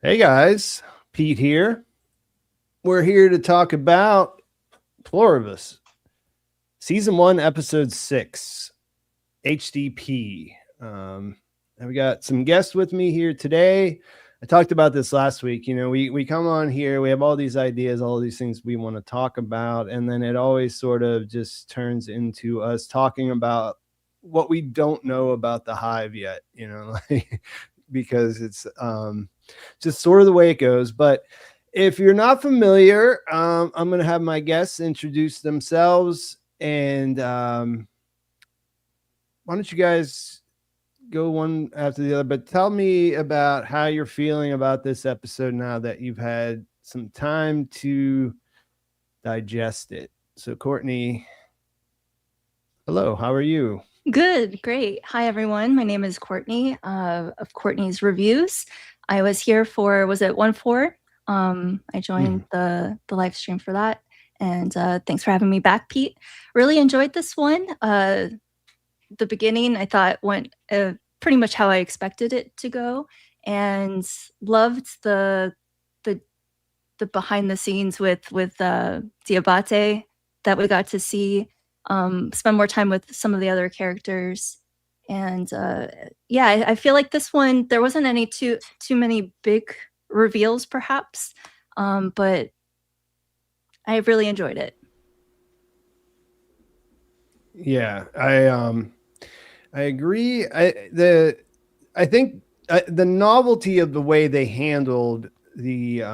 Hey guys, Pete here. We're here to talk about Pluribus, Season 1, Episode 6, HDP. And we got some guests with me here today. I talked about this last week. We come on here, we have all these ideas, all these things we want to talk about, and then it always sort of just turns into us talking about what we don't know about the hive yet, like because it's just sort of the way it goes. But if you're not familiar, I'm going to have my guests introduce themselves. And why don't you guys go one after the other? But tell me about how you're feeling about this episode now that you've had some time to digest it. So, Courtney, hello, how are you? Good, great. Hi, everyone. My name is Courtney of Courtney's Reviews. I was here for, was it 1-4? I joined the live stream for that. And thanks for having me back, Pete. Really enjoyed this one. The beginning, I thought, went pretty much how I expected it to go. And loved the behind the scenes with Diabate that we got to see. Spend more time with some of the other characters. And I feel like this one, there wasn't any too many big reveals perhaps, but I really enjoyed it. Yeah, I agree. I think the novelty of the way they handled the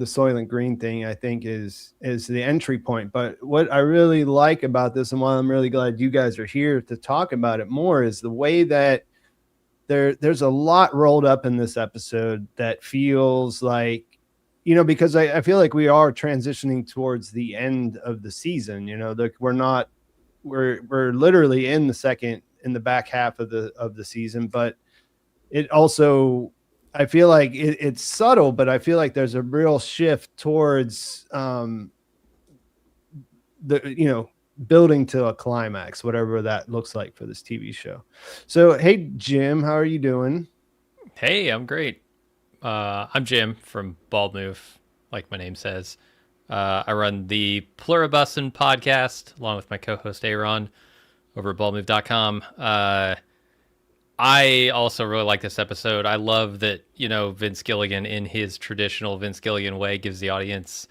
Soylent Green thing, I think, is the entry point. But what I really like about this, and why I'm really glad you guys are here to talk about it more, is the way that there's a lot rolled up in this episode that feels like, because I feel like we are transitioning towards the end of the season. We're literally in the back half of the season, but it also, I feel like it's subtle, but I feel like there's a real shift towards building to a climax, whatever that looks like for this TV show. So, hey Jim, how are you doing? Hey, I'm great. I'm Jim from Bald Move, like my name says. I run the Pluribus podcast along with my co-host Aaron over at baldmove.com. I also really like this episode. I love that, Vince Gilligan, in his traditional Vince Gilligan way, gives the audience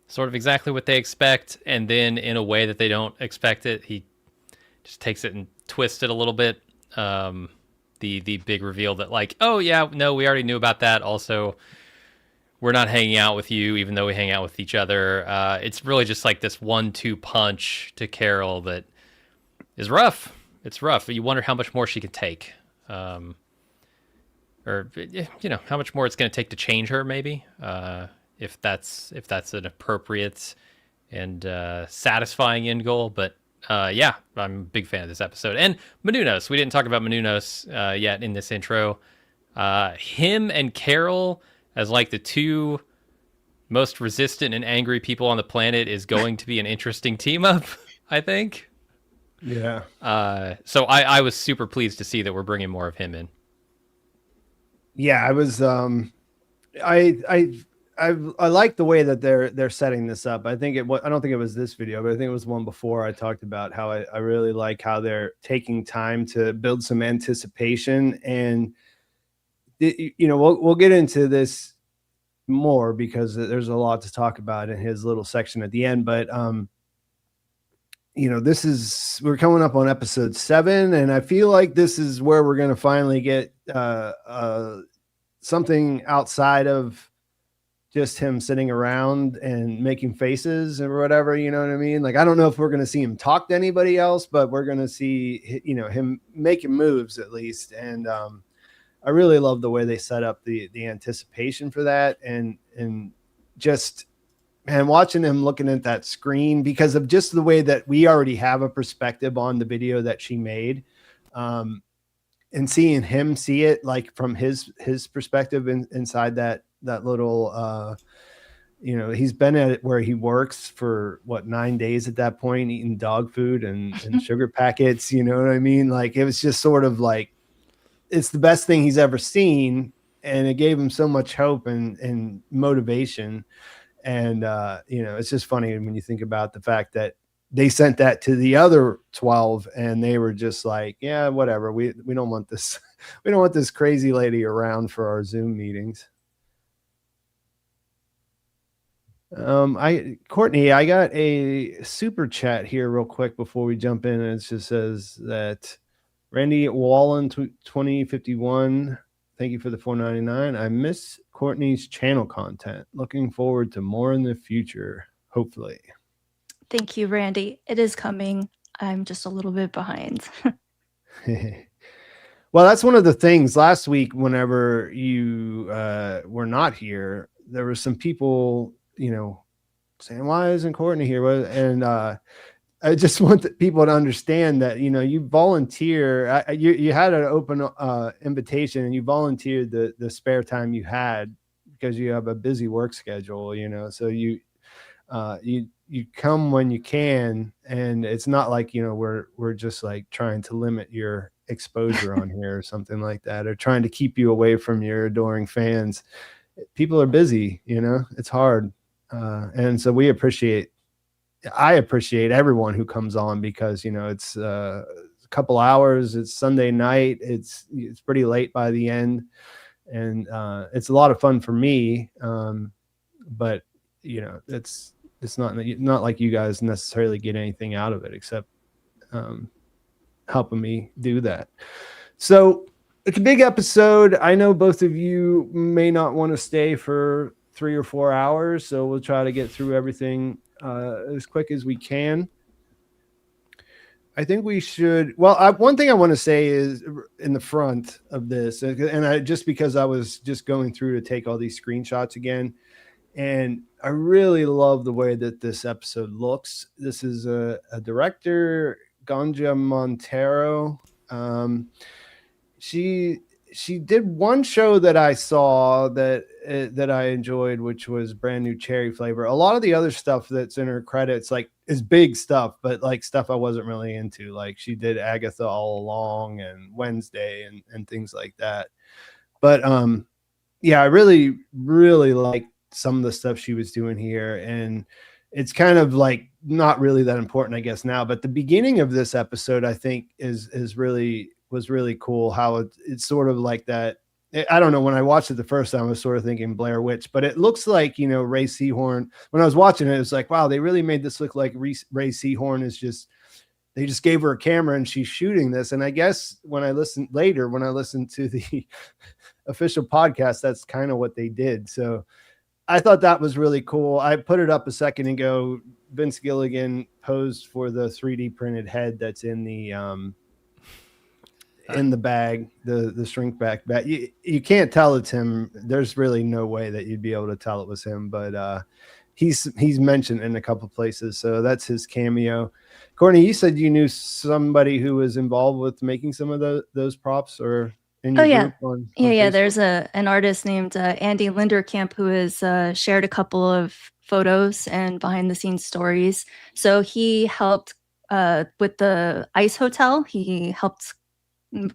sort of exactly what they expect, and then in a way that they don't expect it, he just takes it and twists it a little bit. The big reveal that, like, oh yeah, no, we already knew about that. Also, we're not hanging out with you, even though we hang out with each other. It's really just like this 1-2 punch to Carol that is rough. It's rough. You wonder how much more she can take. Or how much more it's going to take to change her, maybe, if that's an appropriate and satisfying end goal. But I'm a big fan of this episode. And Menounos, we didn't talk about Menounos yet in this intro. Him and Carol as like the two most resistant and angry people on the planet is going to be an interesting team up, I think. Yeah. So I was super pleased to see that we're bringing more of him in. Yeah, I was. I like the way that they're setting this up. I don't think it was this video, but I think it was one before. I talked about how I really like how they're taking time to build some anticipation, and we'll get into this more because there's a lot to talk about in his little section at the end. But we're coming up on episode 7, and I feel like this is where we're going to finally get something outside of just him sitting around and making faces or whatever, you know what I mean? Like, I don't know if we're going to see him talk to anybody else, but we're going to see, him making moves at least. And I really love the way they set up the anticipation for that. And just, man, watching him looking at that screen, because of just the way that we already have a perspective on the video that she made, and seeing him see it like from his perspective inside that little, he's been at it where he works for 9 days at that point, eating dog food and sugar packets. You know what I mean? Like, it was just sort of like, it's the best thing he's ever seen. and it gave him so much hope and motivation. And it's just funny when you think about the fact that they sent that to the other 12 and they were just like, yeah, whatever, we don't want this we don't want this crazy lady around for our Zoom meetings. Courtney, I got a super chat here real quick before we jump in, and it just says that Randy Wallen 2051, thank you for the $4.99. I miss Courtney's channel content. Looking forward to more in the future, hopefully. Thank you, Randy. It is coming. I'm just a little bit behind. Well, that's one of the things last week, whenever you were not here, there were some people, saying, why isn't Courtney here? And I just want people to understand that, you volunteer, you had an open invitation, and you volunteered the spare time you had because you have a busy work schedule, so you come when you can, and it's not like, we're just like trying to limit your exposure on here or something like that, or trying to keep you away from your adoring fans. People are busy, it's hard. And so I appreciate everyone who comes on, because, it's a couple hours, it's Sunday night, it's pretty late by the end, and it's a lot of fun for me. But it's not like you guys necessarily get anything out of it except helping me do that. So it's a big episode. I know both of you may not want to stay for 3 or 4 hours, so we'll try to get through everything as quick as we can. I think we should. Well, one thing I want to say is in the front of this, and just because I was just going through to take all these screenshots again, and I really love the way that this episode looks. This is a director, Ganja Montero. She did one show that I saw that I enjoyed, which was Brand New Cherry Flavor. A lot of the other stuff that's in her credits, like, is big stuff, but like stuff I wasn't really into. Like, she did Agatha All Along and Wednesday and things like that. But yeah, I really, really liked some of the stuff she was doing here, and it's kind of like not really that important, I guess, now. But the beginning of this episode, I think, was really cool. How it's sort of like that. I don't know. When I watched it the first time, I was sort of thinking Blair Witch, but it looks like, Ray Seahorn. When I was watching it, it was like, wow, they really made this look like Ray Seahorn is they just gave her a camera and she's shooting this. And I guess when I listened to the official podcast, that's kind of what they did. So I thought that was really cool. I put it up a second ago. Vince Gilligan posed for the 3D printed head that's in the bag, the shrink back bag. You can't tell it's him. There's really no way that you'd be able to tell it was him, but he's mentioned in a couple places, so that's his cameo. Courtney, you said you knew somebody who was involved with making some of those props, or in your group on yeah. Facebook? There's an artist named Andy Linderkamp who has shared a couple of photos and behind the scenes stories. So he helped with the ice hotel. He helped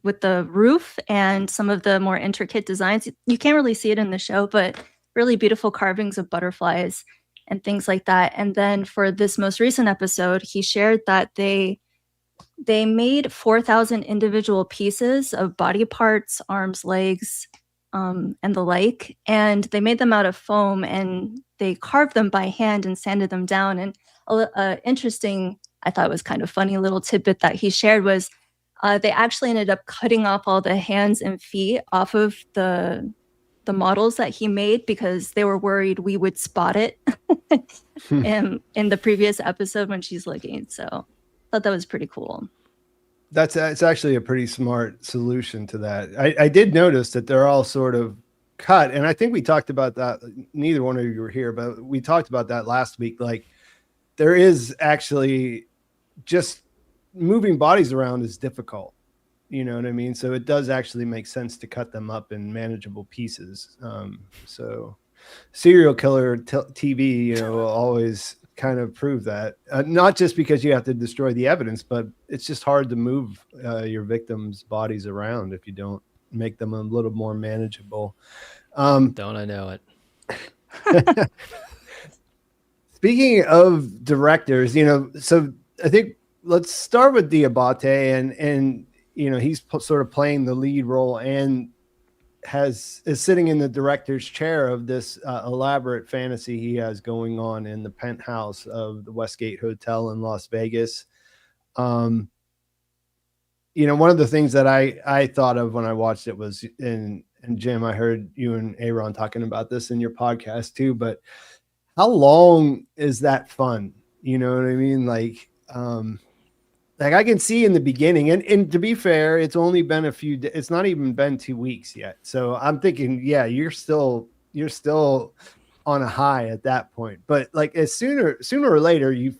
with the roof and some of the more intricate designs. You can't really see it in the show, but really beautiful carvings of butterflies and things like that. And then for this most recent episode, he shared that they made 4,000 individual pieces of body parts, arms, legs, and the like. And they made them out of foam, and they carved them by hand and sanded them down. And interesting, I thought was kind of funny little tidbit that he shared was they actually ended up cutting off all the hands and feet off of the models that he made because they were worried we would spot it in the previous episode when she's looking. So I thought that was pretty cool. It's actually a pretty smart solution to that. I did notice that they're all sort of cut, and I think we talked about that. Neither one of you were here, but we talked about that last week. Like, there is actually just moving bodies around is difficult. You know what I mean? So it does actually make sense to cut them up in manageable pieces. So serial killer TV, will always kind of prove that. Not just because you have to destroy the evidence, but it's just hard to move your victims' bodies around if you don't make them a little more manageable. Don't I know it? Speaking of directors, so I think let's start with Diabate, and he's sort of playing the lead role and is sitting in the director's chair of this elaborate fantasy he has going on in the penthouse of the Westgate Hotel in Las Vegas. One of the things that I thought of when I watched it was, and Jim, I heard you and Aaron talking about this in your podcast too, but how long is that fun? You know what I mean? Like I can see in the beginning, and to be fair, it's only been it's not even been 2 weeks yet. So I'm thinking, yeah, you're still on a high at that point. But like sooner or later, you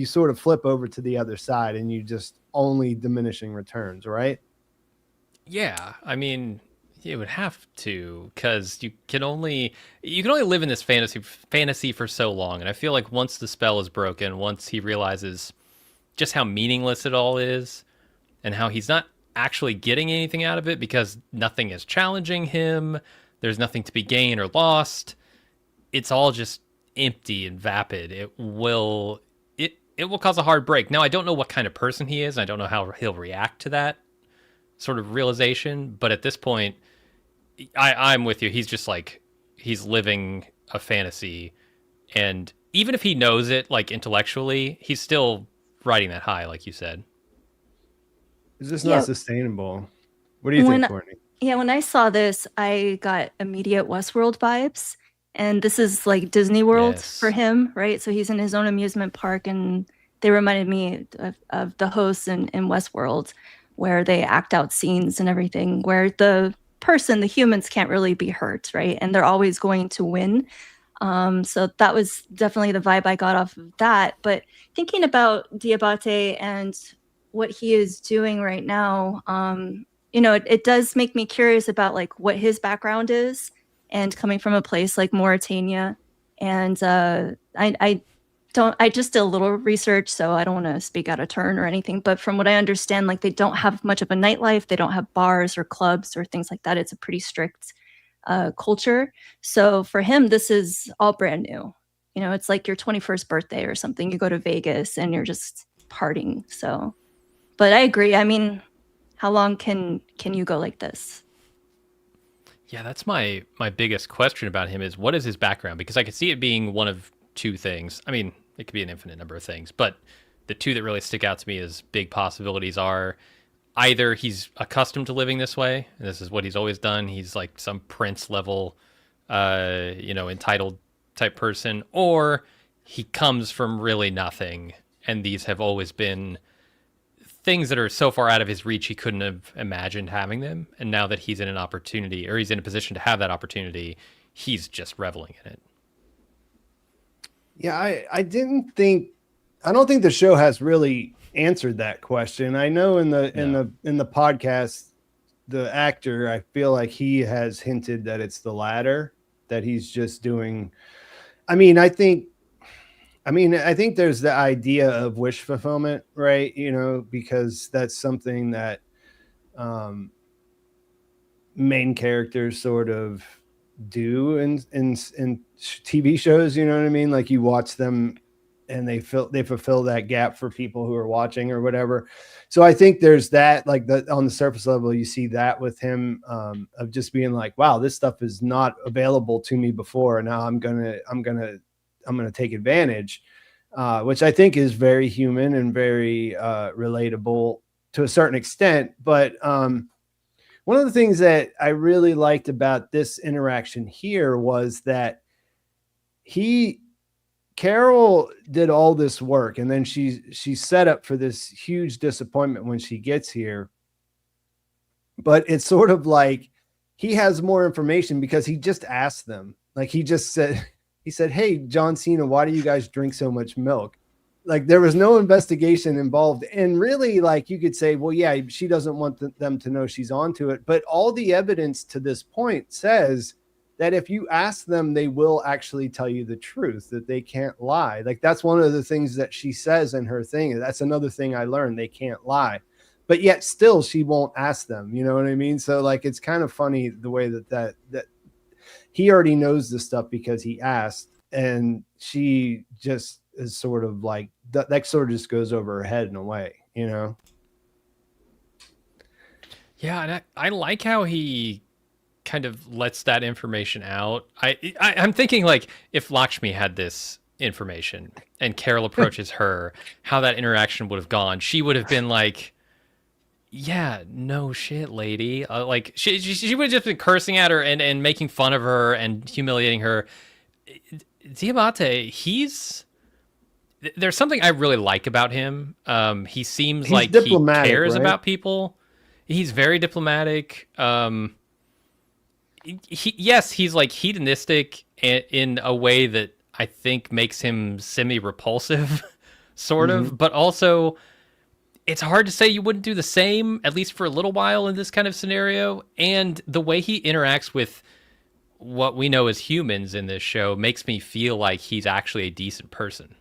sort of flip over to the other side and you just only diminishing returns, right? Yeah. I mean, you would have to, because you can only live in this fantasy for so long. And I feel like once the spell is broken, once he realizes just how meaningless it all is and how he's not actually getting anything out of it because nothing is challenging him, there's nothing to be gained or lost, it's all just empty and vapid. It will cause a hard break. Now, I don't know what kind of person he is. I don't know how he'll react to that sort of realization, but at this point, I'm with you. He's just like, he's living a fantasy, and even if he knows it, like intellectually, he's still riding that high, like you said. It's just not sustainable. What do you think, Courtney? Yeah, when I saw this, I got immediate Westworld vibes, and this is like Disney World for him, right? So he's in his own amusement park, and they reminded me of the hosts in Westworld, where they act out scenes and everything, where the humans can't really be hurt, right? And they're always going to win. So that was definitely the vibe I got off of that. But thinking about Diabate and what he is doing right now, it does make me curious about like what his background is, and coming from a place like Mauritania. And I just did a little research, so I don't want to speak out of turn or anything, but from what I understand, like they don't have much of a nightlife. They don't have bars or clubs or things like that. It's a pretty strict culture. So for him, this is all brand new. It's like your 21st birthday or something. You go to Vegas and you're just partying. So, but I agree. I mean, how long can you go like this? Yeah, that's my biggest question about him is, what is his background? Because I could see it being one of two things. I mean, it could be an infinite number of things, but the two that really stick out to me as big possibilities are either he's accustomed to living this way, and this is what he's always done. He's like some prince level, entitled type person, or he comes from really nothing, and these have always been things that are so far out of his reach he couldn't have imagined having them. And now that he's in an opportunity, or he's in a position to have that opportunity, he's just reveling in it. Yeah, I don't think the show has really answered that question. I know in the podcast, the actor, I feel like he has hinted that it's the latter, that he's just doing. I think there's the idea of wish fulfillment, right? Because that's something that main characters sort of do in TV shows, you know what I mean? Like you watch them and they fulfill that gap for people who are watching or whatever. So I think there's that, like on the surface level, you see that with him, of just being like, wow, this stuff is not available to me before. And now I'm going to take advantage, which I think is very human and very relatable to a certain extent. But one of the things that I really liked about this interaction here was that Carol did all this work, and then she's set up for this huge disappointment when she gets here. But it's sort of like he has more information because he just asked them. Like he said, "Hey, John Cena, why do you guys drink so much milk?" Like there was no investigation involved. And really, like you could say, well, yeah, she doesn't want them to know she's onto it. But all the evidence to this point says that if you ask them, they will actually tell you the truth, that they can't lie. Like that's one of the things that she says in her thing. That's another thing I learned. They can't lie. but yet still she won't ask them, you know what I mean? So like it's kind of funny the way that he already knows this stuff because he asked, and she just is sort of like that sort of just goes over her head in a way, you know? Yeah, and I like how he kind of lets that information out. I'm thinking like if Lakshmi had this information and Carol approaches her, how that interaction would have gone. She would have been like, yeah, no shit, lady. Like she would have just been cursing at her and making fun of her and humiliating her. Diamante, there's something I really like about him. He seems He's like he diplomatic, cares right? about people. He's very diplomatic. Yes, he's like hedonistic in a way that I think makes him semi-repulsive, sort of. But also, it's hard to say you wouldn't do the same, at least for a little while in this kind of scenario. And the way he interacts with what we know as humans in this show makes me feel like he's actually a decent person.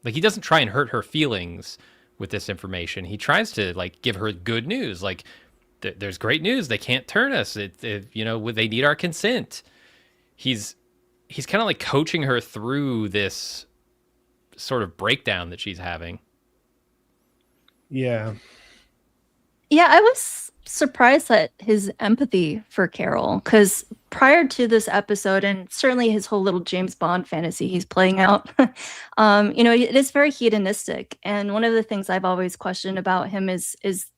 Like, he doesn't try and hurt her feelings with this information. He tries to like give her good news, like there's great news. They can't turn us. You know, they need our consent. He's kind of like coaching her through this sort of breakdown that she's having. Yeah. Yeah, I was surprised at his empathy for Carol, because prior to this episode, and certainly his whole little James Bond fantasy he's playing out, you know, it is very hedonistic. And one of the things I've always questioned about him is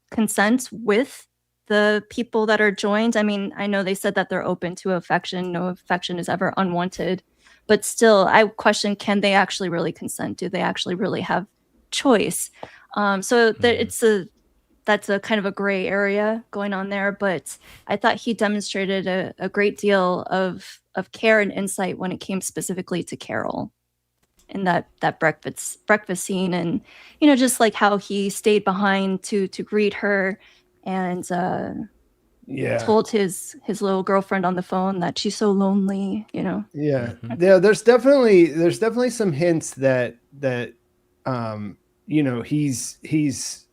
consent with the people that are joined. I mean, I know they said that they're open to affection. No affection is ever unwanted. But still, I question, can they actually really consent? Do they actually really have choice? That's a kind of a gray area going on there. But I thought he demonstrated a great deal of care and insight when it came specifically to Carol in that breakfast scene. And, you know, just like how he stayed behind to greet her, and told his little girlfriend on the phone that she's so lonely, you know. Yeah. There's definitely some hints that you know, he's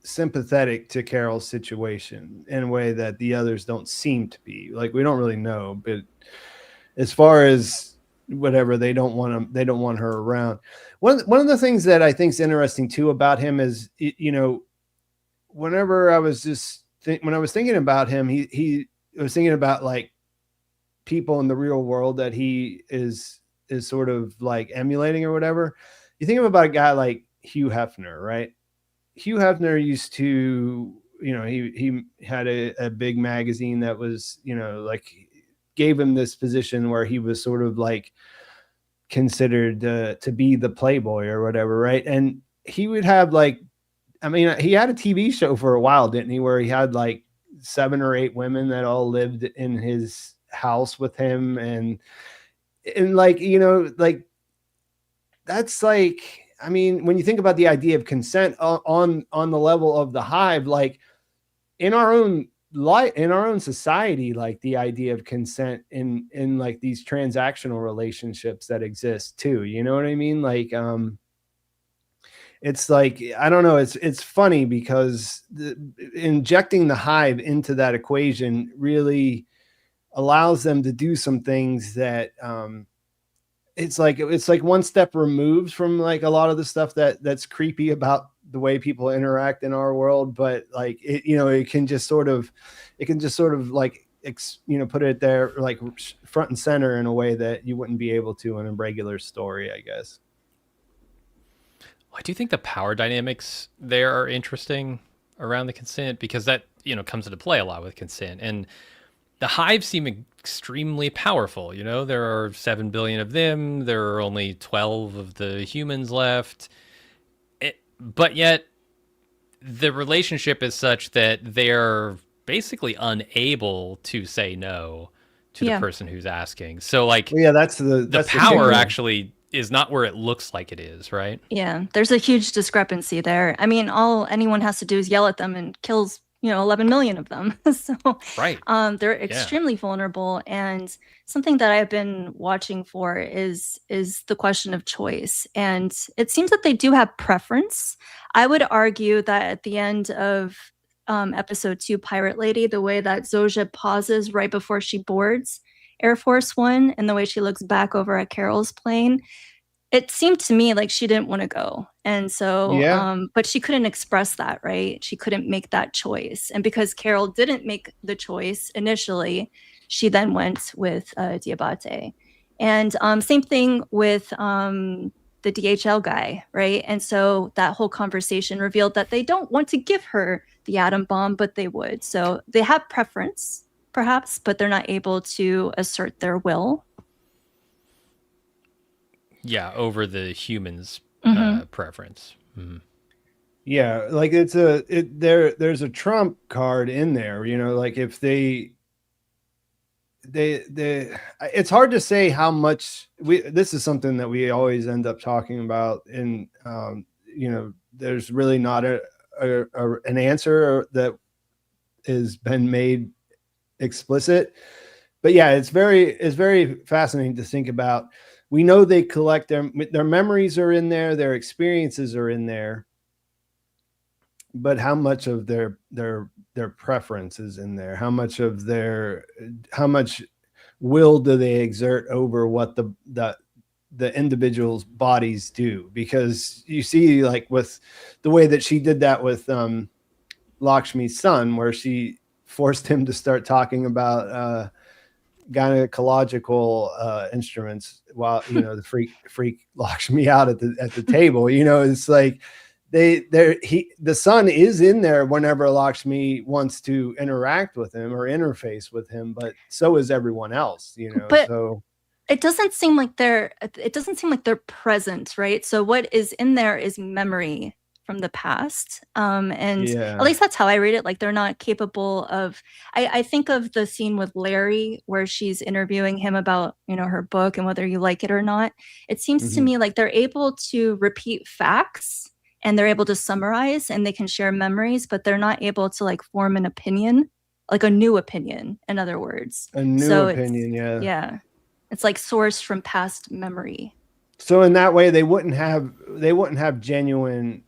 sympathetic to Carol's situation in a way that the others don't seem to be. Like, we don't really know, but as far as whatever, they don't want her around. One of the things that I think is interesting too about him is, you know, whenever I was when I was thinking about him, I was thinking about like people in the real world that he is sort of like emulating or whatever. You think about a guy like Hugh Hefner, right? Hugh Hefner used to, you know, he had a big magazine that was, you know, like gave him this position where he was sort of like considered to be the playboy or whatever, right? And he would have like, I mean, he had a TV show for a while, didn't he? Where he had like 7 or 8 women that all lived in his house with him. And like, you know, like that's like, I mean, when you think about the idea of consent on the level of the hive, like in our own society, like the idea of consent in like these transactional relationships that exist too, you know what I mean? Like, it's like, I don't know. It's funny because injecting the hive into that equation really allows them to do some things that it's like one step removed from like a lot of the stuff that's creepy about the way people interact in our world. But like it, you know, it can just sort of like you know, put it there like front and center in a way that you wouldn't be able to in a regular story, I guess. I do think the power dynamics there are interesting around the consent, because that, you know, comes into play a lot with consent. And the hive seem extremely powerful. You know, there are 7 billion of them. There are only 12 of the humans left. But yet the relationship is such that they're basically unable to say no to the person who's asking. So like, well, yeah, that's the power actually is not where it looks like it is, right? Yeah, there's a huge discrepancy there. I mean, all anyone has to do is yell at them and kills 11 million of them. So Right. they're Yeah. extremely vulnerable. And something that I've been watching for is the question of choice. And it seems that they do have preference. I would argue that at the end of episode 2, Pirate Lady, the way that Zoja pauses right before she boards Air Force One and the way she looks back over at Carol's plane, it seemed to me like she didn't want to go. And so, but she couldn't express that, right? She couldn't make that choice. And because Carol didn't make the choice initially, she then went with Diabate. And same thing with the DHL guy, right? And so that whole conversation revealed that they don't want to give her the atom bomb, but they would. So they have preference, perhaps, but they're not able to assert their will. Yeah, over the humans' preference. Mm-hmm. Yeah, like there's a trump card in there, like if they it's hard to say how much this is something that we always end up talking about, and there's really not an answer that has been made explicit. But yeah, it's very fascinating to think about. We know they collect their memories are in there, their experiences are in there, but how much of their preference is in there? How much will do they exert over what the individual's bodies do? Because you see, like with the way that she did that with Lakshmi's son, where she forced him to start talking about gynecological instruments while the freak Lakshmi out at the table. It's like the son is in there whenever Lakshmi wants to interact with him or interface with him, but so is everyone else. But so it doesn't seem like they're present, right? So what is in there is memory from the past. And at least that's how I read it. Like they're not capable of, I think of the scene with Larry where she's interviewing him about, her book and whether you like it or not. It seems to me like they're able to repeat facts and they're able to summarize and they can share memories, but they're not able to like form an opinion, like a new opinion, in other words. A new opinion, yeah. Yeah. It's like sourced from past memory. So in that way, they wouldn't have genuine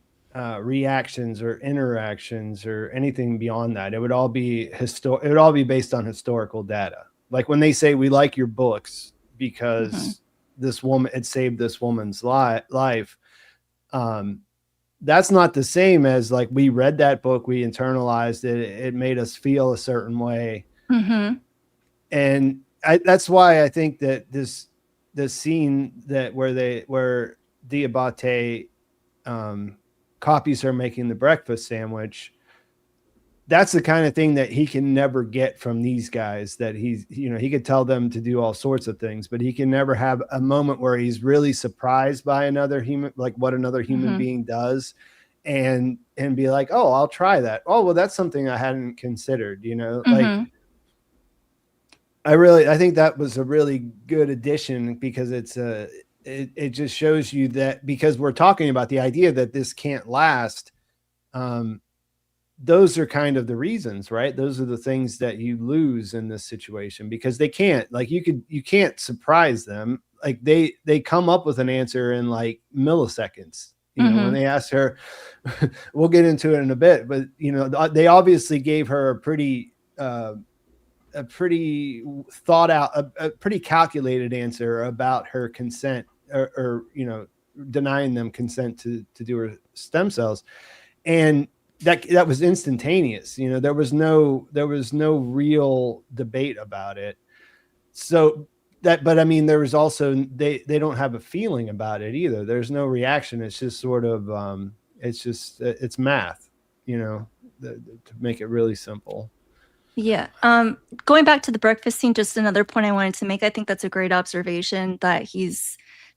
reactions or interactions or anything beyond that. It would all be it would all be based on historical data. Like when they say we like your books because this woman, it saved this woman's life. That's not the same as like we read that book, we internalized it, it made us feel a certain way. And that's why I think that this scene where Diabate copies her making the breakfast sandwich, that's the kind of thing that he can never get from these guys. That he could tell them to do all sorts of things, but he can never have a moment where he's really surprised by another human, like what another human being does, and be like, oh, I'll try that. Oh, well, that's something I hadn't considered, like I think that was a really good addition, because it just shows you that, because we're talking about the idea that this can't last. Those are kind of the reasons, right? Those are the things that you lose in this situation, because they can't, like, you can't surprise them. Like they come up with an answer in like milliseconds. When they asked her, we'll get into it in a bit, but they obviously gave her a pretty thought out, a pretty calculated answer about her consent, or denying them consent to do her stem cells. And that was instantaneous. There was no real debate about it. So but I mean, there was also, they don't have a feeling about it either. There's no reaction. It's just sort of, it's math, to make it really simple. Yeah. Going back to the breakfast scene, just another point I wanted to make. I think that's a great observation, that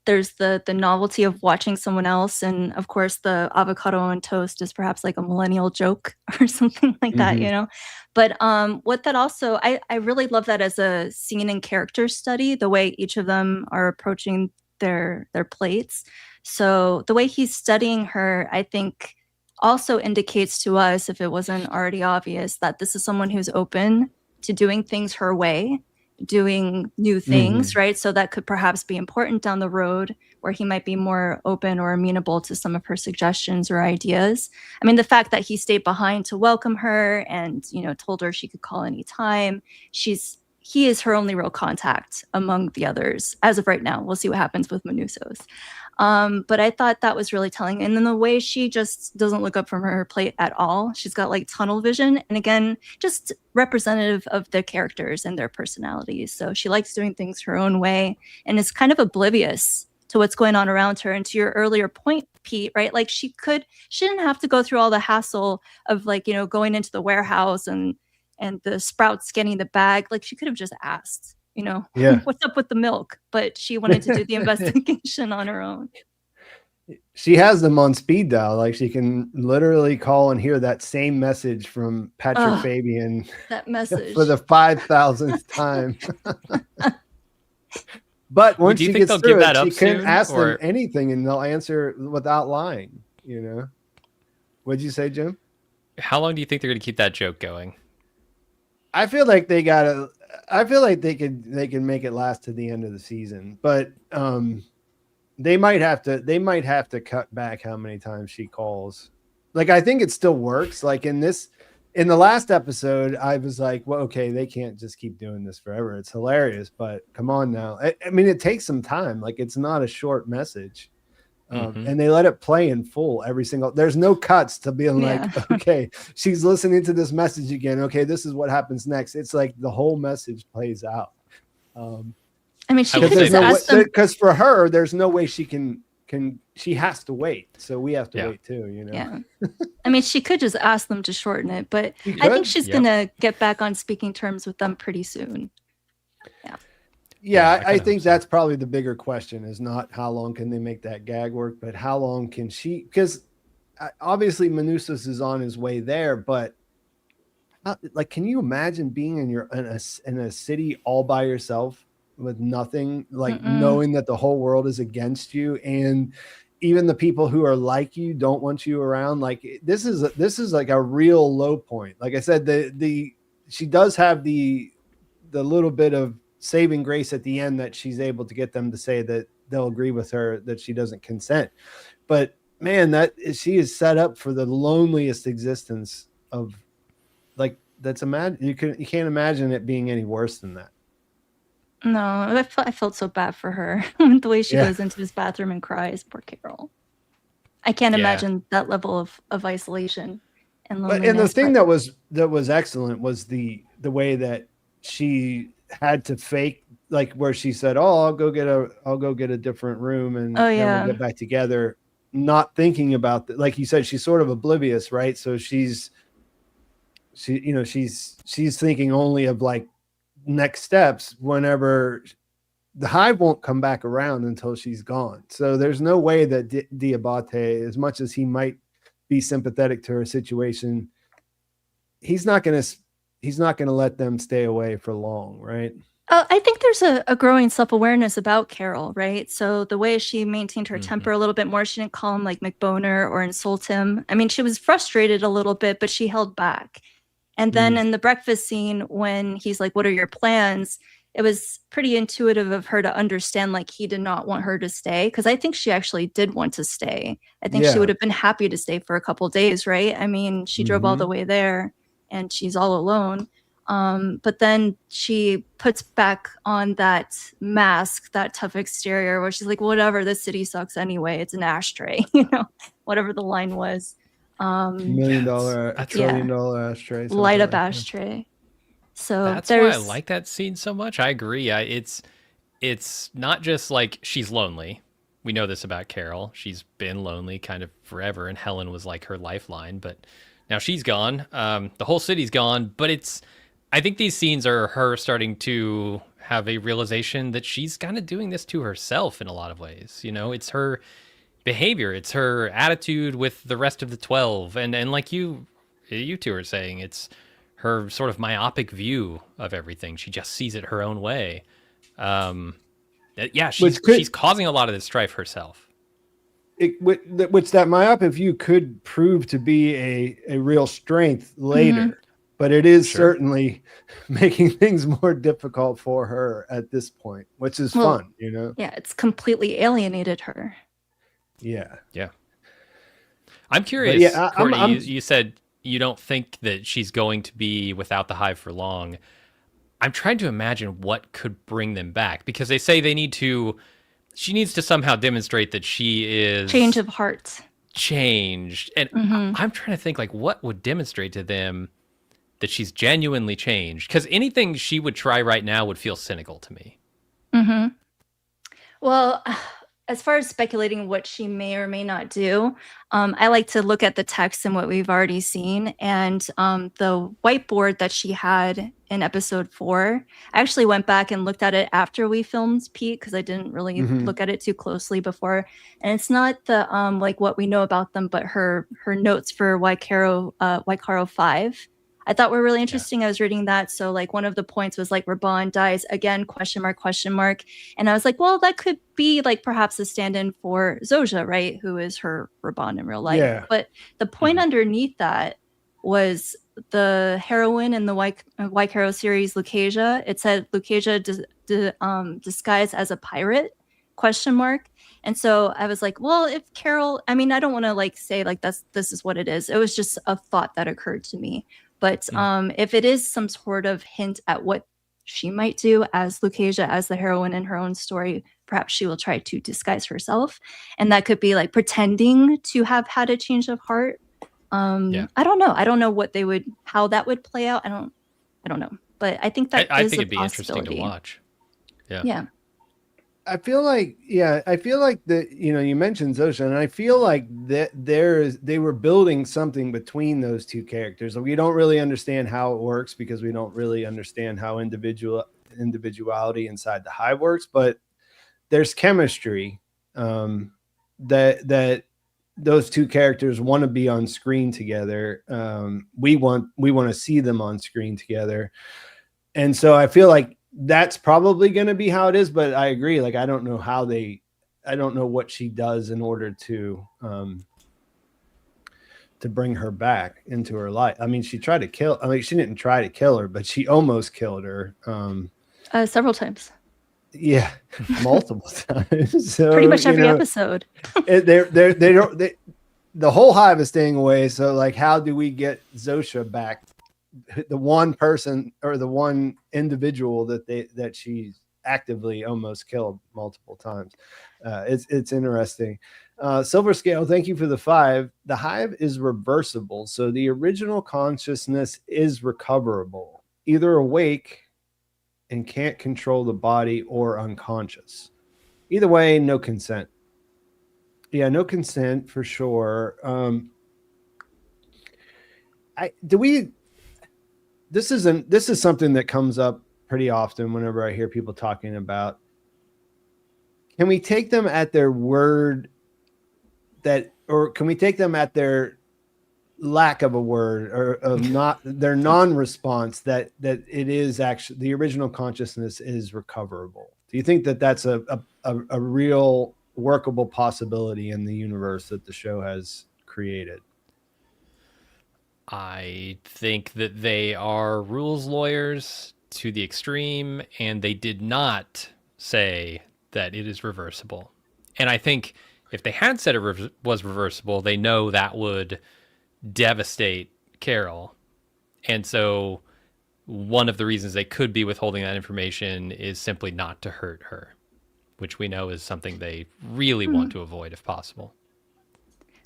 there's the novelty of watching someone else. And of course the avocado on toast is perhaps like a millennial joke or something like that, But what that also, I really love that as a scene and character study, the way each of them are approaching their plates. So the way he's studying her, I think also indicates to us, if it wasn't already obvious, that this is someone who's open to doing things her way, doing new things, right? So that could perhaps be important down the road, where he might be more open or amenable to some of her suggestions or ideas. I mean, the fact that he stayed behind to welcome her and, told her she could call anytime, he is her only real contact among the others as of right now. We'll see what happens with Manusos. But I thought that was really telling. And then the way she just doesn't look up from her plate at all. She's got like tunnel vision. And again, just representative of the characters and their personalities. So she likes doing things her own way and is kind of oblivious to what's going on around her. And to your earlier point, Pete, right? Like she didn't have to go through all the hassle of like, going into the warehouse and the Sprouts getting the bag. Like she could have just asked, what's up with the milk? But she wanted to do the investigation on her own. She has them on speed dial. Like she can literally call and hear that same message from Patrick Fabian. That message. For the 5,000th time. But once she gets through it, she can ask them anything and they'll answer without lying, What'd you say, Jim? How long do you think they're going to keep that joke going? I feel like they can make it last to the end of the season, but they might have to cut back how many times she calls. Like I think it still works. Like in the last episode, I was like, well, okay, they can't just keep doing this forever. It's hilarious, but come on now. I mean, it takes some time. Like it's not a short message. And they let it play in full there's no cuts to being like, okay, she's listening to this message again. Okay, this is what happens next. It's like the whole message plays out. I mean, because for her, there's no way she she has to wait. So we have to wait too, Yeah. I mean, she could just ask them to shorten it, but I think she's going to get back on speaking terms with them pretty soon. Yeah, I think that's probably the bigger question is not how long can they make that gag work, but how long can she, because obviously Manusos is on his way there, but like, can you imagine being in a city all by yourself with nothing, like knowing that the whole world is against you and even the people who are like you don't want you around? Like this is like a real low point. Like I said, she does have the little bit of saving grace at the end that she's able to get them to say that they'll agree with her that she doesn't consent. But man, she is set up for the loneliest existence of like you can't imagine it being any worse than that. No, I felt so bad for her the way she goes into his bathroom and cries. Poor Carol. I can't imagine that level of isolation and loneliness. And the thing that was excellent was the way that she had to fake, like where she said, "Oh, I'll go get a different room and then we'll get back together," not thinking about that. Like you said, she's sort of oblivious, right? So she's thinking only of like next steps whenever the hive won't come back around until she's gone. So there's no way that Diabate, as much as he might be sympathetic to her situation, he's not going to let them stay away for long, right? I think there's a growing self-awareness about Carol, right? So the way she maintained her temper a little bit more, she didn't call him like McBoner or insult him. I mean, she was frustrated a little bit, but she held back. And then in the breakfast scene, when he's like, "What are your plans?" It was pretty intuitive of her to understand, like, he did not want her to stay. Because I think she actually did want to stay. I think she would have been happy to stay for a couple of days, right? I mean, she drove all the way there and she's all alone. But then she puts back on that mask, that tough exterior, where she's like, "Whatever, this city sucks anyway. It's an ashtray," whatever the line was. $1 million, $1 trillion ashtray, light up ashtray. So that's why I like that scene so much. I agree. It's not just like she's lonely. We know this about Carol. She's been lonely kind of forever, and Helen was like her lifeline, but now she's gone. The whole city's gone, but I think these scenes are her starting to have a realization that she's kind of doing this to herself in a lot of ways. It's her behavior, it's her attitude with the rest of the 12, and like you two are saying, it's her sort of myopic view of everything. She just sees it her own way. She's causing a lot of this strife herself. which that myopia view could prove to be a real strength later, but it is certainly making things more difficult for her at this point, which is fun, you know? Yeah, it's completely alienated her. Yeah. I'm curious, yeah, Courtney, you said you don't think that she's going to be without the hive for long. I'm trying to imagine what could bring them back, because they say she needs to somehow demonstrate that she is change of heart, changed. And I'm trying to think, like, what would demonstrate to them that she's genuinely changed? Because anything she would try right now would feel cynical to me. Well, as far as speculating what she may or may not do, I like to look at the text and what we've already seen. And the whiteboard that she had in episode 4, I actually went back and looked at it after we filmed Pete, because I didn't really look at it too closely before. And it's not the like what we know about them, but her notes for Waikaro 5. I thought were really interesting. I was reading that. So like one of the points was like Raban dies again, question mark. And I was like, well, that could be like perhaps a stand-in for Zoja, right? Who is her Raban in real life. Yeah. But the point underneath that was the heroine in the Waikaro series, Lucasia. It said Lucasia disguised as a pirate, question mark. And so I was like, well, if Carol, I mean, I don't want to like say like this is what it is. It was just a thought that occurred to me. But if it is some sort of hint at what she might do as Lucasia, as the heroine in her own story, perhaps she will try to disguise herself. And that could be like pretending to have had a change of heart. I don't know. I don't know how that would play out. I don't know. But I think that I is think a it'd be interesting to watch. Yeah. I feel like that, you know, you mentioned Zosha, and I feel like that they were building something between those two characters. We don't really understand how it works, because we don't really understand how individuality inside the hive works, but there's chemistry that those two characters want to be on screen together. We want to see them on screen together. And so I feel like that's probably going to be how it is, but I agree. Like, I don't know what she does in order to bring her back into her life. I mean, she didn't try to kill her, but she almost killed her. Several times. Yeah. Multiple times. So, pretty much every episode. The whole hive is staying away. So like, how do we get Zosha back? The one person or the one individual that she's actively almost killed multiple times. It's interesting. Silver Scale, thank you for the 5. The hive is reversible, so the original consciousness is recoverable, either awake and can't control the body or unconscious. Either way, no consent. Yeah, no consent for sure. This is something that comes up pretty often whenever I hear people talking about, can we take them at their word or can we take them at their lack of a word, or of not their non-response, that it is actually the original consciousness is recoverable? Do you think that that's a real workable possibility in the universe that the show has created? I think that they are rules lawyers to the extreme, and they did not say that it is reversible. And I think if they had said it was reversible, they know that would devastate Carol. And so one of the reasons they could be withholding that information is simply not to hurt her, which we know is something they really want to avoid if possible.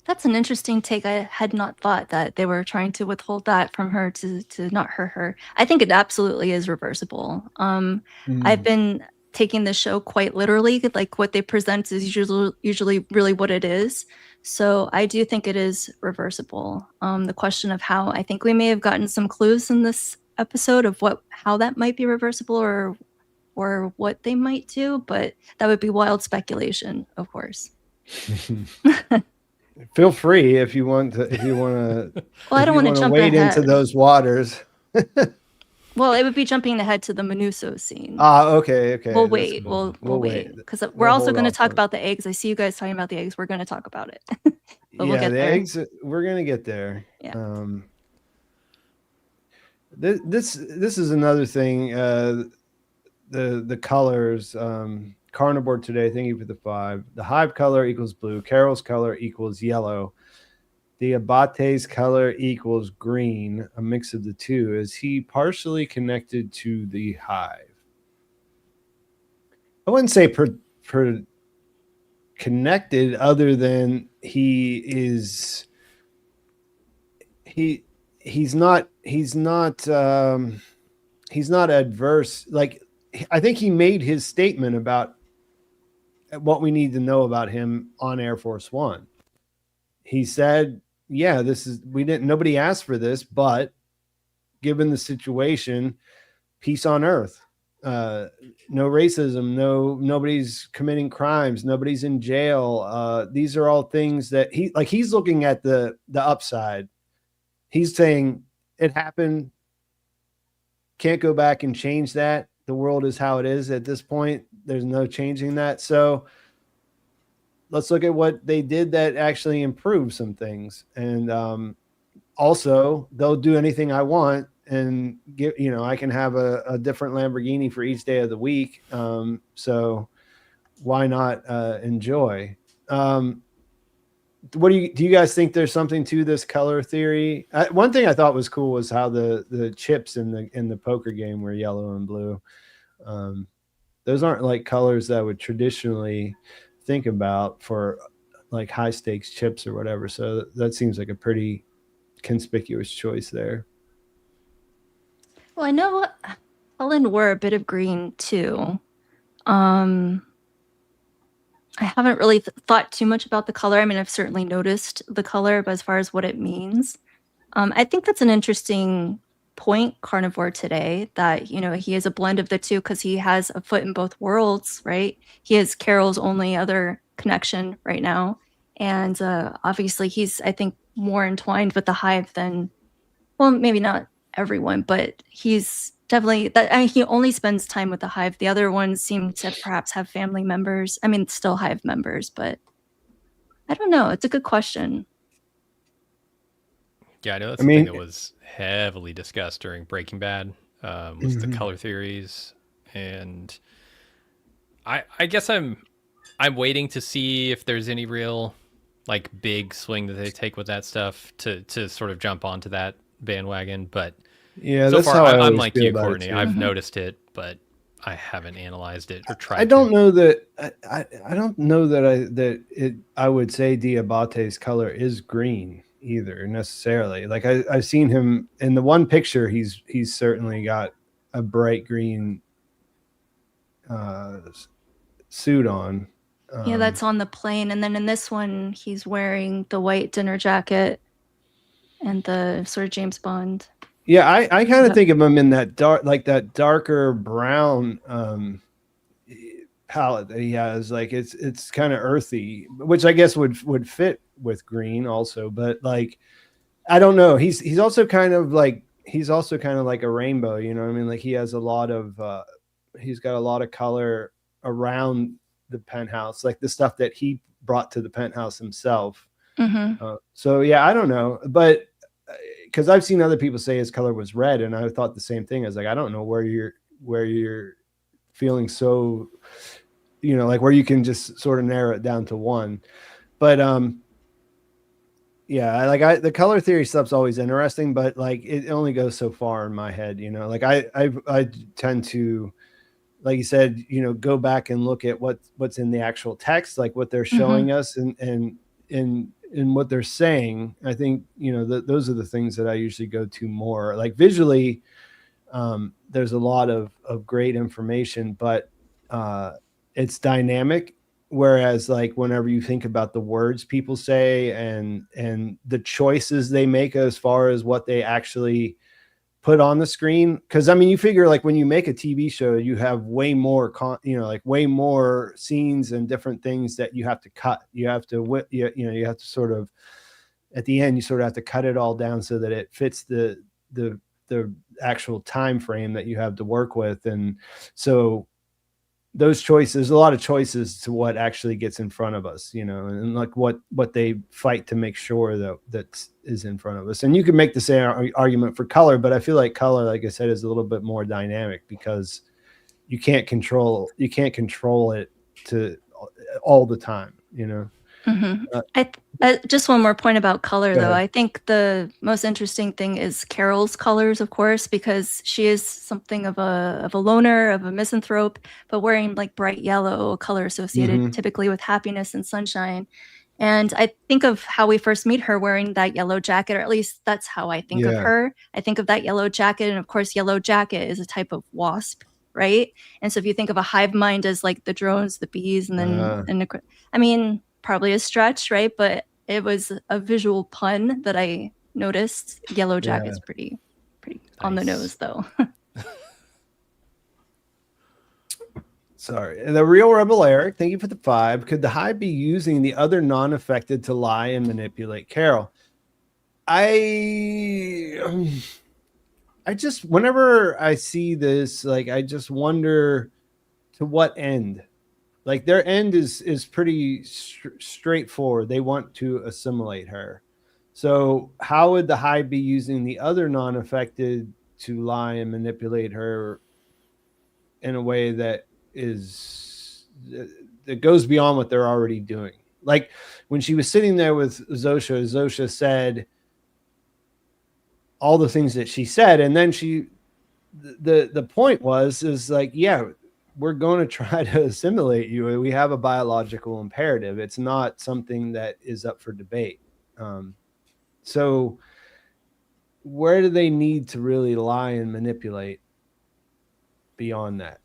That's an interesting take. I had not thought that they were trying to withhold that from her to not hurt her. I think it absolutely is reversible. I've been taking the show quite literally. Like, what they present is usually really what it is. So I do think it is reversible. The question of how, I think we may have gotten some clues in this episode of how that might be reversible, or what they might do, but that would be wild speculation, of course. Feel free if you want to. Well, I don't want to jump wade ahead into those waters. Well, it would be jumping ahead to the Menuso scene. Okay. We'll That's wait. cool. We'll wait because we're We'll also hold going to off talk on it. about the eggs. I see you guys talking about the eggs. We're going to talk about it. But we'll Yeah, get the there. eggs. We're gonna get there. Yeah. This is another thing. The colors. Carnivore today. Thank you for the 5. The hive color equals blue. Carol's color equals yellow. The abate's color equals green. A mix of the two. Is he partially connected to the hive? I wouldn't say connected, other than he's not adverse. Like, I think he made his statement about what we need to know about him on Air Force One. He said, yeah, nobody asked for this, but given the situation, peace on earth. No racism, nobody's committing crimes, nobody's in jail. These are all things that he's looking at the upside. He's saying it happened. Can't go back and change that. The world is how it is at this point. There's no changing that. So let's look at what they did that actually improved some things. And also, they'll do anything I want and I can have a different Lamborghini for each day of the week. So why not enjoy? Do you guys think there's something to this color theory? One thing I thought was cool was how the chips in the poker game were yellow and blue. Those aren't like colors that I would traditionally think about for like high stakes chips or whatever. So that seems like a pretty conspicuous choice there. Well, I know Helen wore a bit of green too. I haven't really thought too much about the color. I mean, I've certainly noticed the color, but as far as what it means, I think that's an interesting point, Carnivore today, that, he is a blend of the two because he has a foot in both worlds, right? He is Carol's only other connection right now. And obviously he's, I think, more entwined with the hive than, well, maybe not everyone, but he's definitely that. I mean, he only spends time with the hive. The other ones seem to perhaps have family members. I mean, still hive members, but I don't know. It's a good question. Yeah, I know that's something that was heavily discussed during Breaking Bad, was the color theories. And I guess I'm waiting to see if there's any real like big swing that they take with that stuff to sort of jump onto that bandwagon. But yeah, so that's far how I'm like you, Courtney. I've Mm-hmm. noticed it, but I haven't analyzed it or tried. I don't know that I don't know that I would say Diabate's color is green either necessarily. Like I've seen him in the one picture. He's certainly got a bright green suit on. Yeah, that's on the plane. And then in this one, he's wearing the white dinner jacket and the sort of James Bond. Yeah, I kind of think of him in that darker brown palette that he has. Like it's kind of earthy, which I guess would fit with green also. But like, I don't know. He's also kind of like a rainbow. You know what I mean? Like he has he's got a lot of color around the penthouse, like the stuff that he brought to the penthouse himself. Mm-hmm. So yeah, I don't know, but because I've seen other people say his color was red, and I thought the same thing. I was like, I don't know where you're feeling so, like where you can just sort of narrow it down to one. But yeah, the color theory stuff's always interesting, but like it only goes so far in my head. Like I tend to, like you said, go back and look at what's in the actual text, like what they're showing us and what they're saying. I think, those are the things that I usually go to more. Like visually, there's a lot of great information, but it's dynamic. Whereas like whenever you think about the words people say and the choices they make as far as what they actually put on the screen, because I mean you figure like when you make a TV show you have way more like way more scenes and different things that you have to cut. You have to you have to sort of at the end you sort of have to cut it all down so that it fits the actual time frame that you have to work with. And so those choices, there's a lot of choices to what actually gets in front of us, you know, and like what they fight to make sure that is in front of us. And you can make the same argument for color, but I feel like color, like I said, is a little bit more dynamic because you can't control it to all the time, you know. I just one more point about color, though. I think the most interesting thing is Carol's colors, of course, because she is something of a loner, of a misanthrope, but wearing like bright yellow, a color associated typically with happiness and sunshine. And I think of how we first meet her wearing that yellow jacket, or at least that's how I think of her. I think of that yellow jacket, and of course, yellow jacket is a type of wasp, right? And so if you think of a hive mind as like the drones, the bees, and then I mean, probably a stretch, right? But it was a visual pun that I noticed. Yellow jacket's pretty nice. On the nose, though. Sorry. The real Rebel Eric, thank you for the 5. Could the hive be using the other non-affected to lie and manipulate Carol? I just, whenever I see this, like, I just wonder to what end. Like, their end is pretty straightforward. They want to assimilate her. So how would the hive be using the other non-affected to lie and manipulate her in a way that goes beyond what they're already doing? Like when she was sitting there with Zosha said all the things that she said, and then the point is like, yeah, we're going to try to assimilate you. We have a biological imperative. It's not something that is up for debate. So where do they need to really lie and manipulate beyond that?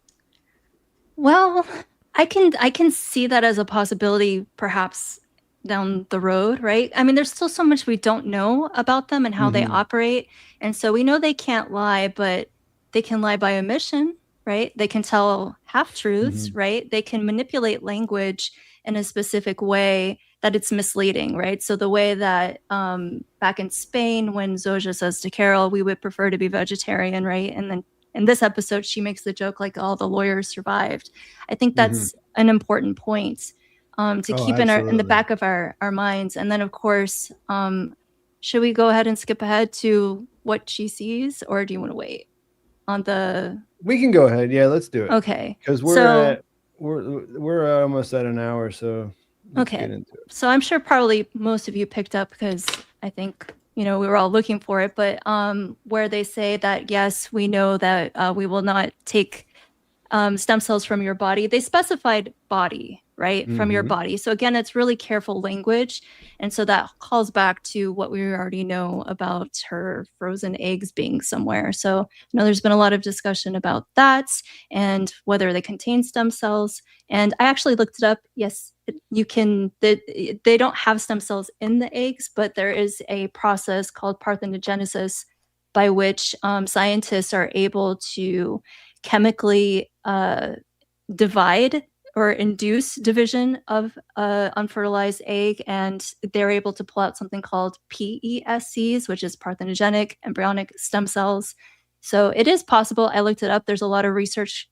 Well, I can see that as a possibility, perhaps down the road, right? I mean, there's still so much we don't know about them and how they operate. And so we know they can't lie, but they can lie by omission, right? They can tell half-truths, right? They can manipulate language in a specific way that it's misleading, right? So the way that back in Spain, when Zoja says to Carol, we would prefer to be vegetarian, right? And then in this episode, she makes the joke like all the lawyers survived. I think that's an important point to keep in the back of our minds. And then, of course, should we go ahead and skip ahead to what she sees, or do you want to wait on the? We can go ahead. Yeah, let's do it. Okay, because we're almost at an hour, so let's get into it. So I'm sure probably most of you picked up, because I think we were all looking for it, but where they say that, yes, we know that we will not take stem cells from your body. They specified body, right? From your body. So again, it's really careful language. And so that calls back to what we already know about her frozen eggs being somewhere. So there's been a lot of discussion about that and whether they contain stem cells. And I actually looked it up. Yes, you can, they don't have stem cells in the eggs, but there is a process called parthenogenesis by which scientists are able to chemically divide or induce division of unfertilized egg, and they're able to pull out something called PESCs, which is parthenogenic embryonic stem cells. So it is possible. I looked it up. There's a lot of research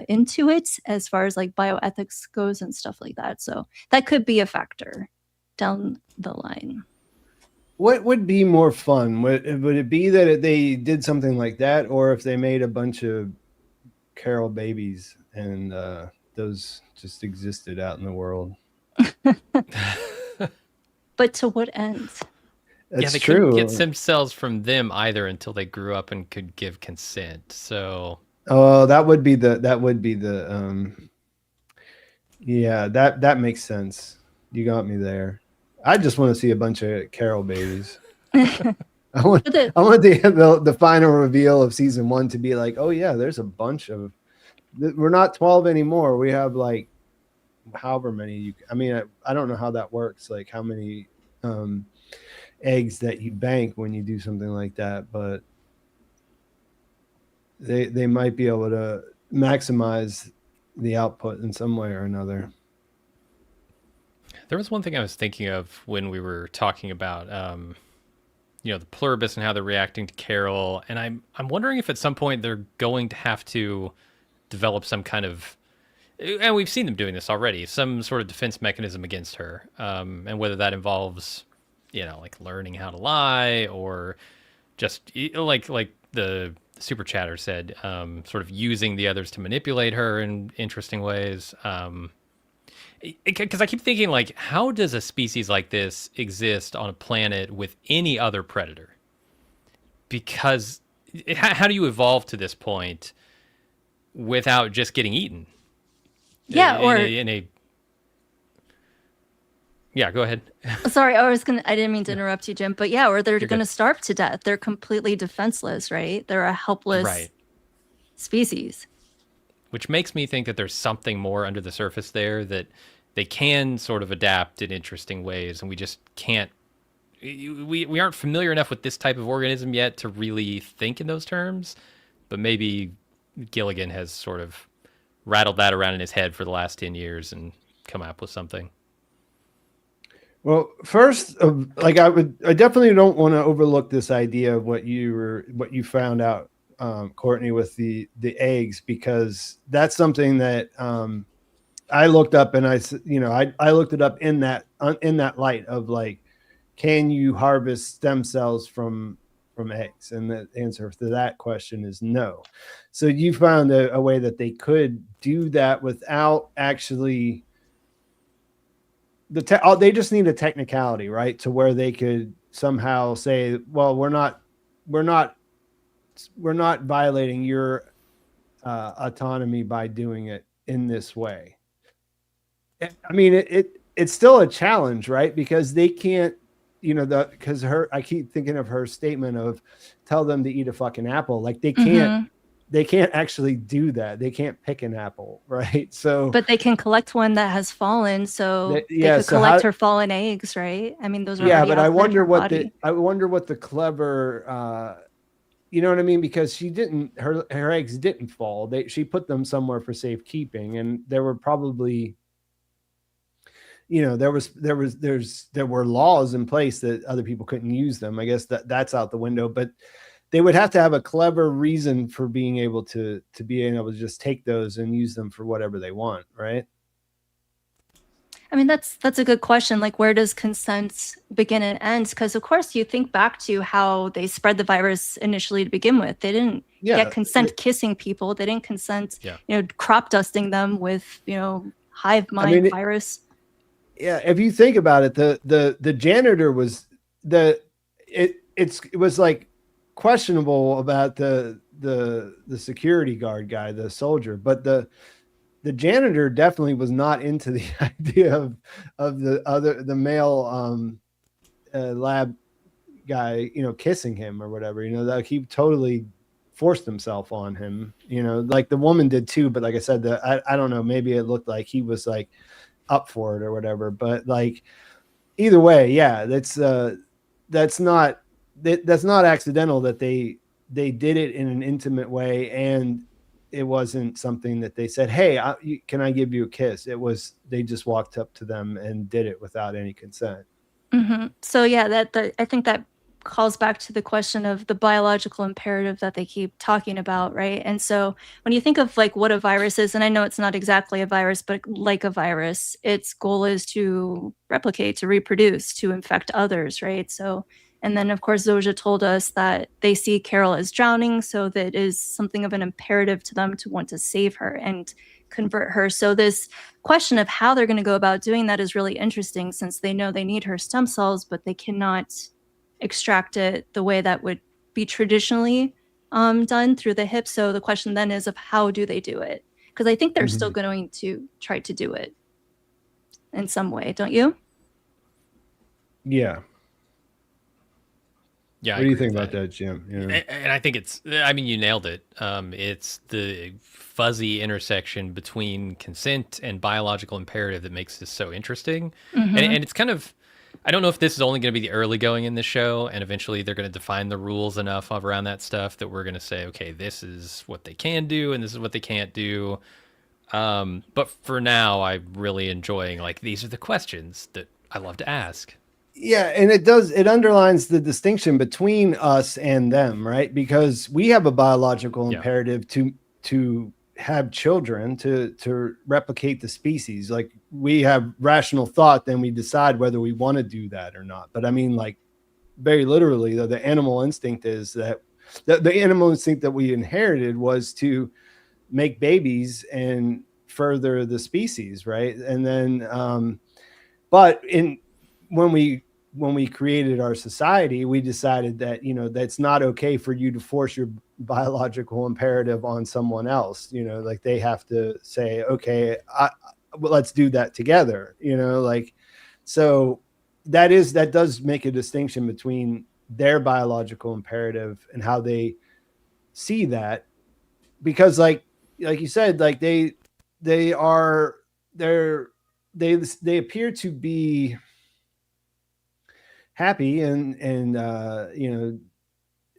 into it as far as like bioethics goes and stuff like that. So that could be a factor down the line. What would be more fun? Would it be that they did something like that, or if they made a bunch of Carol babies and those just existed out in the world? But to what end? That's they true. couldn't get stem cells from them either until they grew up and could give consent. So that would be the yeah, that makes sense. You got me there. I just want to see a bunch of Carol babies. I want the final reveal of season 1 to be like, oh yeah, there's a bunch of. We're not 12 anymore. We have like however many. I don't know how that works. Like how many eggs that you bank when you do something like that, but they might be able to maximize the output in some way or another. There was one thing I was thinking of when we were talking about the Pluribus and how they're reacting to Carol. And I'm wondering if at some point they're going to have to develop some kind of, and we've seen them doing this already, some sort of defense mechanism against her. And whether that involves, like learning how to lie, or just like the super chatter said, sort of using the others to manipulate her in interesting ways. Because I keep thinking, like, how does a species like this exist on a planet with any other predator? Because how do you evolve to this point without just getting eaten? Yeah, Yeah, go ahead. Sorry, I didn't mean to interrupt you, Jim, but yeah, or they're You're going to good. starve to death. They're completely defenseless, right? They're a helpless Right. species. Which makes me think that there's something more under the surface there, that they can sort of adapt in interesting ways, and we just can't. We aren't familiar enough with this type of organism yet to really think in those terms. But maybe Gilligan has sort of rattled that around in his head for the last 10 years and come up with something. Well, first, I definitely don't want to overlook this idea of what you found out, Courtney, with the eggs, because that's something that I looked up, and I looked it up in that light of, like, can you harvest stem cells from eggs? And the answer to that question is no. So you found a way that they could do that without actually. They just need a technicality, right, to where they could somehow say, well, we're not violating your autonomy by doing it in this way. I mean, it's still a challenge, right? Because they can't, I keep thinking of her statement of tell them to eat a fucking apple. Like, they can't. They can't actually do that. They can't pick an apple, right? So, but they can collect one that has fallen. So they could collect her fallen eggs, right? I mean, those are but I wonder what the clever, you know what I mean? Because she didn't, her eggs didn't fall. She put them somewhere for safekeeping, and there were probably, there were laws in place that other people couldn't use them. I guess that's out the window, but they would have to have a clever reason for being able to just take those and use them for whatever they want, right? I mean, that's a good question. Like, where does consent begin and end? Because, of course, you think back to how they spread the virus initially to begin with. They didn't get consent kissing people. They didn't consent, crop dusting them with, hive mind virus. If you think about it, the janitor was it was like questionable about the security guard guy, the soldier, but the janitor definitely was not into the idea of the male lab guy, kissing him or whatever, that he totally forced himself on him, like the woman did too. But like I said, I don't know, maybe it looked like he was like up for it or whatever, but like either way, that's not accidental that they did it in an intimate way, and it wasn't something that they said, hey, can I give you a kiss? It was, they just walked up to them and did it without any consent. So yeah, I think that calls back to the question of the biological imperative that they keep talking about, right? And so when you think of like what a virus is, and I know it's not exactly a virus, but like a virus, its goal is to replicate, to reproduce, to infect others, right? So, and then of course Zoja told us that they see Carol as drowning, so that is something of an imperative to them to want to save her and convert her. So this question of how they're going to go about doing that is really interesting, since they know they need her stem cells, but they cannot extract it the way that would be traditionally done through the hip. So the question then is of how do they do it? Because I think they're still going to try to do it in some way, don't you? Yeah. Yeah. What do you think about that, Jim? And I think you nailed it. It's the fuzzy intersection between consent and biological imperative that makes this so interesting. And it's kind of, I don't know if this is only going to be the early going in the show, and eventually they're going to define the rules enough around that stuff that we're going to say, okay, this is what they can do and this is what they can't do. But for now, I'm really enjoying, like, these are the questions that I love to ask. Yeah, and it underlines the distinction between us and them, right? Because we have a biological imperative to have children, to replicate the species. Like, we have rational thought, then we decide whether we want to do that or not. But I mean, like, very literally, though, the animal instinct is that the animal instinct that we inherited was to make babies and further the species, right? And then but when we created our society, we decided that, that's not okay for you to force your biological imperative on someone else. Like, they have to say, okay, well, let's do that together. Like, so that does make a distinction between their biological imperative and how they see that, because like you said, like they are they appear to be happy and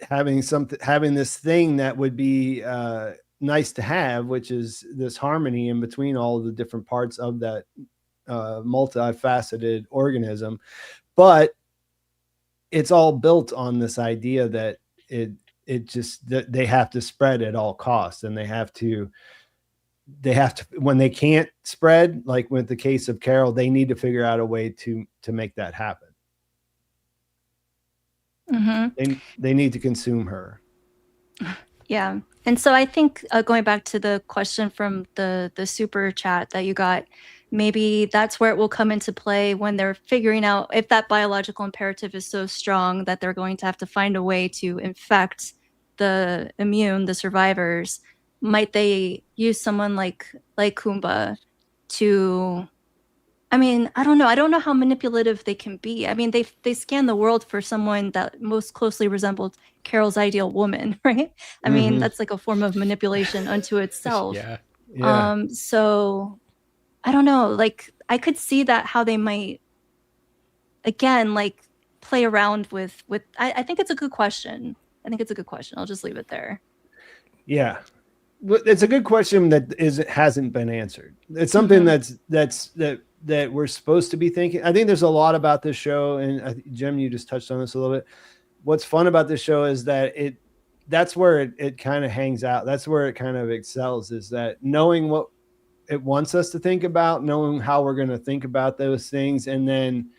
having this thing that would be nice to have, which is this harmony in between all of the different parts of that multifaceted organism. But it's all built on this idea that that they have to spread at all costs, and they have to when they can't spread, like with the case of Carol, they need to figure out a way to make that happen. They need to consume her. Yeah. And so I think going back to the question from the super chat that you got, maybe that's where it will come into play when they're figuring out if that biological imperative is so strong that they're going to have to find a way to infect the survivors. Might they use someone like Kumba to, I mean, I don't know. I don't know how manipulative they can be. I mean, they scan the world for someone that most closely resembled Carol's ideal woman, right? I mean, that's like a form of manipulation unto itself. Yeah. So I don't know. Like, I could see that how they might, again, like, play around with. I think it's a good question. I'll just leave it there. Yeah. It's a good question that hasn't been answered. It's something that we're supposed to be thinking. I think there's a lot about this show, and Jim, you just touched on this a little bit. What's fun about this show is that that's where it kind of hangs out. That's where it kind of excels, is that knowing what it wants us to think about, knowing how we're going to think about those things, and then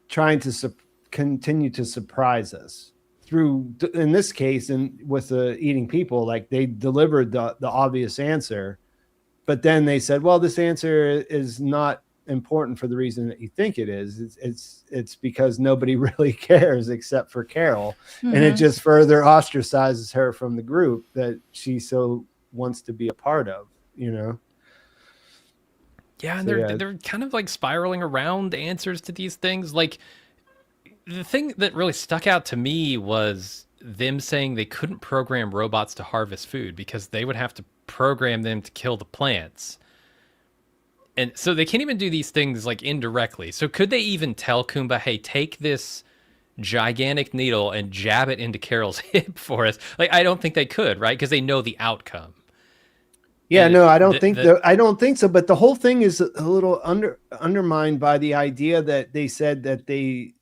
trying to continue to surprise us through, in this case, and with the eating people, like, they delivered the obvious answer, but then they said, well, this answer is not important for the reason that you think it is. It's because nobody really cares except for Carol. And it just further ostracizes her from the group that she so wants to be a part of, Yeah, and they're kind of like spiraling around answers to these things. Like, the thing that really stuck out to me was them saying they couldn't program robots to harvest food because they would have to program them to kill the plants. And so they can't even do these things, like, indirectly. So could they even tell Kumba, hey, take this gigantic needle and jab it into Carol's hip for us? Like, I don't think they could, right? Because they know the outcome. Yeah, no, I don't think so. But the whole thing is a little undermined by the idea that they said that they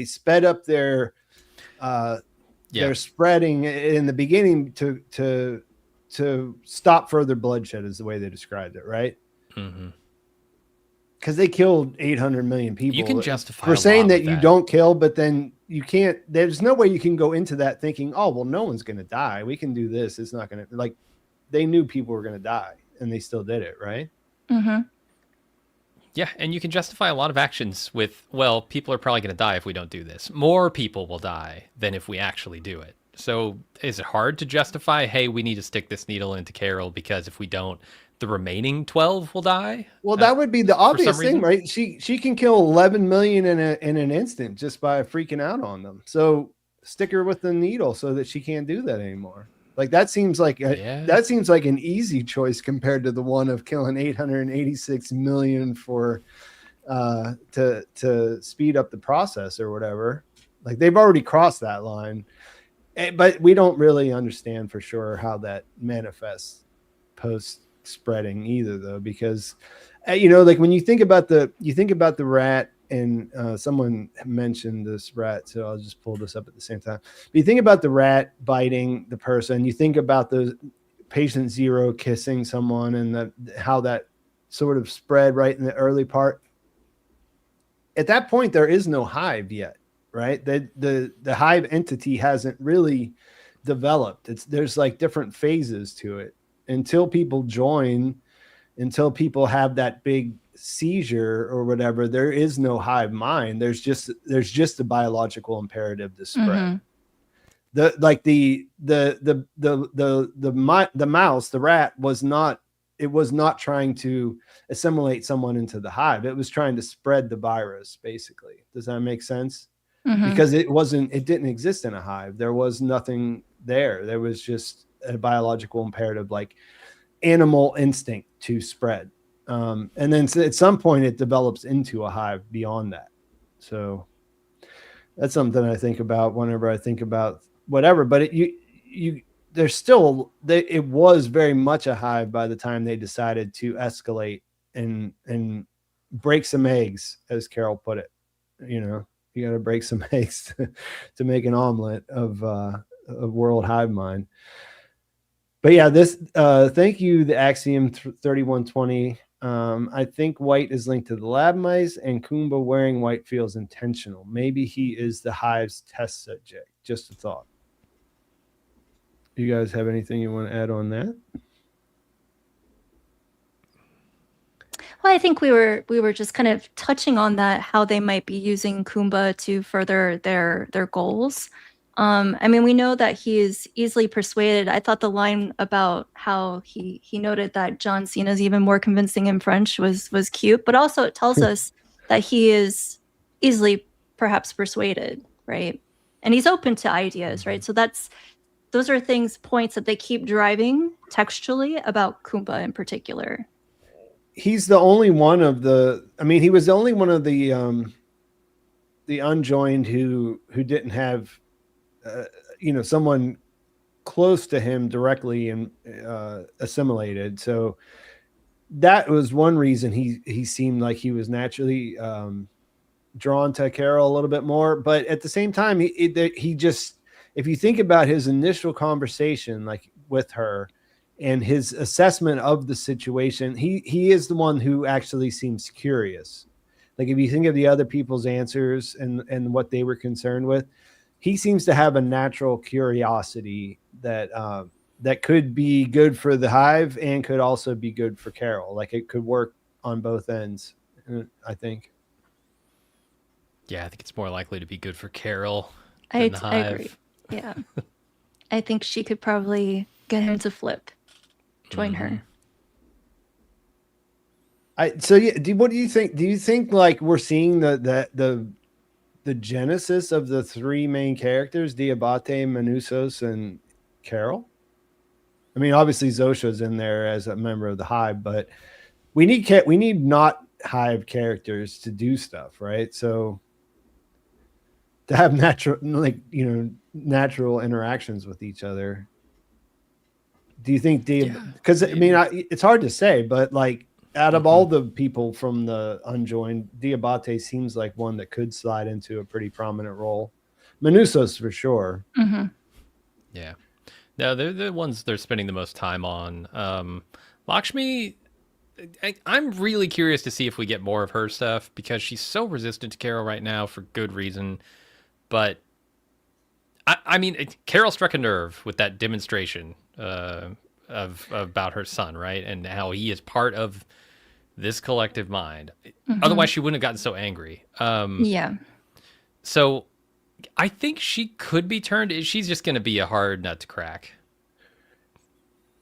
sped up their spreading in the beginning to stop further bloodshed, is the way they described it, right? Because they killed 800 million people. You can justify for saying that you don't kill, but then you can't. There's no way you can go into that thinking, oh, well, no one's going to die. We can do this. It's not going to, like, they knew people were going to die, and they still did it, right? Yeah, and you can justify a lot of actions with, well, people are probably going to die if we don't do this. More people will die than if we actually do it. So is it hard to justify, hey, we need to stick this needle into Carol because if we don't, the remaining 12 will die? Well, that would be the obvious thing, right? She can kill 11 million in an instant just by freaking out on them. So stick her with the needle so that she can't do that anymore. Like, that seems like an easy choice compared to the one of killing 886 million for to speed up the process or whatever. Like, they've already crossed that line, but we don't really understand for sure how that manifests post spreading either, though, because like, when you think about the rat and someone mentioned this rat, so I'll just pull this up at the same time. But you think about the rat biting the person, you think about the patient zero kissing someone, and how that sort of spread right in the early part. At that point, there is no hive yet, right? The hive entity hasn't really developed. There's like different phases to it until people join, until people have that big seizure or whatever. There is no hive mind. There's just a biological imperative to spread. The mouse, the rat was not trying to assimilate someone into the hive. It was trying to spread the virus, basically. Does that make sense? Because it didn't exist in a hive. There was nothing there. There was just a biological imperative, like animal instinct to spread. And then at some point it develops into a hive beyond that. So that's something I think about whenever I think about whatever, but there's still, it was very much a hive by the time they decided to escalate and break some eggs, as Carol put it. You know, you got to break some eggs to make an omelet of world hive mind. But yeah, this thank you, the Axiom 3120. I think white is linked to the lab mice, and Kumba wearing white feels intentional. Maybe he is the hive's test subject. Just a thought. You guys have anything you want to add on that? Well, I think we were just kind of touching on that, how they might be using Kumba to further their goals. I mean, we know that he is easily persuaded. I thought the line about how he noted that John Cena is even more convincing in French was cute, but also it tells us that he is easily perhaps persuaded, right? And he's open to ideas, right? So those are points that they keep driving textually about Kumba in particular. He's the only one of he was the only one of the unjoined who didn't have someone close to him directly and assimilated. So that was one reason he seemed like he was naturally drawn to Carol a little bit more. But at the same time, he just, if you think about his initial conversation, like with her and his assessment of the situation, he is the one who actually seems curious. Like if you think of the other people's answers and what they were concerned with, he seems to have a natural curiosity that could be good for the hive and could also be good for Carol. Like it could work on both ends, I think. Yeah, I think it's more likely to be good for Carol. I agree. Yeah. I think she could probably get him to join her. So yeah, what do you think? Do you think like we're seeing the genesis of the three main characters, Diabate, Manusos, and Carol? I mean, obviously Zosha's in there as a member of the hive, but we need not hive characters to do stuff, right? So to have natural interactions with each other. Do you think because it's hard to say, but like out of all the people from the unjoined, Diabate seems like one that could slide into a pretty prominent role. Manusos for sure. Yeah. No, they're the ones they're spending the most time on. Lakshmi, I'm really curious to see if we get more of her stuff because she's so resistant to Carol right now for good reason. But I mean, Carol struck a nerve with that demonstration about her son, right? And how he is part of this collective mind. Otherwise, she wouldn't have gotten so angry. Yeah. So I think she could be turned. She's just going to be a hard nut to crack.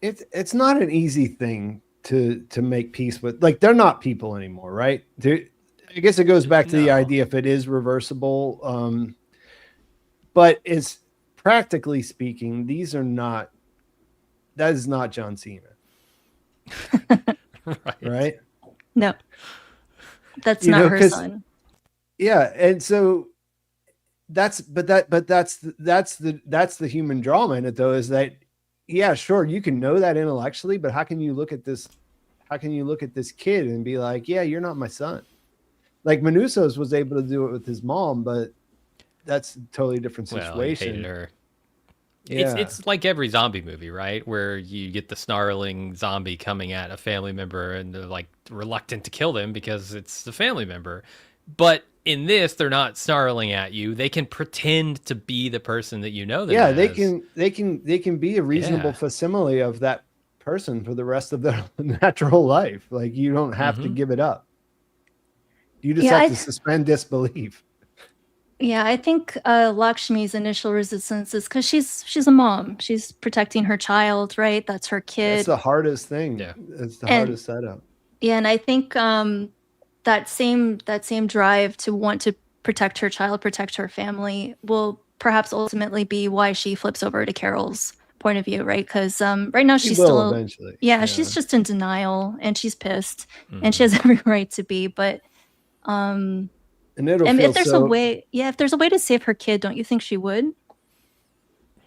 It's not an easy thing to make peace with. Like they're not people anymore, right? I guess it goes back to the idea if it is reversible. But it's practically speaking, that is not John Cena. Right? No. That's not her son. Yeah, and so that's the human drama in it though, is that yeah, sure, you can know that intellectually, but how can you look at this kid and be like, yeah, you're not my son? Like Manusso's was able to do it with his mom, but that's a totally different situation. Well, he hated her. Yeah. It's like every zombie movie, right? Where you get the snarling zombie coming at a family member and they're like reluctant to kill them because it's the family member. But in this, they're not snarling at you. They can pretend to be the person that you know them as. They can be a reasonable facsimile of that person for the rest of their natural life. Like you don't have to give it up. You just have to suspend disbelief. Yeah, I think Lakshmi's initial resistance is because she's a mom. She's protecting her child, right? That's her kid. That's the hardest thing. Yeah. It's the hardest setup. Yeah, and I think that same drive to want to protect her child, protect her family, will perhaps ultimately be why she flips over to Carol's point of view, right? Because right now she's still eventually. Yeah, she's just in denial and she's pissed, and she has every right to be. But and if there's a way, if there's a way to save her kid, don't you think she would?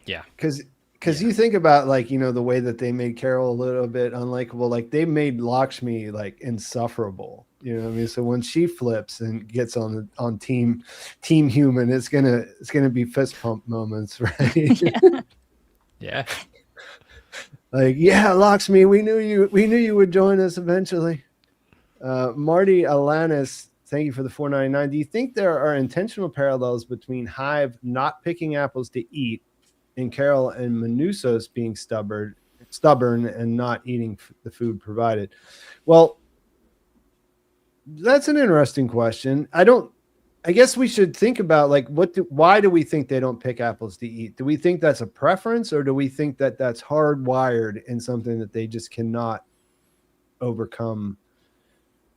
Yeah, because you think about like, you know, the way that they made Carol a little bit unlikable, like they made Lakshmi like insufferable, you know what I mean? So when she flips and gets on team human, it's gonna be fist pump moments, right? Yeah. Like, yeah, Lakshmi, we knew you would join us eventually. Marty Alanis, thank you for the $4.99. Do you think there are intentional parallels between Hive not picking apples to eat and Carol and Manussos being stubborn and not eating the food provided? Well, that's an interesting question. I guess we should think about like why do we think they don't pick apples to eat? Do we think that's a preference, or do we think that that's hardwired in something that they just cannot overcome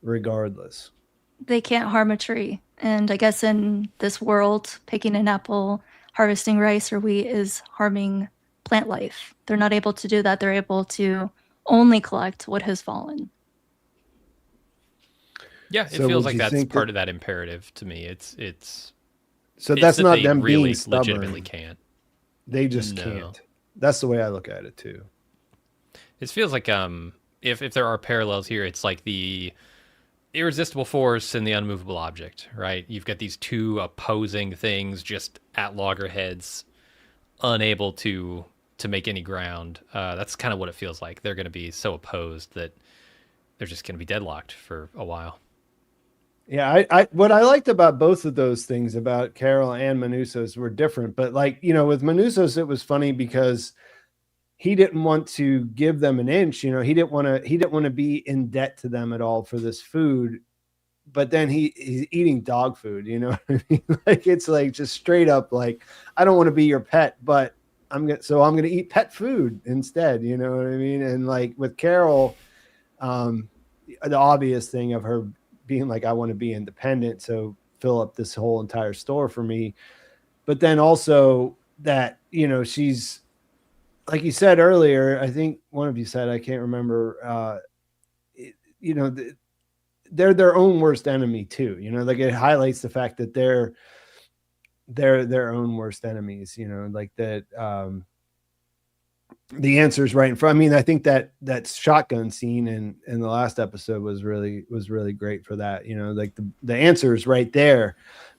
regardless? They can't harm a tree. And I guess in this world, picking an apple, harvesting rice or wheat is harming plant life. They're not able to do that. They're able to only collect what has fallen. Yeah, it feels like that's part of that imperative to me. It's so that's not them really being stubborn. Legitimately can't. They just can't. That's the way I look at it too. It feels like if there are parallels here, it's like the irresistible force and the unmovable object, right? You've got these two opposing things just at loggerheads, unable to make any ground. That's kind of what it feels like. They're going to be so opposed that they're just going to be deadlocked for a while. Yeah, I what I liked about both of those things about Carol and Manussos were different, but like, you know, with Manussos it was funny because he didn't want to give them an inch, you know, he didn't want to be in debt to them at all for this food, but then he's eating dog food, you know what I mean? Like it's like just straight up like, I don't want to be your pet, but I'm going to eat pet food instead, you know what I mean? And like with Carol, the obvious thing of her being like, I want to be independent, so fill up this whole entire store for me. But then also that, you know, she's, like you said earlier, I think one of you said, I can't remember, you know, they're their own worst enemy too. You know, like it highlights the fact that they're their own worst enemies, you know, like that, the answer is right in front. I mean, I think that shotgun scene in the last episode was really great for that. You know, like the answer is right there,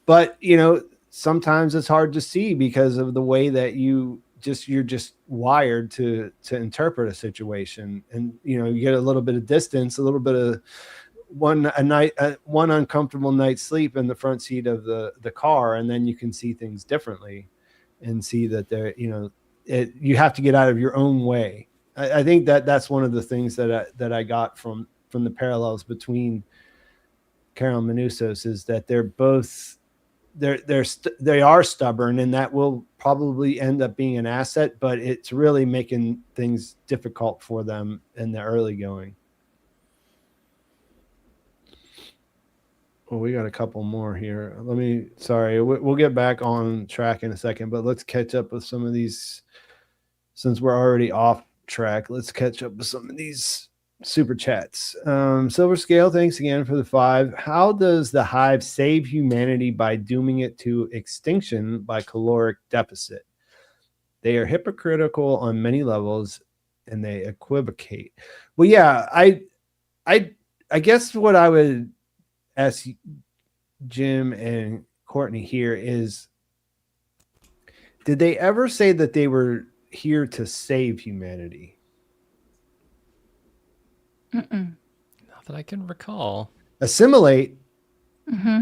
but you know, sometimes it's hard to see because of the way that you're just wired to interpret a situation, and you know, you get a little bit of distance, a little bit of one uncomfortable night's sleep in the front seat of the car, and then you can see things differently and see that they're, you know, you have to get out of your own way. I think that's one of the things that I got from the parallels between Carol and Manussos is that they're both they are stubborn, and that will probably end up being an asset, but it's really making things difficult for them in the early going. Well, we got a couple more here. We'll get back on track in a second, but let's catch up with some of these. Since we're already off track, let's catch up with some of these super chats. Silver Scale, thanks again for the 5. How does the Hive save humanity by dooming it to extinction by caloric deficit? They are hypocritical on many levels, and they equivocate. Well, yeah, I guess what I would ask Jim and Courtney here is, did they ever say that they were here to save humanity? Mm-mm. Not that I can recall. Assimilate, Mm-hmm.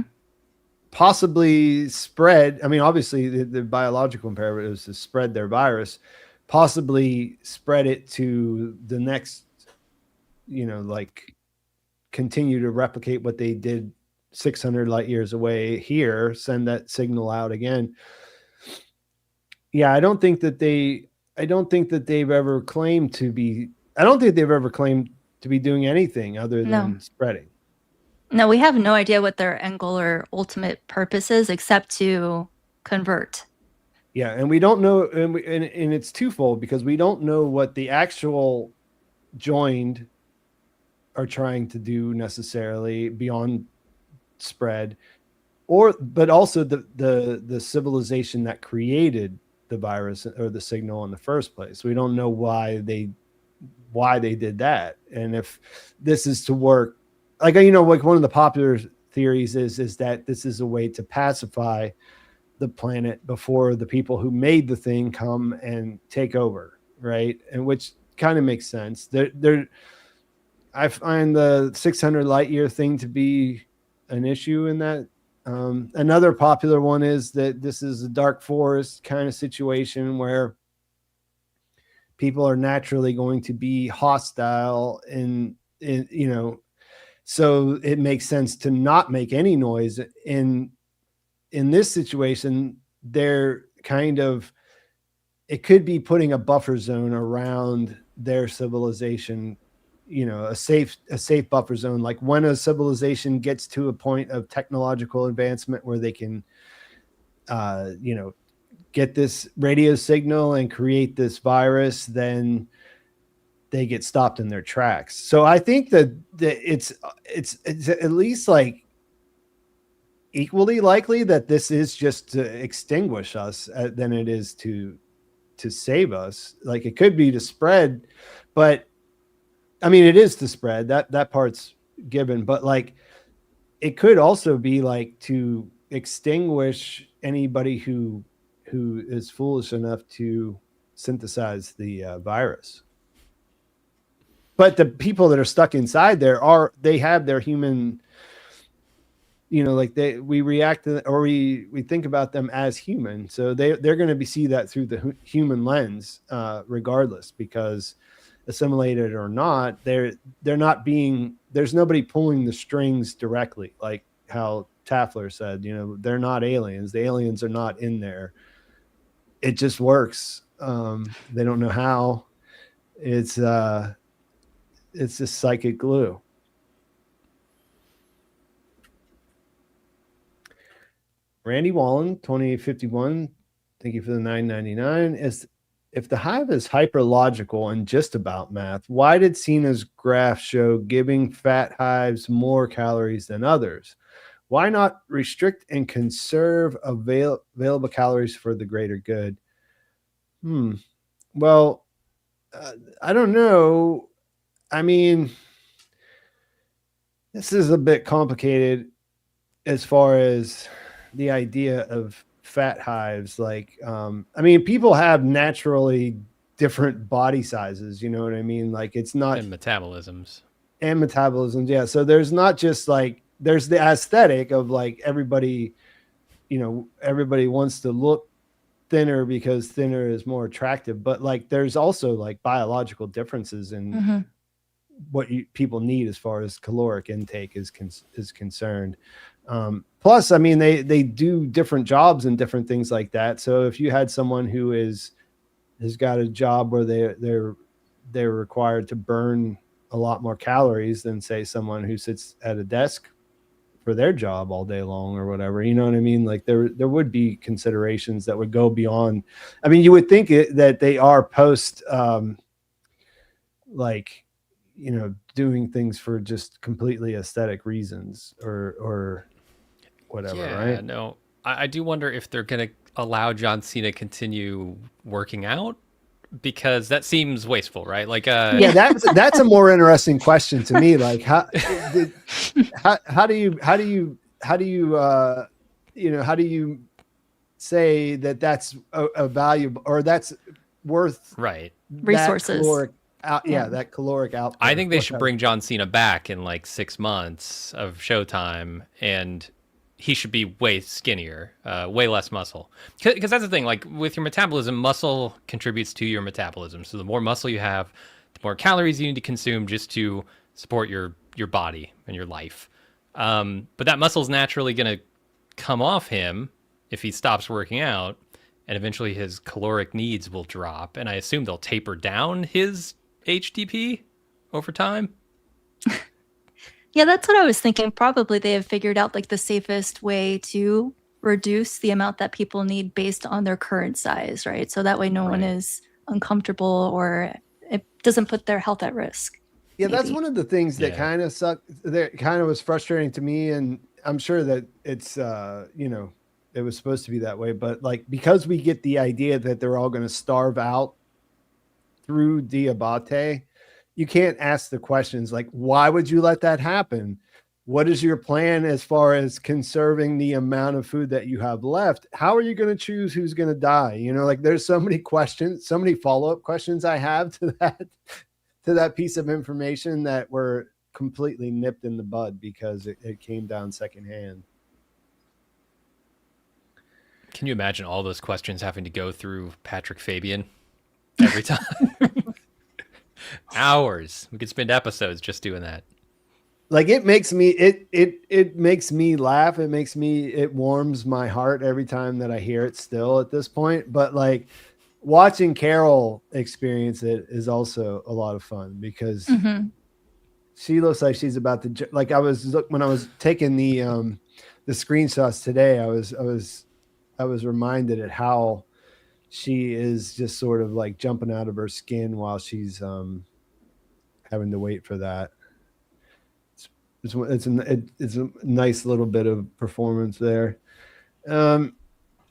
possibly spread. I mean, obviously the biological imperative is to spread their virus, possibly spread it to the next, like continue to replicate what they did 600 light years away here, send that signal out again. Yeah, I don't think that they've ever claimed to be, doing anything other than spreading. No, we have no idea what their end goal or ultimate purpose is except to convert. Yeah, and we don't know, and it's twofold, because we don't know what the actual joined are trying to do necessarily beyond spread, but also the civilization that created the virus or the signal in the first place. We don't know why they did that, and if this is to work, like one of the popular theories is that this is a way to pacify the planet before the people who made the thing come and take over, right? And which kind of makes sense. I find the 600 light year thing to be an issue in that. Another popular one is that this is a dark forest kind of situation where people are naturally going to be hostile, and so it makes sense to not make any noise. In this situation, they're it could be putting a buffer zone around their civilization, a safe buffer zone. Like when a civilization gets to a point of technological advancement where they can, get this radio signal and create this virus, then they get stopped in their tracks. So I think that it's at least like equally likely that this is just to extinguish us than it is to save us. Like it could be to spread, but I mean, it is to spread, that part's given, but like it could also be like to extinguish anybody who is foolish enough to synthesize the virus. But the people that are stuck inside there they have their human, we react to, or we think about them as human. So they're going to see that through the human lens, regardless, because assimilated or not, they're not being, there's nobody pulling the strings directly, like how Taffler said, they're not aliens. The aliens are not in there. It just works. They don't know how. It's just psychic glue. Randy Wallen, 2851, thank you for the $9.99. Is, if the hive is hyperlogical and just about math, why did Cena's graph show giving fat hives more calories than others? Why not restrict and conserve available calories for the greater good? Well, I don't know. I mean, this is a bit complicated as far as the idea of fat hives. Like, I mean, people have naturally different body sizes, you know what I mean? Like it's not, and metabolisms. Yeah. So there's not just like, there's the aesthetic of like everybody wants to look thinner because thinner is more attractive, but like there's also like biological differences in what people need as far as caloric intake is concerned. Plus, I mean, they do different jobs and different things like that. So if you had someone who has got a job where they're required to burn a lot more calories than say someone who sits at a desk for their job all day long or whatever, you know what I mean? Like there would be considerations that would go beyond. I mean, you would think that they are post, like, doing things for just completely aesthetic reasons or whatever, right? No, I do wonder if they're going to allow John Cena continue working out, because that seems wasteful, right? Like, yeah, that's a more interesting question to me. Like, how how do you say that that's a valuable, or that's worth Right. Resources. that caloric that caloric output? I think they should bring John Cena back in like 6 months of Showtime, and he should be way skinnier, way less muscle. Because that's the thing, like with your metabolism, muscle contributes to your metabolism. So the more muscle you have, the more calories you need to consume just to support your body and your life. But that muscle's naturally going to come off him if he stops working out, and eventually his caloric needs will drop. And I assume they'll taper down his HDP over time. Yeah, that's what I was thinking. Probably they have figured out like the safest way to reduce the amount that people need based on their current size, right? So that way no one is uncomfortable or it doesn't put their health at risk. Yeah, that's one of the things that kind of sucked. That kind of was frustrating to me, and I'm sure that it's it was supposed to be that way, but like because we get the idea that they're all going to starve out through Diabate, you can't ask the questions like, why would you let that happen? What is your plan as far as conserving the amount of food that you have left? How are you going to choose who's going to die? You know, like there's so many questions, so many follow-up questions I have to that piece of information that were completely nipped in the bud because it came down secondhand. Can you imagine all those questions having to go through Patrick Fabian every time? Hours. We could spend episodes just doing that. Like it makes me makes me laugh. It warms my heart every time that I hear it still at this point. But like watching Carol experience it is also a lot of fun because she looks like she's about to, like when I was taking the screenshots today, I was reminded at how she is just sort of like jumping out of her skin while she's having to wait for that. It's a nice little bit of performance there. What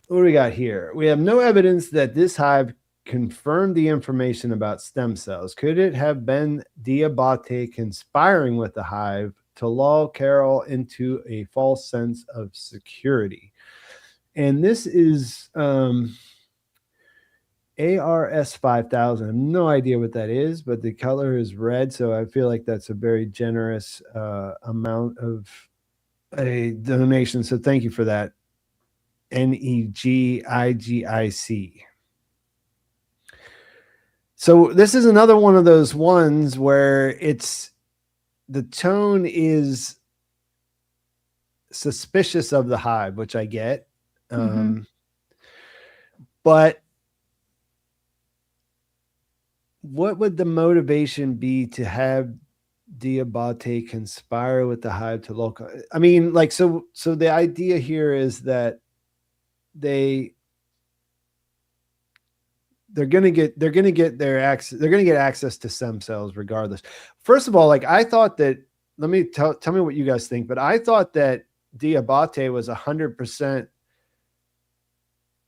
do we got here? We have no evidence that this hive confirmed the information about stem cells. Could it have been Diabate conspiring with the hive to lull Carol into a false sense of security? And this is ARS 5000. I have no idea what that is, but the color is red, so I feel like that's a very generous amount of a donation. So thank you for that. NEGIGIC. So this is another one of those ones where the tone is suspicious of the hive, which I get. But what would the motivation be to have Diabate conspire with the hive to local? I mean, like, so the idea here is that they're going to get access to stem cells regardless. First of all, like I thought that, let me tell me what you guys think, but I thought that Diabate was 100%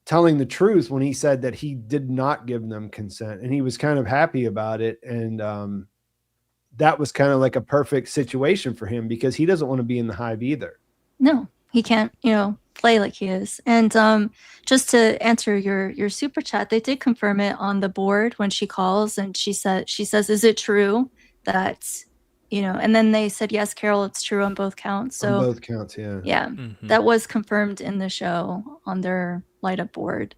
telling the truth when he said that he did not give them consent, and he was kind of happy about it. And that was kind of like a perfect situation for him because he doesn't want to be in the hive either. No, he can't, play like he is. And just to answer your super chat, they did confirm it on the board when she calls and she says, is it true that, and then they said, yes, Carol, it's true on both counts. So on both counts. Yeah. Yeah. That was confirmed in the show on their light up board.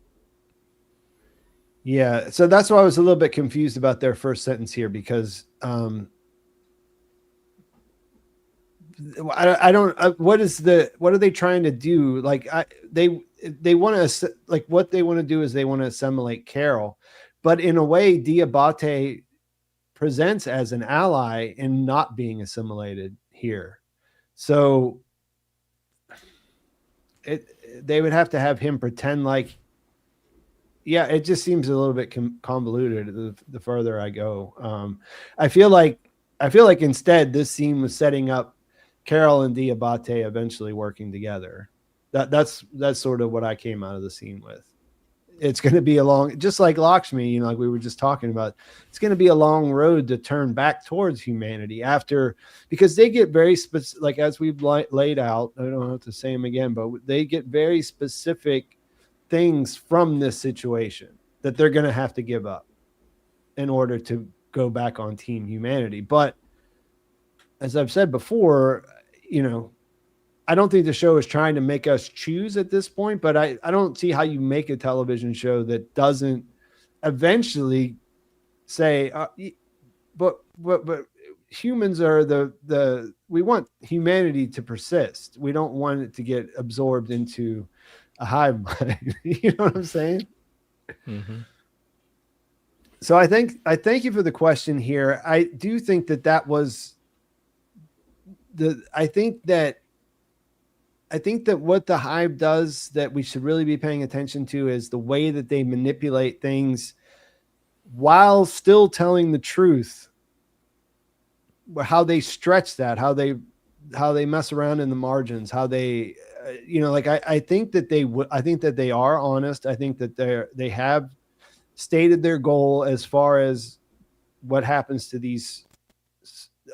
Yeah. So that's why I was a little bit confused about their first sentence here because, I don't. What are they trying to do? Like they want to, like, what they want to do is they want to assimilate Carol, but in a way, Diabate presents as an ally in not being assimilated here. So they would have to have him pretend like, yeah. It just seems a little bit convoluted the further I go. I feel like instead this scene was setting up Carol and Diabate eventually working together. That's sort of what I came out of the scene with. it's going to be a long, just like Lakshmi, you know, like we were just talking about, it's going to be a long road to turn back towards humanity after, because they get very specific, like as we've laid out, I don't have to say them again, but they get very specific things from this situation that they're going to have to give up in order to go back on team humanity. But as I've said before, you know, I don't think the show is trying to make us choose at this point, but I don't see how you make a television show that doesn't eventually say, but humans are we want humanity to persist. We don't want it to get absorbed into a hive mind. You know what I'm saying? Mm-hmm. So I thank you for the question here. I do think that was I think that what the hive does that we should really be paying attention to is the way that they manipulate things while still telling the truth, how they stretch that, how they mess around in the margins, how they, you know, like I think that they are honest. I think that they have stated their goal as far as what happens to these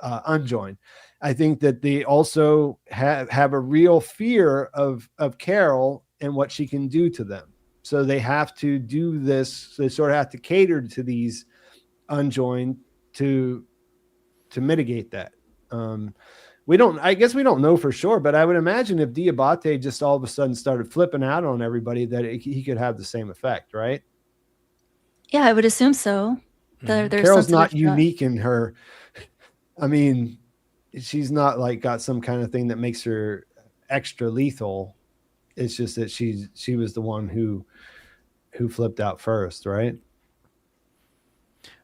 unjoined. I think that they also have a real fear of Carol and what she can do to them. So they have to do this. They sort of have to cater to these unjoined to mitigate that. I guess we don't know for sure, but I would imagine if Diabate just all of a sudden started flipping out on everybody, that he could have the same effect, right? Yeah, I would assume so. Carol's not unique in her. I mean, she's not like got some kind of thing that makes her extra lethal. It's just that she was the one who flipped out first, right?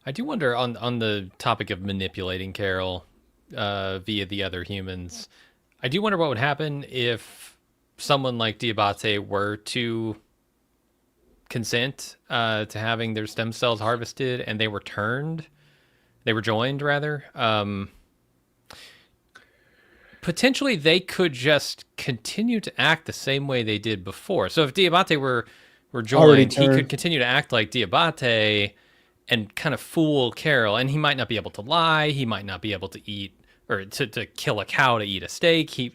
I do wonder on the topic of manipulating Carol via the other humans. I do wonder what would happen if someone like Diabate were to consent to having their stem cells harvested and they were joined rather. Potentially they could just continue to act the same way they did before. So if Diabate were joined, he could continue to act like Diabate and kind of fool Carol. And he might not be able to lie. He might not be able to eat or to kill a cow to eat a steak. He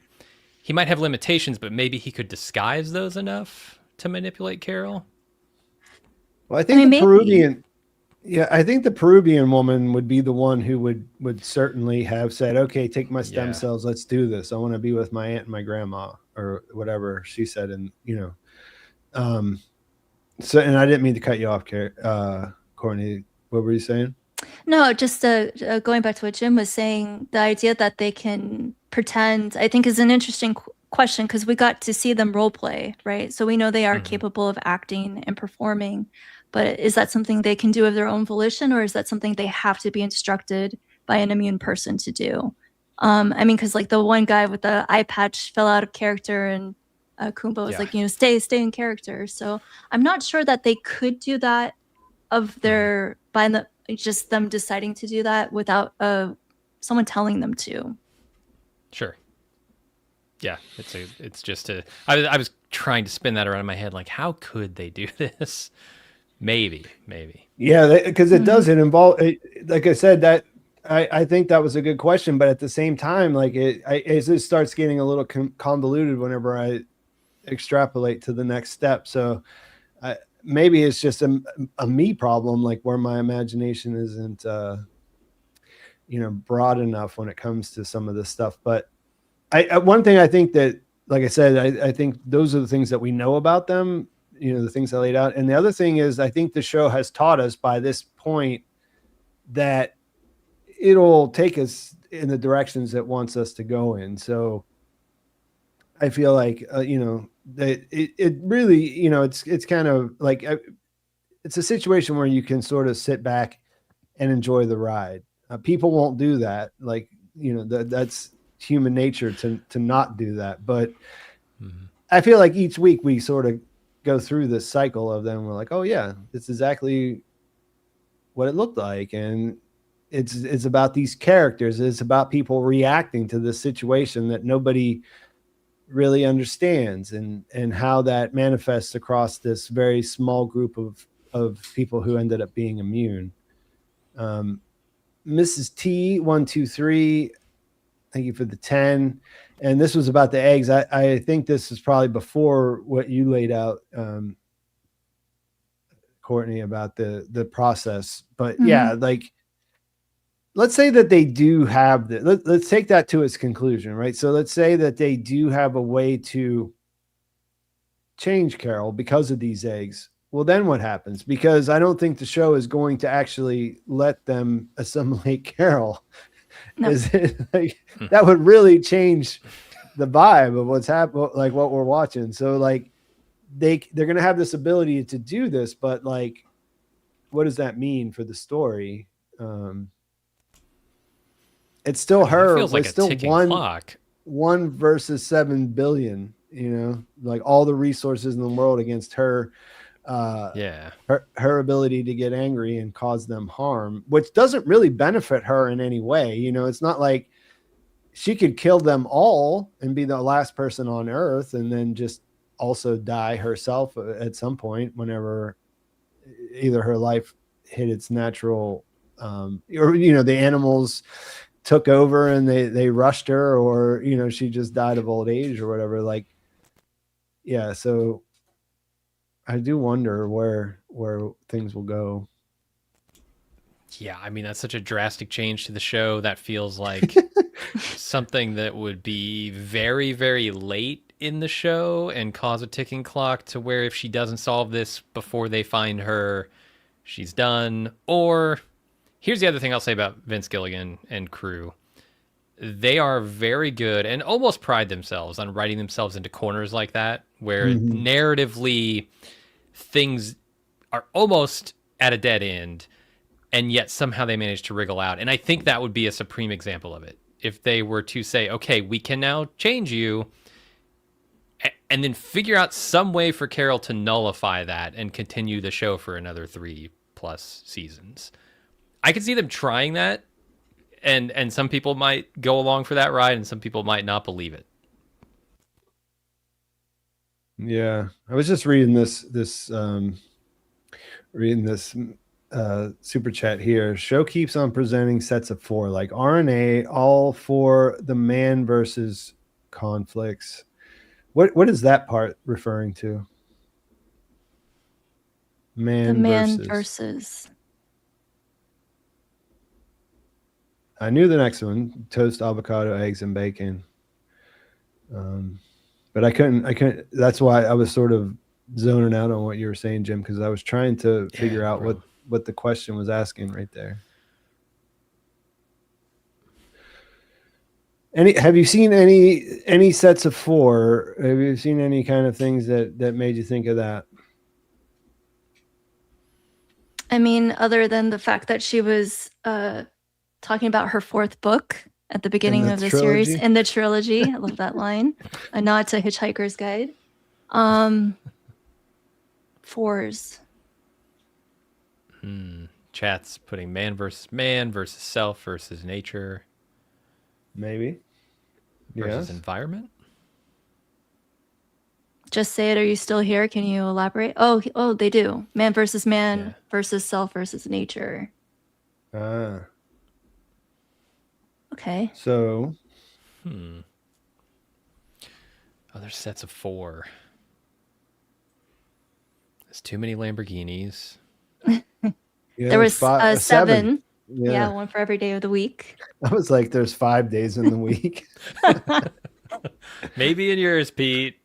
might have limitations, but maybe he could disguise those enough to manipulate Carol. Well, I think the Peruvian... Yeah, I think the Peruvian woman would be the one who would certainly have said, okay, take my stem cells. Let's do this. I want to be with my aunt and my grandma or whatever she said. And, you know, so, and I didn't mean to cut you off, Courtney. What were you saying? No, just going back to what Jim was saying, the idea that they can pretend, I think is an interesting question because we got to see them role play, right? So we know they are capable of acting and performing. But is that something they can do of their own volition, or is that something they have to be instructed by an immune person to do? I mean, because like the one guy with the eye patch fell out of character, and Kumba was like, you know, stay in character. So I'm not sure that they could do that of their just them deciding to do that without someone telling them to. Sure. Yeah, it's just I was trying to spin that around in my head, like how could they do this? Maybe. Yeah, because it doesn't involve, like I said, that I think that was a good question, but at the same time, like it starts getting a little convoluted whenever I extrapolate to the next step. So maybe it's just a me problem, like where my imagination isn't, broad enough when it comes to some of this stuff. But one thing I think that, like I said, I think those are the things that we know about them. You know, the things I laid out. And the other thing is, I think the show has taught us by this point that it'll take us in the directions it wants us to go in. So I feel like, that it really, it's kind of like, it's a situation where you can sort of sit back and enjoy the ride. People won't do that. Like, that's human nature to not do that. But I feel like each week we sort of go through this cycle of them. We're like, oh yeah, it's exactly what it looked like. And it's about these characters. It's about people reacting to this situation that nobody really understands, and how that manifests across this very small group of people who ended up being immune. Mrs. T123, thank you for the 10. And this was about the eggs. I think this is probably before what you laid out, Courtney, about the process. But yeah, like, let's say that they do have let's take that to its conclusion, right? So let's say that they do have a way to change Carol because of these eggs. Well, then what happens? Because I don't think the show is going to actually let them assimilate Carol. No. Is it like that would really change the vibe of what's happening, like what we're watching. So like they're going to have this ability to do this, but like, what does that mean for the story? It's still her. It feels like it's still clock. 1 versus 7 billion, you know, like all the resources in the world against her. Her ability to get angry and cause them harm, which doesn't really benefit her in any way. You know, it's not like she could kill them all and be the last person on Earth and then just also die herself at some point whenever either her life hit its natural, or, you know, the animals took over and they rushed her, or, you know, she just died of old age or whatever. Like, yeah. So I do wonder where things will go. Yeah, I mean, that's such a drastic change to the show. That feels like something that would be very, very late in the show and cause a ticking clock to where if she doesn't solve this before they find her, she's done. Or here's the other thing I'll say about Vince Gilligan and crew. They are very good and almost pride themselves on writing themselves into corners like that, where narratively things are almost at a dead end, and yet somehow they manage to wriggle out. And I think that would be a supreme example of it. If they were to say, okay, we can now change you, and then figure out some way for Carol to nullify that and continue the show for another 3+ seasons. I could see them trying that, and some people might go along for that ride, and some people might not believe it. Yeah, I was just reading this super chat here. Show keeps on presenting sets of 4, like RNA, all for the man versus conflicts. What is that part referring to? Man versus. I knew the next one: toast, avocado, eggs, and bacon. But I couldn't. That's why I was sort of zoning out on what you were saying, Jim, because I was trying to figure out what the question was asking right there. Have you seen any sets of 4? Have you seen any kind of things that made you think of that? I mean, other than the fact that she was talking about her 4th book at the beginning of the series in the trilogy. I love that line. A nod to Hitchhiker's Guide. 4s. Chat's putting man versus self versus nature. Maybe. Versus environment. Just say it. Are you still here? Can you elaborate? Oh, they do. Man versus man versus self versus nature. Okay. So. Other sets of 4. There's too many Lamborghinis. There was 7. Yeah, 1 for every day of the week. I was like, there's 5 days in the week. Maybe in yours, Pete.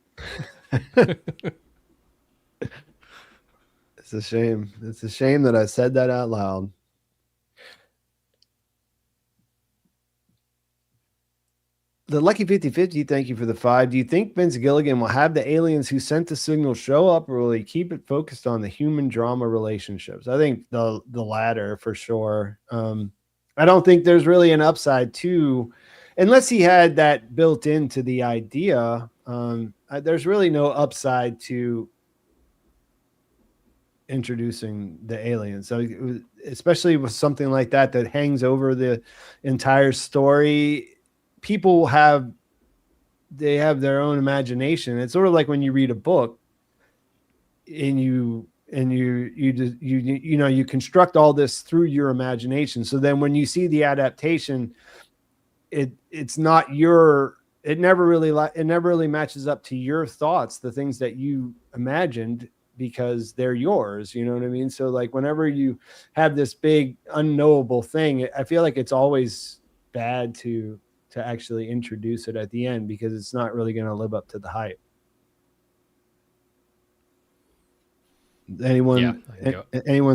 It's a shame. It's a shame that I said that out loud. The Lucky 50/50, thank you for the 5. Do you think Vince Gilligan will have the aliens who sent the signal show up, or will he keep it focused on the human drama relationships? I think the latter for sure. I don't think there's really an upside to, unless he had that built into the idea. There's really no upside to introducing the aliens. So especially with something like that hangs over the entire story, people have they have their own imagination. It's sort of like when you read a book and you construct all this through your imagination. So then when you see the adaptation, it's not your, it never really matches up to your thoughts, the things that you imagined, because they're yours. You know what I mean? So like whenever you have this big unknowable thing, I feel like it's always bad to actually introduce it at the end, because it's not really going to live up to the hype. Anyone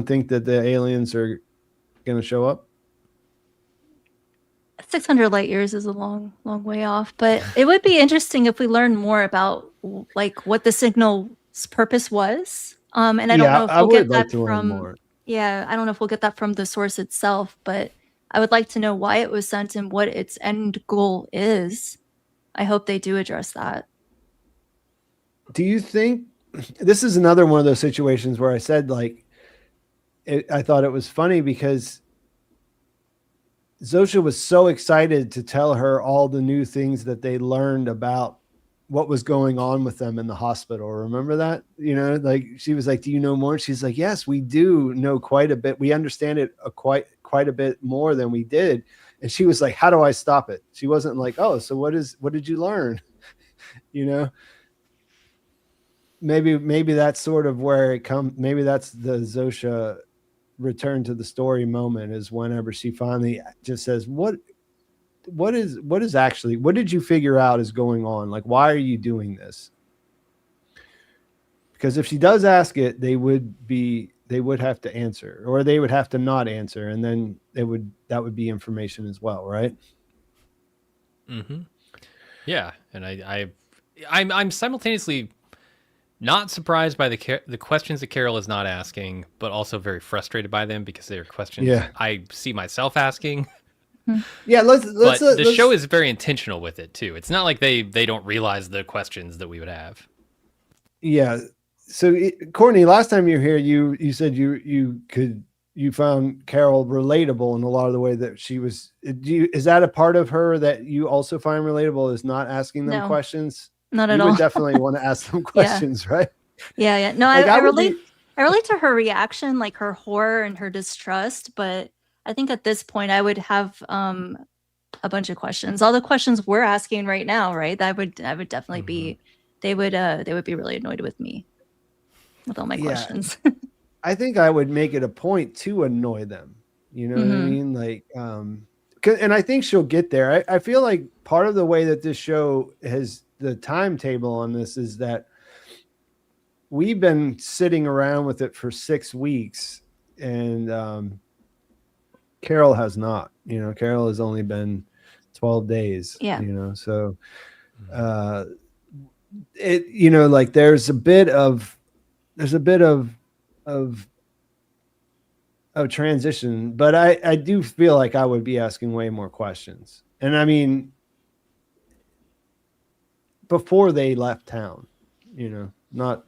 think that the aliens are going to show up? 600 light years is a long way off, but it would be interesting if we learn more about like what the signal's purpose was. And I don't know if we'll get that from, I don't know if we'll get that from the source itself, but I would like to know why it was sent and what its end goal is. I hope they do address that. Do you think this is another one of those situations where I said, like, I thought it was funny because Zosha was so excited to tell her all the new things that they learned about what was going on with them in the hospital. Remember that? You know, like she was like, do you know more? She's like, yes, we do know quite a bit. We understand it quite a bit more than we did. And she was like, how do I stop it? She wasn't like, oh, so what did you learn? You know, maybe that's sort of where it comes. Maybe that's the Zosha return to the story moment, is whenever she finally just says, what did you figure out is going on? Like, why are you doing this? Because if she does ask it, they would have to answer, or they would have to not answer. And then that would be information as well. Right. Mm-hmm. Yeah. And I'm simultaneously not surprised by the questions that Carol is not asking, but also very frustrated by them because they're questions I see myself asking. Yeah, the show is very intentional with it too. It's not like they don't realize the questions that we would have. Yeah. So Courtney, last time you were here, you said you found Carol relatable in a lot of the way that she was. Is that a part of her that you also find relatable, is not asking them questions? Not at all. You would definitely want to ask them questions, right? Yeah. No, like I relate to her reaction, like her horror and her distrust. But I think at this point, I would have a bunch of questions. All the questions we're asking right now, right? I would definitely be. They would be really annoyed with me with all my questions. I think I would make it a point to annoy them. You know what I mean? Like, and I think she'll get there. I feel like part of the way that this show has the timetable on this is that we've been sitting around with it for 6 weeks, and Carol has not. You know, Carol has only been 12 days. Yeah. You know, so it. You know, like there's a bit of transition, but I do feel like I would be asking way more questions. And I mean, before they left town, you know, not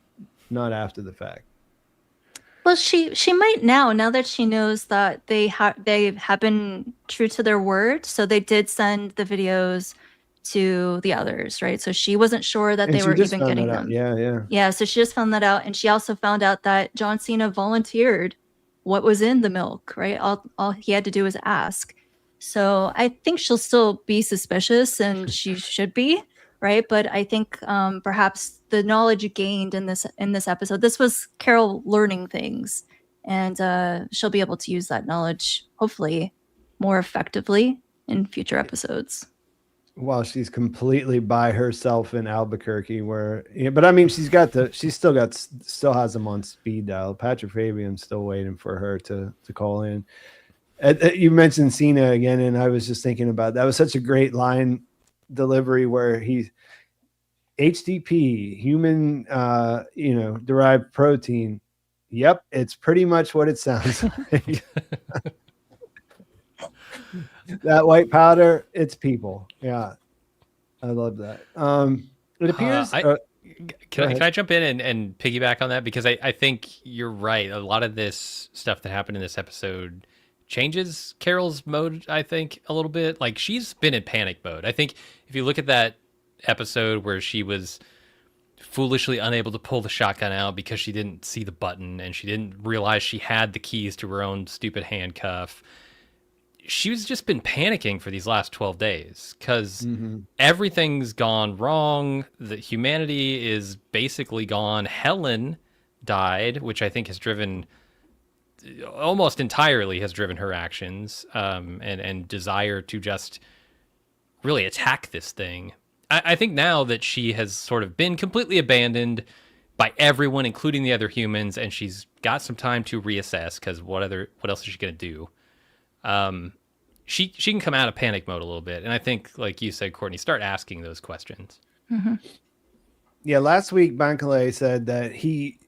after the fact. Well, she might now that she knows that they have been true to their word. So they did send the videos to the others, right? So she wasn't sure that they were even getting them. Yeah. So she just found that out, and she also found out that John Cena volunteered what was in the milk, right? All he had to do was ask. So I think she'll still be suspicious, and she should be. Right. But I think perhaps the knowledge gained in this episode, this was Carol learning things, and she'll be able to use that knowledge, hopefully, more effectively in future episodes. While she's completely by herself in Albuquerque, but I mean, she still has them on speed dial. Patrick Fabian's still waiting for her to call in. You mentioned Cena again, and I was just thinking about that was such a great line delivery where he's HTP, human derived protein. Yep, it's pretty much what it sounds like. That white powder, it's people. Yeah, I love that. It appears can I jump in and piggyback on that, because I think you're right. A lot of this stuff that happened in this episode changes Carol's mode, I think, a little bit. Like, she's been in panic mode. I think if you look at that episode where she was foolishly unable to pull the shotgun out because she didn't see the button and she didn't realize she had the keys to her own stupid handcuff. She's just been panicking for these last 12 days because everything's gone wrong. The humanity is basically gone. Helen died, which I think has driven almost entirely has driven her actions and desire to just really attack this thing. I think now that she has sort of been completely abandoned by everyone, including the other humans, and she's got some time to reassess because what else is she going to do? She can come out of panic mode a little bit, and I think, like you said, Courtney, start asking those questions. Mm-hmm. Yeah, last week Bankole said that he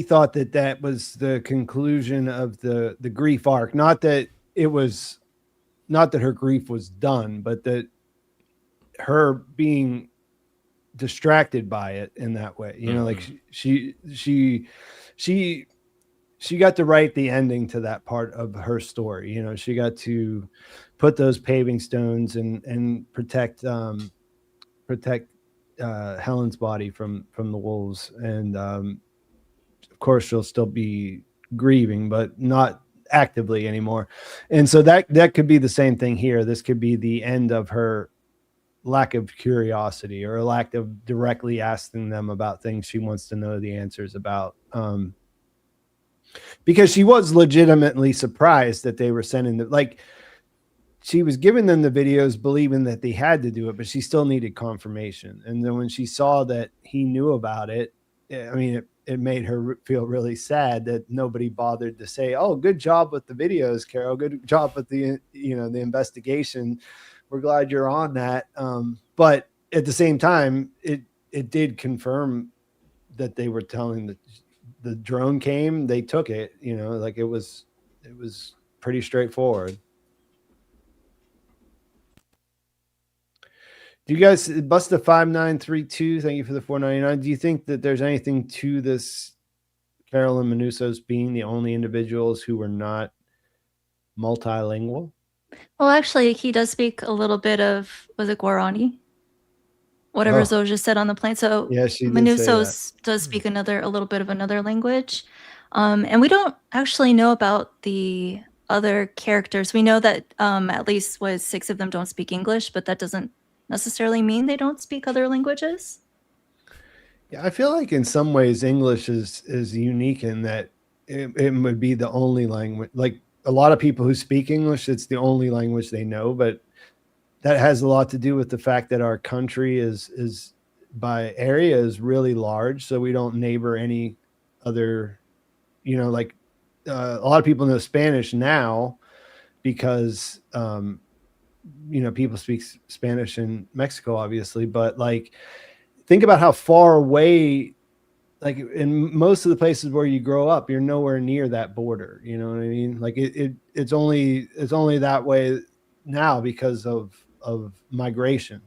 thought that was the conclusion of the grief arc. Not that her grief was done, but that her being distracted by it in that way, like she got to write the ending to that part of her story. She got to put those paving stones and protect Helen's body from the wolves. And of course she'll still be grieving, but not actively anymore. And so that could be the same thing here. This could be the end of her lack of curiosity or a lack of directly asking them about things she wants to know the answers about. Because she was legitimately surprised that they were sending she was giving them the videos believing that they had to do it, but she still needed confirmation. And then when she saw that he knew about it, I mean, it made her feel really sad that nobody bothered to say, "Oh, good job with the videos, Carol. Good job with the investigation. We're glad you're on that." But at the same time, it did confirm that they were telling the drone came, they took it, it was pretty straightforward. Do you guys, Busta 5932, thank you for the $4.99. Do you think that there's anything to this Carolyn Manusos being the only individuals who were not multilingual? Well, actually, he does speak a little bit of, was it Guarani? Whatever Zoja said on the plane. So yeah, she Manusos does speak a little bit of another language. And we don't actually know about the other characters. We know that at least 6 of them don't speak English, but that doesn't necessarily mean they don't speak other languages. Yeah, I feel like in some ways English is unique in that it would be the only language. Like a lot of people who speak English, it's the only language they know, but that has a lot to do with the fact that our country is by area is really large. So we don't neighbor any other, a lot of people know Spanish now because, people speak Spanish in Mexico, obviously, but think about how far away, in most of the places where you grow up, you're nowhere near that border. You know what I mean? It's only that way now because of migration,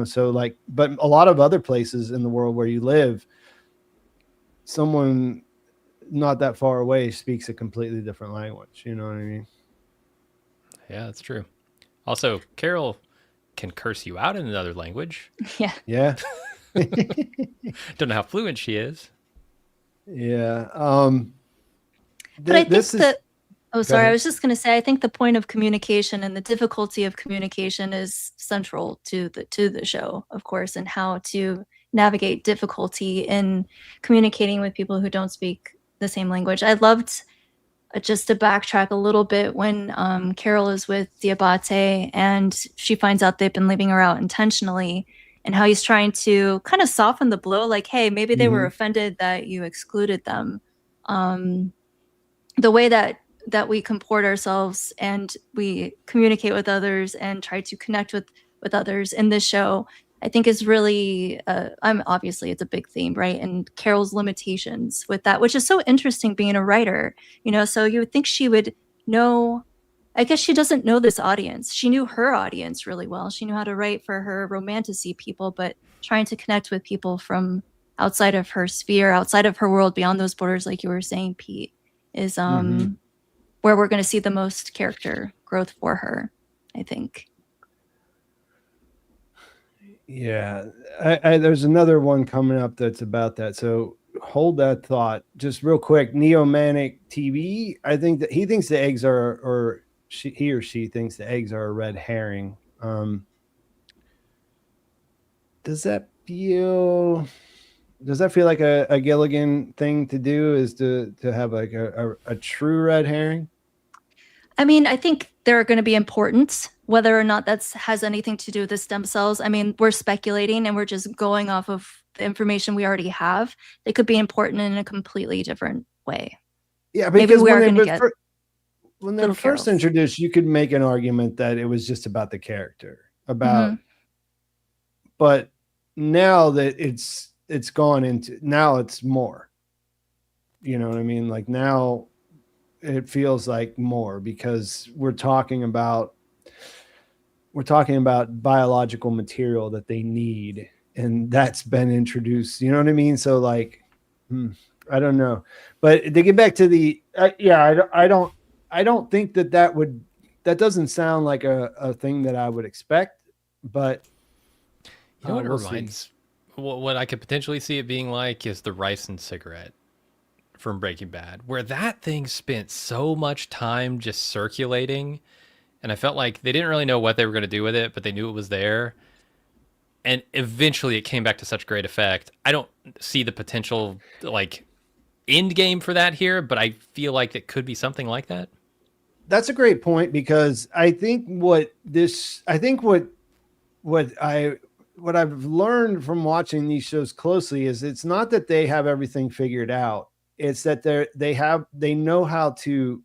so but a lot of other places in the world where you live, someone not that far away speaks a completely different language. You know what I mean? Yeah, that's true. Also, Carol can curse you out in another language. Yeah. Don't know how fluent she is. Yeah. But I think I was just going to say, I think the point of communication and the difficulty of communication is central to the show, of course, and how to navigate difficulty in communicating with people who don't speak the same language. I loved, just to backtrack a little bit, when Carol is with Diabate and she finds out they've been leaving her out intentionally, and how he's trying to kind of soften the blow, like, hey, maybe they were offended that you excluded them. The way that we comport ourselves and we communicate with others and try to connect with others in this show, I think is really, obviously it's a big theme, right? And Carol's limitations with that, which is so interesting being a writer, so you would think she would know. I guess she doesn't know this audience. She knew her audience really well. She knew how to write for her romantasy people, but trying to connect with people from outside of her sphere, outside of her world, beyond those borders, like you were saying, Pete, is where we're going to see the most character growth for her, I think. Yeah, there's another one coming up that's about that. So hold that thought. Just real quick, Neomanic TV. I think that he thinks the eggs are, or he or she thinks the eggs are a red herring. Does that feel? Does that feel like a Gilligan thing to do? Is to have like a true red herring? I mean, I think they're going to be important, whether or not that has anything to do with the stem cells. I mean, we're speculating and we're just going off of the information we already have. They could be important in a completely different way. Yeah, because when they were first carols. introduced, you could make an argument that it was just about the character, but now that it's gone into, now it's more. You know what I mean? Like now it feels like more because we're talking about biological material that they need, and that's been introduced. You know what I mean? So like, I don't know, but to get back to the I don't think that doesn't sound like a thing that I would expect, but you know what it reminds. What I could potentially see it being like is the rice and cigarette from Breaking Bad, where that thing spent so much time just circulating, and I felt like they didn't really know what they were going to do with it, but they knew it was there, and eventually it came back to such great effect. I don't see the potential like end game for that here, but I feel like it could be something like that. That's a great point, because I think what I've learned from watching these shows closely is it's not that they have everything figured out. It's that they know how to,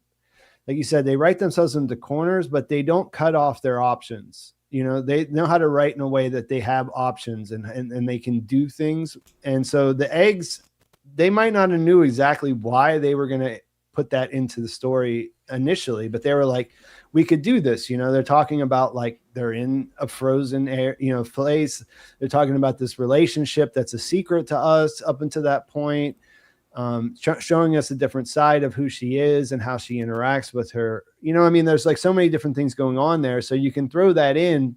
like you said, they write themselves into corners, but they don't cut off their options. You know, they know how to write in a way that they have options and they can do things. And so the eggs, they might not have knew exactly why they were going to put that into the story initially, but they were like, we could do this. You know, they're talking about like they're in a frozen air, place. They're talking about this relationship that's a secret to us up until that point. Showing us a different side of who she is and how she interacts with her. You know, I mean, there's like so many different things going on there. So you can throw that in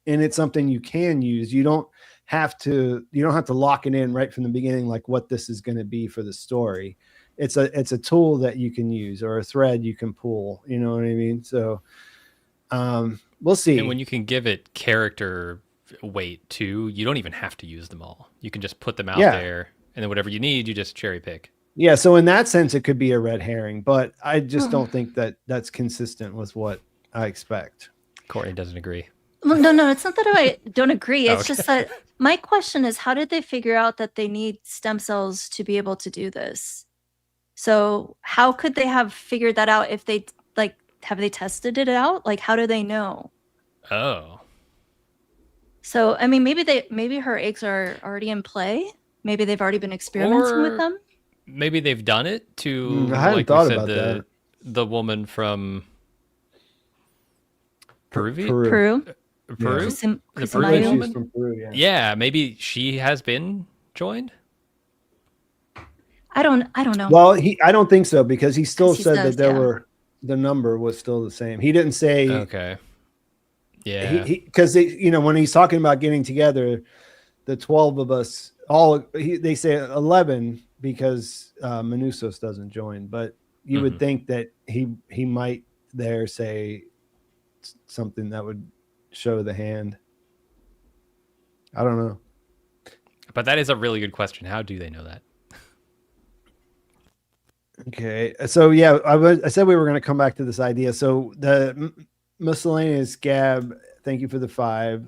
and it's something you can use. You don't have to lock it in right from the beginning, like what this is going to be for the story. It's a tool that you can use, or a thread you can pull, you know what I mean? So, we'll see. And when you can give it character weight too, you don't even have to use them all. You can just put them out there, and then whatever you need, you just cherry pick. Yeah. So in that sense, it could be a red herring, but I just don't think that that's consistent with what I expect. Courtney doesn't agree. Well, no, it's not that I don't agree. It's just that my question is, how did they figure out that they need stem cells to be able to do this? So how could they have figured that out if they have they tested it out? Like, how do they know? Oh. So, I mean, maybe her eggs are already in play. Maybe they've already been experimenting with them. Maybe they've done it to, I hadn't thought about that. The woman from Peru. The Peruvian woman from Peru, yeah, maybe she has been joined. I don't know. Well, I don't think so, because he still said that the number was still the same. He didn't say. Okay. Yeah. Because when he's talking about getting together, the 12 of us they say 11 because Manusos doesn't join, but you would think that he might there say something that would show the hand. I don't know. But that is a really good question. How do they know that? Okay, so yeah, I said we were going to come back to this idea. So the miscellaneous Gab, thank you for the 5.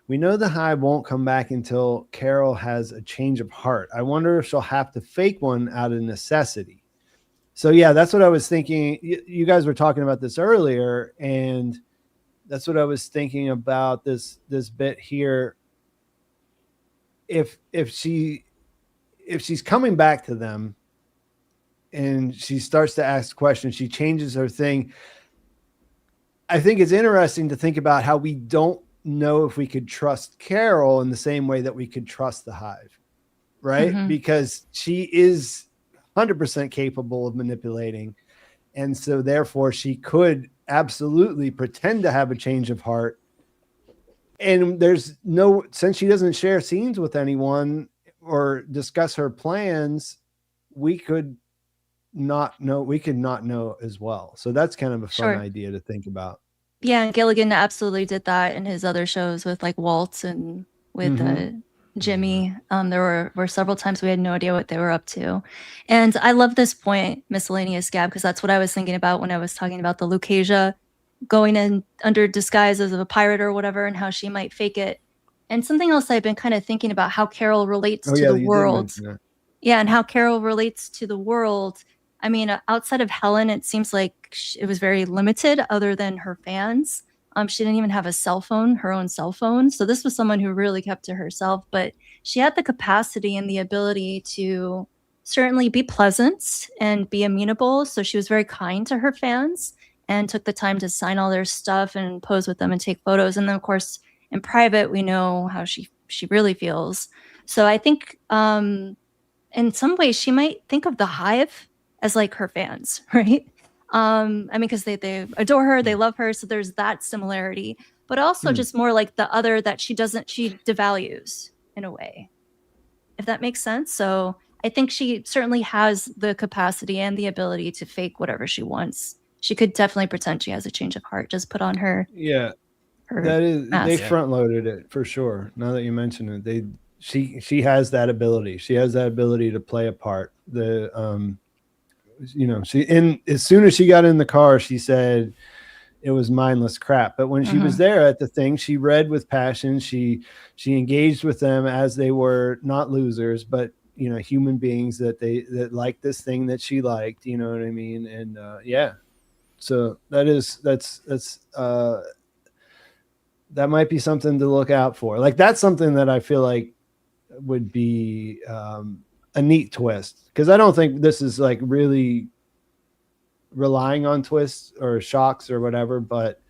We know the hive won't come back until Carol has a change of heart. I wonder if she'll have to fake one out of necessity. So yeah, that's what I was thinking. You guys were talking about this earlier, and that's what I was thinking about this bit here. If she's coming back to them, and she starts to ask questions, she changes her thing. I think it's interesting to think about how we don't know if we could trust Carol in the same way that we could trust the hive, right? Because she is 100% capable of manipulating. And so therefore she could absolutely pretend to have a change of heart and there's no, since she doesn't share scenes with anyone or discuss her plans, we could not know as well. So that's kind of a fun idea to think about. Yeah, and Gilligan absolutely did that in his other shows with like Walt and with Jimmy. There were several times we had no idea what they were up to. And I love this point, miscellaneous Gab, because that's what I was thinking about when I was talking about the Lucasia going in under disguise as a pirate or whatever, and how she might fake it. And something else I've been kind of thinking about, how Carol relates to the world. Yeah, and how Carol relates to the world. I mean, outside of Helen, it seems like it was very limited other than her fans. She didn't even have a cell phone, her own cell phone. So this was someone who really kept to herself, but she had the capacity and the ability to certainly be pleasant and be amenable. So she was very kind to her fans and took the time to sign all their stuff and pose with them and take photos. And then, of course, in private, we know how she really feels. So I think in some ways she might think of the Hive as like her fans, right? I mean, because they adore her, they love her, so there's that similarity, but also just more like the other that she devalues in a way, if that makes sense. So I think she certainly has the capacity and the ability to fake whatever she wants. She could definitely pretend she has a change of heart, just put on her that is mask. They front loaded it for sure. Now that you mention it, she has that ability. She has that ability to play a part. As soon as she got in the car, she said it was mindless crap. But when she was there at the thing, she read with passion. She engaged with them as they were not losers, but human beings that liked this thing that she liked. You know what I mean? And so that might be something to look out for. Like that's something that I feel like would be a neat twist, because I don't think this is like really relying on twists or shocks or whatever, but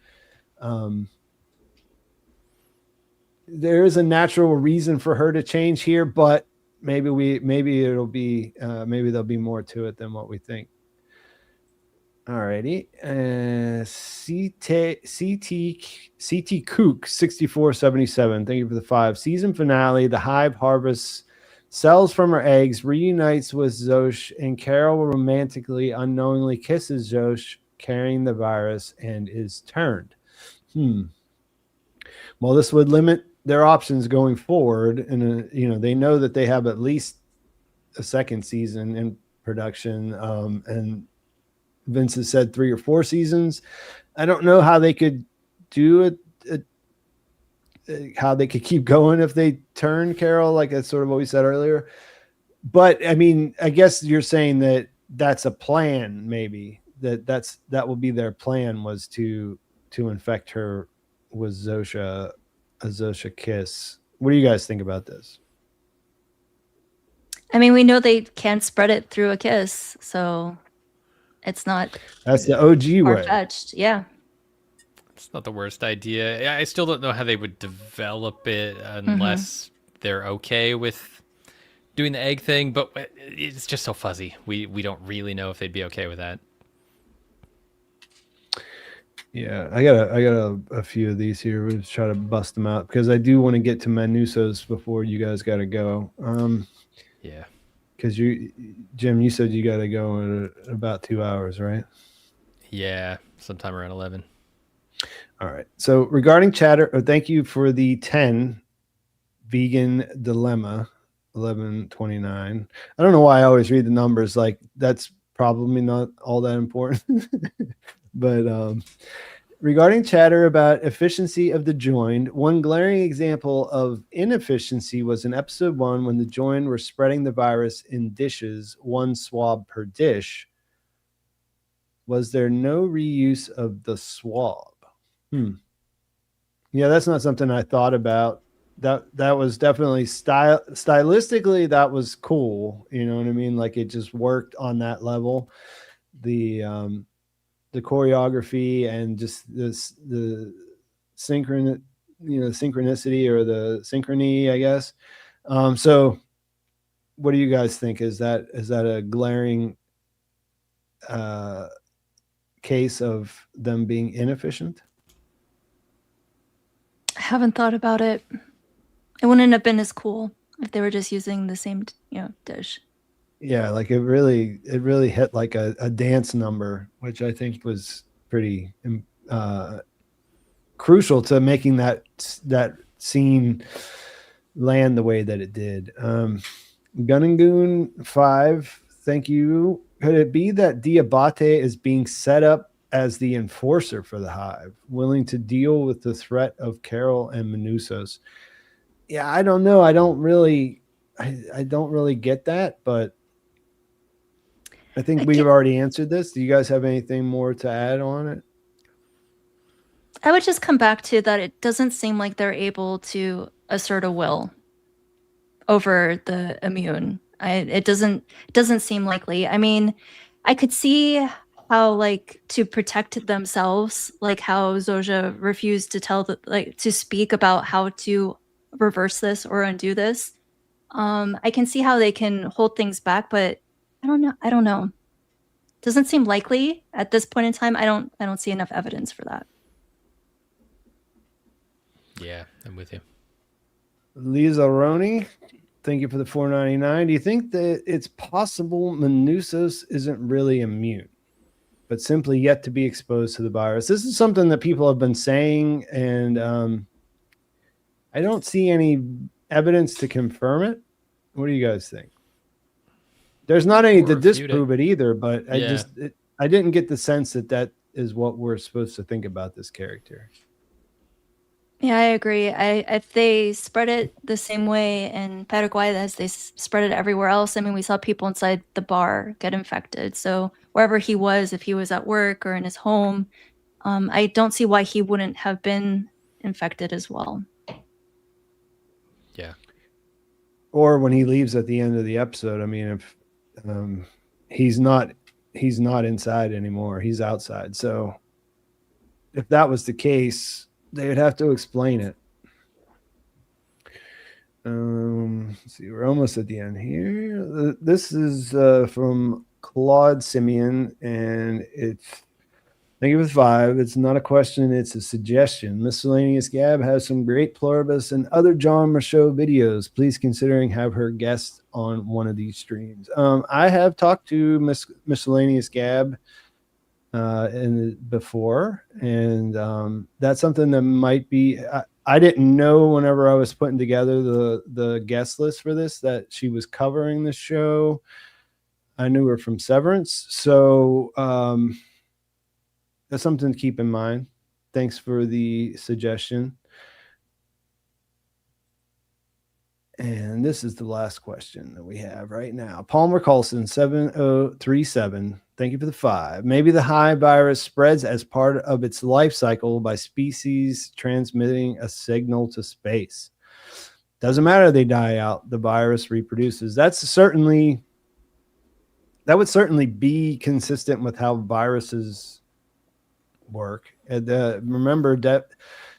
there is a natural reason for her to change here, but maybe there'll be more to it than what we think. Alrighty. CT Kook 6477. Thank you for the 5. Season finale. The Hive harvests cells from her eggs, reunites with Zosh, and Carol romantically, unknowingly kisses Zosh, carrying the virus, and is turned. Well, this would limit their options going forward, and they know that they have at least a second season in production, and Vince has said 3 or 4 seasons. I don't know how they could do it. How they could keep going if they turn Carol, like that's sort of what we said earlier. But I mean, I guess you're saying that that's a plan, maybe that will be their plan, was to infect her with a Zosha kiss. What do you guys think about this? I mean, we know they can't spread it through a kiss, so it's not. That's the OG far-fetched. Yeah. It's not the worst idea. I still don't know how they would develop it unless they're okay with doing the egg thing, but it's just so fuzzy. We don't really know if they'd be okay with that. Yeah, I got a few of these here. We'll just try to bust them out because I do want to get to Manusos before you guys got to go. Yeah. Because Jim, you said you got to go in about 2 hours, right? Yeah, sometime around 11. All right. So regarding chatter, thank you for the 10 vegan dilemma, 1129. I don't know why I always read the numbers. Like that's probably not all that important. But regarding chatter about efficiency of the joined, one glaring example of inefficiency was in episode 1 when the joined were spreading the virus in dishes, 1 swab per dish. Was there no reuse of the swab? Yeah, that's not something I thought about. That was definitely stylistically, that was cool. You know what I mean? Like it just worked on that level. The choreography and just the synchronicity or the synchrony, I guess. So what do you guys think? Is that a glaring case of them being inefficient? haven't thought about it. It wouldn't have been as cool if they were just using the same, dish. Yeah, like it really hit like a dance number, which I think was pretty crucial to making that scene land the way that it did. Gunningoon 5, thank you. Could it be that Diabate is being set up as the enforcer for the Hive, willing to deal with the threat of Carol and Manusos? Yeah, I don't know. I don't really get that, but I think we've already answered this. Do you guys have anything more to add on it? I would just come back to that. It doesn't seem like they're able to assert a will over the immune. It doesn't seem likely. I mean, I could see how, like, to protect themselves, like how Zoja refused to to speak about how to reverse this or undo this. I can see how they can hold things back, but I don't know. Doesn't seem likely at this point in time. I don't see enough evidence for that. Yeah, I'm with you. Lisa Roney, thank you for the $4.99. Do you think that it's possible Manusos isn't really immune, but simply yet to be exposed to the virus? This is something that people have been saying, and I don't see any evidence to confirm it. What do you guys think? There's not any to disprove it either, but I didn't get the sense that is what we're supposed to think about this character. Yeah, I agree. If they spread it the same way in Paraguay as they spread it everywhere else, I mean, we saw people inside the bar get infected. So wherever he was, if he was at work or in his home, I don't see why he wouldn't have been infected as well. Yeah. Or when he leaves at the end of the episode, I mean, if he's not inside anymore, he's outside. So if that was the case, they would have to explain it. Let's see, we're almost at the end here. This is from Claude Simeon, and it's, thank you for 5. It's not a question, it's a suggestion. Miscellaneous Gab has some great Pluribus and other John Michaud videos. Please considering have her guest on one of these streams. I have talked to Miscellaneous Gab before, and that's something that might be. I didn't know whenever I was putting together the guest list for this that she was covering the show. I knew her from Severance, so that's something to keep in mind. Thanks for the suggestion. And this is the last question that we have right now. Palmer Colson 7037. Thank you for the 5. Maybe the Hive virus spreads as part of its life cycle by species transmitting a signal to space. Doesn't matter, they die out, the virus reproduces. That would certainly be consistent with how viruses work. And remember,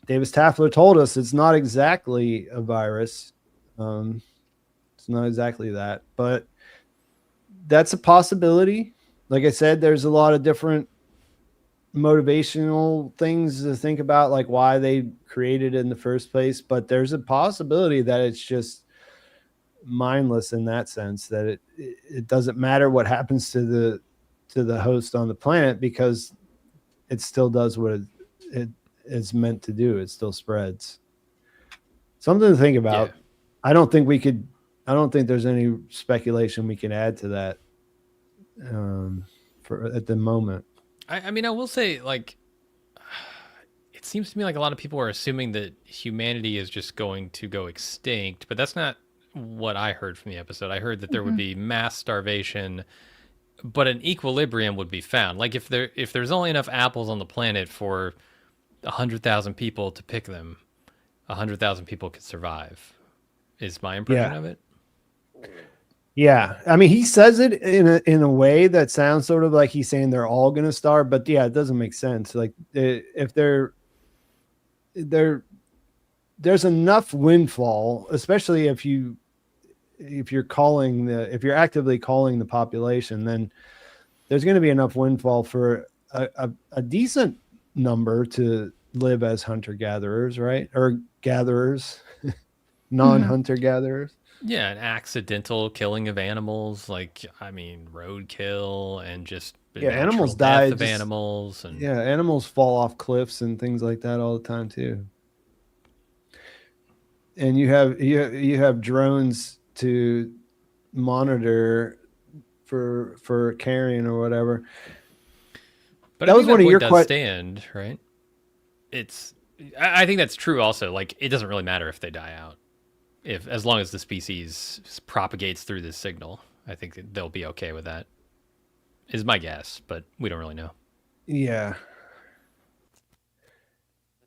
Davis Taffler told us it's not exactly a virus. It's not exactly that, but that's a possibility. Like I said, there's a lot of different motivational things to think about, like why they created it in the first place. But there's a possibility that it's just mindless in that sense, that it doesn't matter what happens to the host on the planet, because it still does what it is meant to do. It still spreads. Something to think about. Yeah. I don't think there's any speculation we can add to that for at the moment. I mean, I will say, like, it seems to me like a lot of people are assuming that humanity is just going to go extinct, but that's not what I heard from the episode. I heard that there would be mass starvation, but an equilibrium would be found. Like if there's only enough apples on the planet for 100,000 people to pick them, 100,000 people could survive. Is my impression of it. Yeah. I mean, he says it in a way that sounds sort of like he's saying they're all going to starve, but yeah, it doesn't make sense. Like if there's enough windfall, especially if you're actively calling the population, then there's going to be enough windfall for a decent number to live as hunter-gatherers, right? Or gatherers, Mm-hmm. non-hunter-gatherers. Yeah, an accidental killing of animals, like I mean, roadkill and just the Yeah, natural animals death die. of animals, and Yeah, animals fall off cliffs and things like that all the time too. And you have drones to monitor for carrion or whatever. but That I was think one that of your point does stand, right? I think that's true. Also, like it doesn't really matter if they die out, if as long as the species propagates through this signal. I think that they'll be okay with that. Is my guess, but we don't really know. Yeah.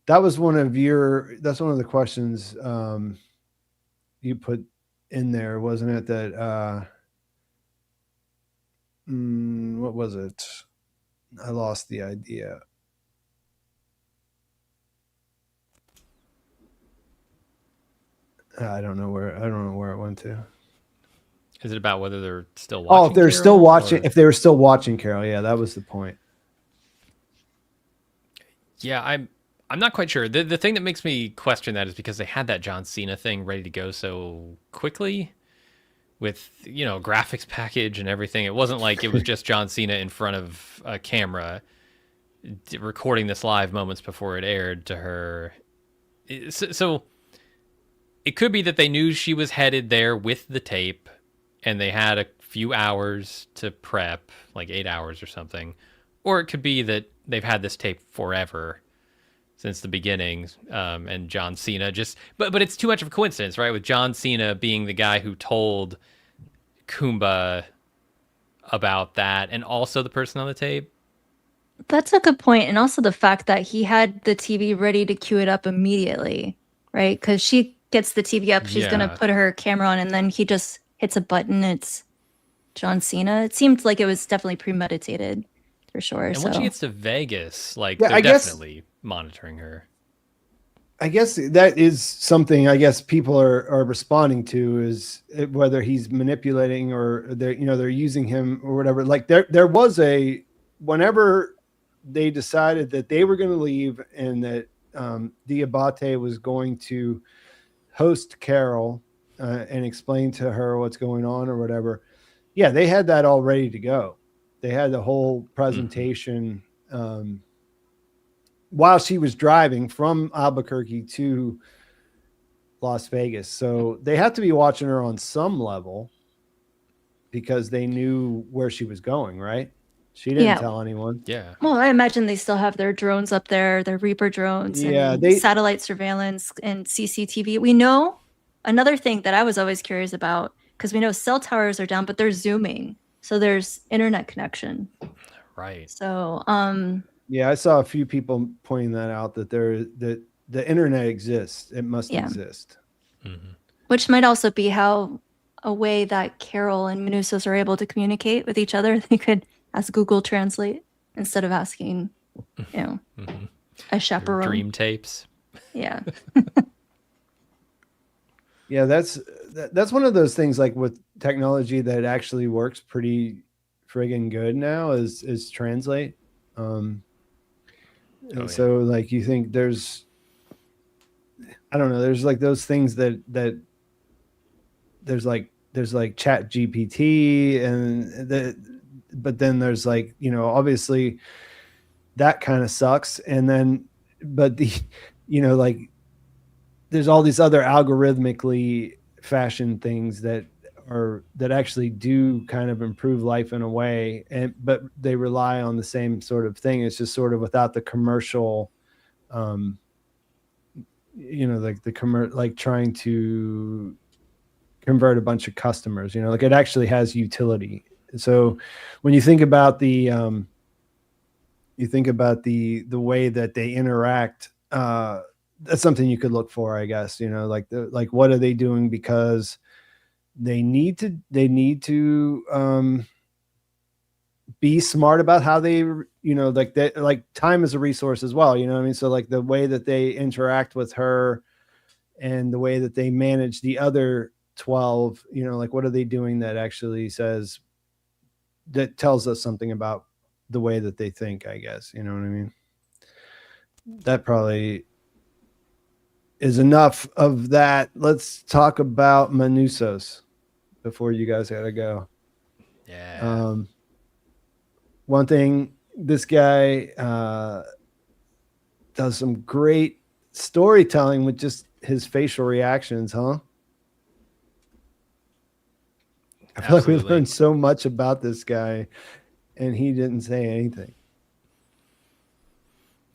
That was that's one of the questions you put in there, wasn't it? That what was it? I lost the idea. I don't know where it went to. Is it about whether they're still watching? Oh, if they're still Carol, watching, or... if they were still watching Carol, yeah, that was the point. Yeah, I'm not quite sure. The thing that makes me question that is because they had that John Cena thing ready to go so quickly with, graphics package and everything. It wasn't like it was just John Cena in front of a camera recording this live moments before it aired to her. So it could be that they knew she was headed there with the tape and they had a few hours to prep, like 8 hours or something. Or it could be that they've had this tape forever, since the beginning, and John Cena but it's too much of a coincidence, right? With John Cena being the guy who told Kumba about that, and also the person on the tape. That's a good point, and also the fact that he had the TV ready to cue it up immediately, right? Because she gets the TV up, she's gonna put her camera on, and then he just hits a button. It's John Cena. It seemed like it was definitely premeditated, for sure. And when she gets to Vegas, like Yeah, they're definitely monitoring her. I guess that is something I guess people are responding to, is whether he's manipulating or they're using him or whatever. Like there was whenever they decided that they were going to leave and that Diabate was going to host Carol and explain to her what's going on or whatever. Yeah, they had that all ready to go. They had the whole presentation while she was driving from Albuquerque to Las Vegas. So they have to be watching her on some level because they knew where she was going, right? She didn't tell anyone. Yeah. Well, I imagine they still have their drones up there, their Reaper drones, and satellite surveillance and CCTV. We know another thing that I was always curious about, because we know cell towers are down, but they're zooming. So there's internet connection. Right. So, yeah, I saw a few people pointing that out, that the internet exists. It must exist. Mm-hmm. Which might also be a way that Carol and Manusos are able to communicate with each other. They could ask Google Translate instead of asking, a chaperone. Your dream tapes. Yeah. Yeah, that's one of those things, like with technology, that actually works pretty friggin' good now is Translate. So like you think there's, I don't know, there's like those things that there's like Chat GPT but then there's like, obviously that kind of sucks. And then, but like there's all these other algorithmically fashioned things that actually do kind of improve life in a way, but they rely on the same sort of thing. It's just sort of without the commercial, like trying to convert a bunch of customers, like it actually has utility. So when you think about the way that they interact, that's something you could look for, I guess, like what are they doing because they need to be smart about how they, like time is a resource as well. You know what I mean? So like the way that they interact with her and the way that they manage the other 12, like what are they doing that actually that tells us something about the way that they think, I guess, you know what I mean? that probably is enough of that. Let's talk about Manusos before you guys gotta go. Yeah. One thing, this guy does some great storytelling with just his facial reactions, huh? I feel like we Absolutely. learned so much about this guy, and he didn't say anything.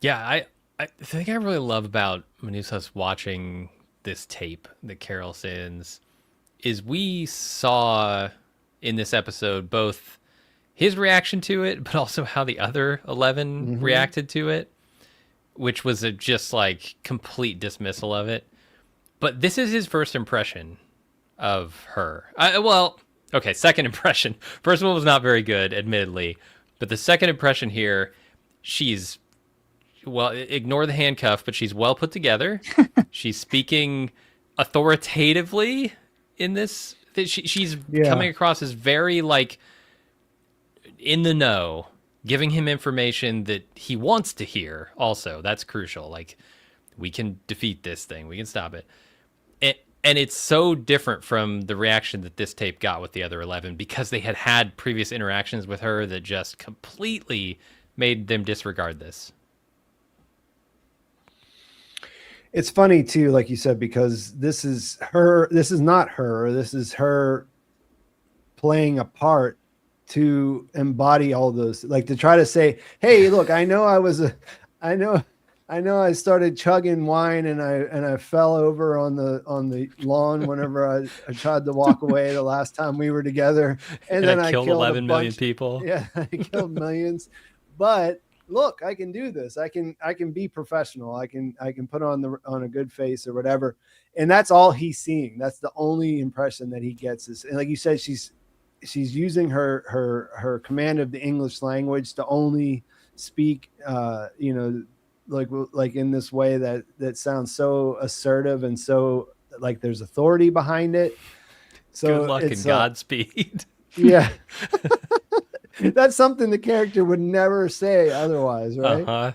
Yeah, I think I really love about Manusas watching this tape that Carol sends is we saw in this episode both his reaction to it, but also how the other 11 reacted to it, which was a just like complete dismissal of it. But this is his first impression of her. Second impression. First one was not very good, admittedly. But the second impression here, she's, well, ignore the handcuff, but she's well put together. She's speaking authoritatively in this. She's coming across as very, like, in the know, giving him information that he wants to hear also. That's crucial. Like, we can defeat this thing. We can stop it. And it's so different from the reaction that this tape got with the other 11 because they had previous interactions with her that just completely made them disregard this. It's funny too, like you said, because this is not her. This is her playing a part to embody all those, like to try to say, hey, look, I know I started chugging wine and I fell over on the lawn whenever I tried to walk away the last time we were together. And then I killed 11 million people. Yeah, I killed millions. But look, I can do this. I can be professional. I can put on a good face or whatever. And that's all he's seeing. That's the only impression that he gets is, and like you said, she's using her command of the English language to only speak, like in this way that sounds so assertive and so like there's authority behind it. So good luck and Godspeed. Yeah. That's something the character would never say otherwise, right? Uh-huh.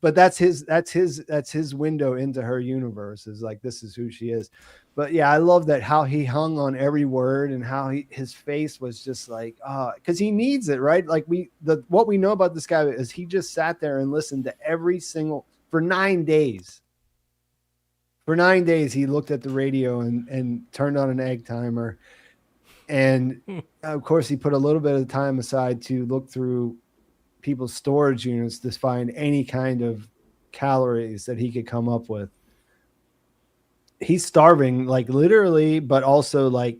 But that's his window into her universe, is like, this is who she is. But yeah, I love that how he hung on every word and how his face was just like, because he needs it, right? Like what we know about this guy is he just sat there and listened to every single for 9 days. For 9 days, he looked at the radio and turned on an egg timer. And of course, he put a little bit of time aside to look through people's storage units to find any kind of calories that he could come up with. He's starving, like literally, but also like,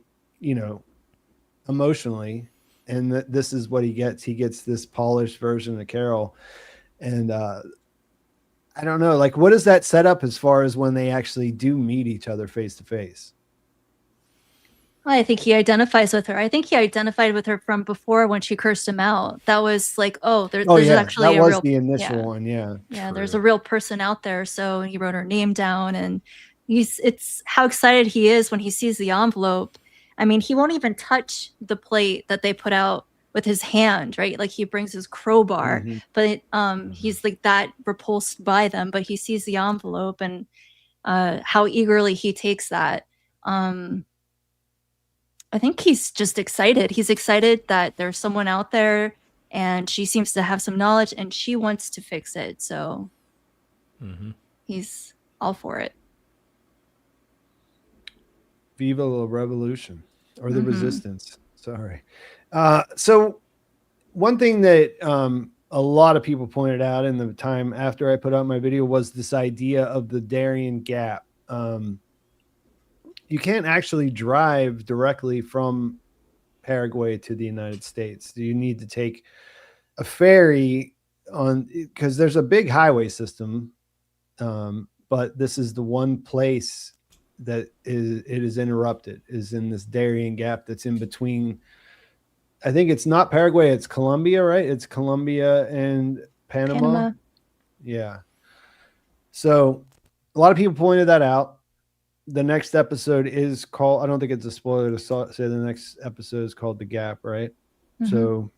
emotionally. And this is what he gets. He gets this polished version of Carol. And I don't know, like, what does that set up as far as when they actually do meet each other face to face? I think he identifies with her. I think he identified with her from before when she cursed him out. That was like, there's actually that was the initial one. Yeah. Yeah. True. There's a real person out there. So he wrote her name down, and it's how excited he is when he sees the envelope. I mean, he won't even touch the plate that they put out with his hand, right? Like he brings his crowbar, but he's like that repulsed by them, but he sees the envelope and how eagerly he takes that. I think he's just excited. He's excited that there's someone out there and she seems to have some knowledge and she wants to fix it. So he's all for it. Viva la revolution, or the resistance. Sorry. So one thing that a lot of people pointed out in the time after I put out my video was this idea of the Darien Gap. You can't actually drive directly from Paraguay to the United States. You need to take a ferry because there's a big highway system. But this is the one place that it is interrupted, is in this Darien Gap that's in between. I think it's not Paraguay, it's Colombia, right? It's Colombia and Panama. Yeah. So a lot of people pointed that out. The next episode is called, I don't think it's a spoiler to say the next episode is called The Gap, right? So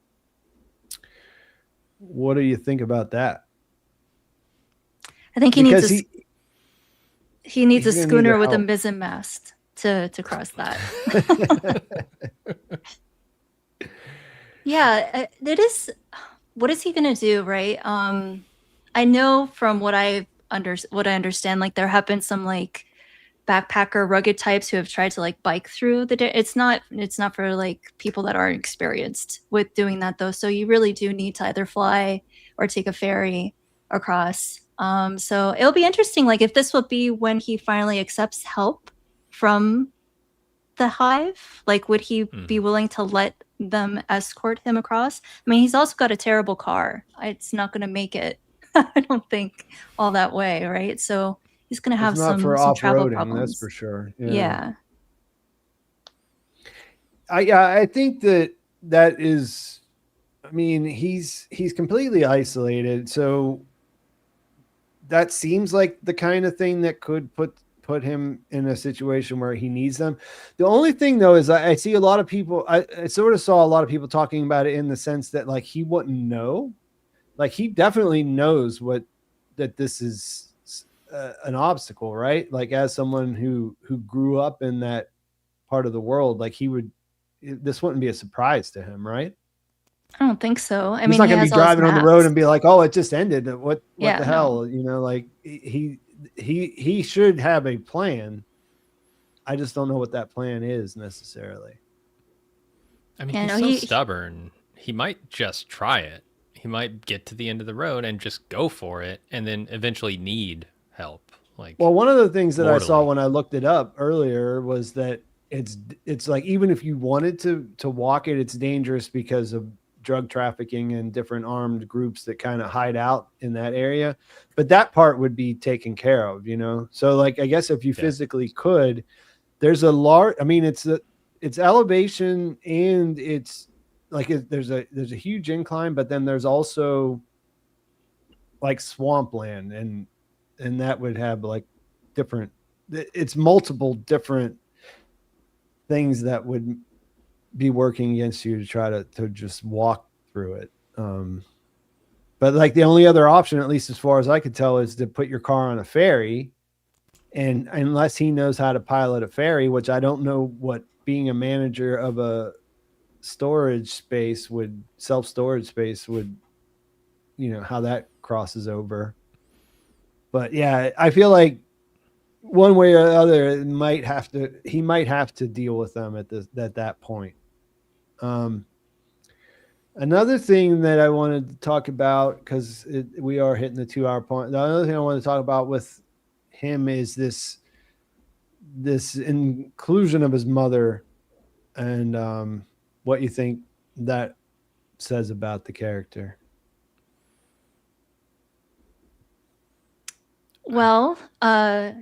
what do you think about that? I think he because needs he needs a he's gonna need schooner their with a help. mizzen mast to cross that. Yeah, it is. What is he gonna do, right? I know from what I understand, like there have been some like backpacker rugged types who have tried to like bike through it's not for like people that aren't experienced with doing that though. So you really do need to either fly or take a ferry across. So it'll be interesting, like if this will be when he finally accepts help from the hive, like would he be willing to let them escort him across? I mean, he's also got a terrible car. It's not going to make it, I don't think, all that way, right? So he's going to have It's not for some travel off-roading, that's problems. for sure. Yeah. I think that is, I mean, he's completely isolated, so that seems like the kind of thing that could put him in a situation where he needs them. The only thing though is I see a lot of people, I sort of saw a lot of people talking about it in the sense that like he wouldn't know, like he definitely knows that this is an obstacle, right? Like as someone who grew up in that part of the world, like this wouldn't be a surprise to him, right? I don't think so. I He's mean, not he going to be has all his driving on the maps. road and be like, "Oh, it just ended. What Yeah, the hell?" You know, like he should have a plan. I just don't know what that plan is necessarily. I mean, Yeah, no, he's so stubborn. He might just try it. He might get to the end of the road and just go for it, and then eventually need help. Like, well, one of the things that mortally. I saw when I looked it up earlier was that it's like even if you wanted to walk it, it's dangerous because of drug trafficking and different armed groups that kind of hide out in that area. But that part would be taken care of, you know? So like, I guess if you physically could, there's a large, I mean, it's elevation and it's like, there's a huge incline, but then there's also like swampland and that would have like different, it's multiple different things that would be working against you to try to just walk through it. But like the only other option, at least as far as I could tell, is to put your car on a ferry. And unless he knows how to pilot a ferry, which I don't know what being a manager of a self-storage space would, you know, how that crosses over. But yeah, I feel like one way or the other, he might have to deal with them at that point. Another thing that I wanted to talk about, because we are hitting the 2 hour point. The other thing I want to talk about with him is this inclusion of his mother and what you think that says about the character. Well,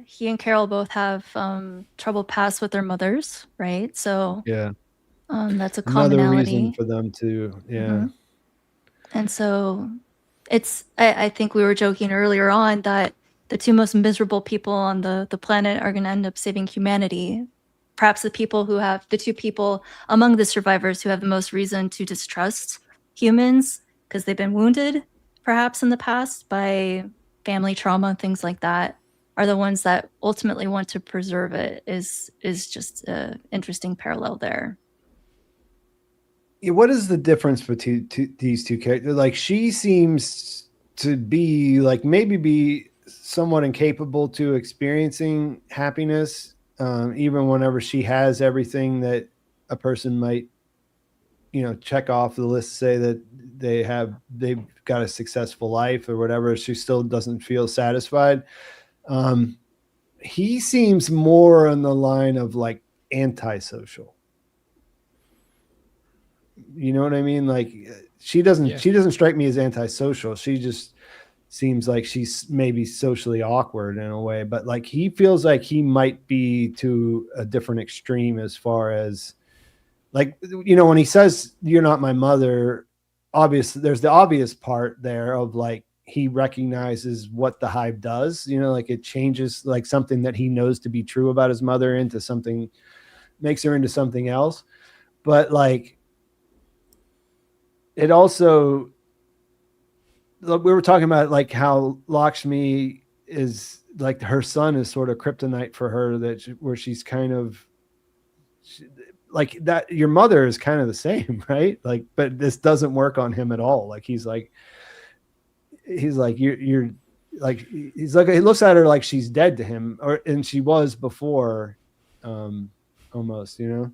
he and Carol both have troubled past with their mothers, right? So yeah, that's a commonality. Another reason for them to, yeah. Mm-hmm. And so I think we were joking earlier on that the two most miserable people on the planet are going to end up saving humanity. Perhaps the two people among the survivors who have the most reason to distrust humans because they've been wounded, perhaps in the past, by family trauma and things like that, are the ones that ultimately want to preserve it. Is just an interesting parallel there. Yeah, what is the difference between these two characters? Like, she seems to be like maybe be somewhat incapable to experiencing happiness, even whenever she has everything that a person might, you know, check off the list, say that they've got a successful life or whatever. She still doesn't feel satisfied. He seems more on the line of like antisocial. You know what I mean? Like she doesn't strike me as antisocial. She just seems like she's maybe socially awkward in a way, but like he feels like he might be to a different extreme as far as like, you know, when he says you're not my mother, there's the obvious part there of like, he recognizes what the hive does, you know, like it changes like something that he knows to be true about his mother into something, makes her into something else. But like, it also, we were talking about like how Lakshmi is like her son is sort of kryptonite for her, where she's kind of like that. Your mother is kind of the same, right? Like, but this doesn't work on him at all. Like he's like you're like, he's like, he looks at her like she's dead to him, and she was before, almost, you know?